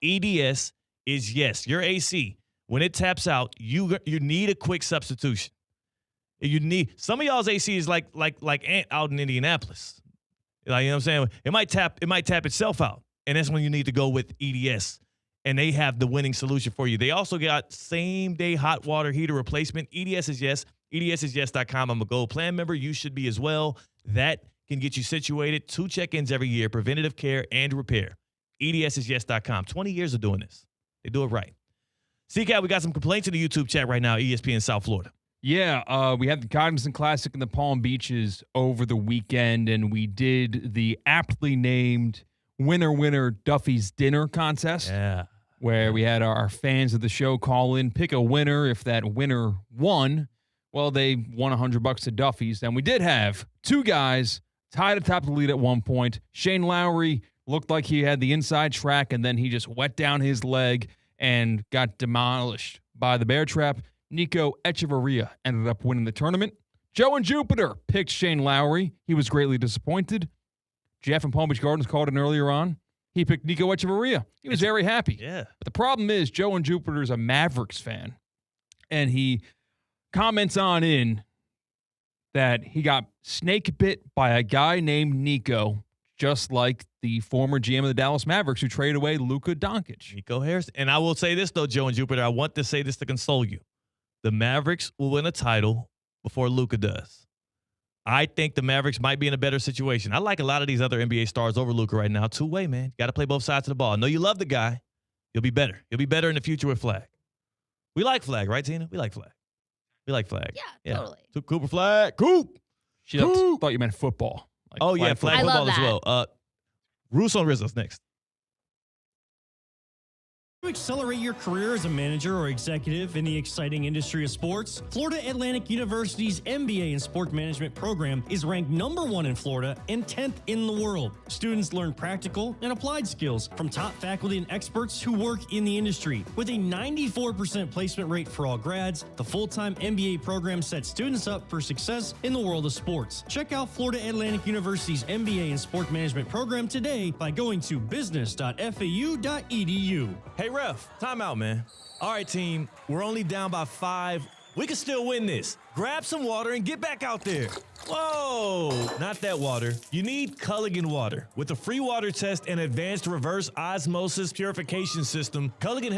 EDS is yes. Your AC, when it taps out, you need a quick substitution. You need some of y'all's AC is like Ant out in Indianapolis. Like, you know what I'm saying? It might tap itself out. And that's when you need to go with EDS. And they have the winning solution for you. They also got same-day hot water heater replacement. EDS is yes. EDSisyes.com. I'm a Gold Plan member. You should be as well. That can get you situated. 2 check-ins every year, preventative care and repair. EDSisyes.com. 20 years of doing this. They do it right. C-Katt, we got some complaints in the YouTube chat right now, ESPN South Florida. Yeah, we had the Cognizant Classic in the Palm Beaches over the weekend, and we did the aptly named Winner Duffy's Dinner contest. Yeah. Where we had our fans of the show call in, pick a winner. If that winner won, well, they won $100 to Duffy's. And we did have two guys tied atop the lead at one point. Shane Lowry looked like he had the inside track, and then he just wet down his leg and got demolished by the bear trap. Nico Echeverria ended up winning the tournament. Joe and Jupiter picked Shane Lowry. He was greatly disappointed. Jeff from Palm Beach Gardens called in earlier on. He picked Nico Echeverria. He was very happy. Yeah. But the problem is Joe and Jupiter is a Mavericks fan, and he comments on in that he got snake bit by a guy named Nico, just like the former GM of the Dallas Mavericks who traded away Luka Doncic. Nico Harris. And I will say this, though, Joe and Jupiter, I want to say this to console you. The Mavericks will win a title before Luka does. I think the Mavericks might be in a better situation. I like a lot of these other NBA stars over Luka right now. Two-way, man. Got to play both sides of the ball. I know you love the guy. You'll be better. You'll be better in the future with Flag. We like Flag, right, Tina? We like Flag. We like Flag. Yeah. Totally. Cooper Flag. Coop. She thought you meant football. Like oh, yeah, flag football as well. Russo and Rizzo's next. To accelerate your career as a manager or executive in the exciting industry of sports, Florida Atlantic University's MBA in Sport Management program is ranked #1 in Florida and 10th in the world. Students learn practical and applied skills from top faculty and experts who work in the industry. With a 94% placement rate for all grads, the full-time MBA program sets students up for success in the world of sports. Check out Florida Atlantic University's MBA in Sport Management program today by going to business.fau.edu. Hey, ref, timeout, man. All right, team, we're only down by 5. We can still win this. Grab some water and get back out there. Whoa, not that water. You need Culligan water. With a free water test and advanced reverse osmosis purification system, Culligan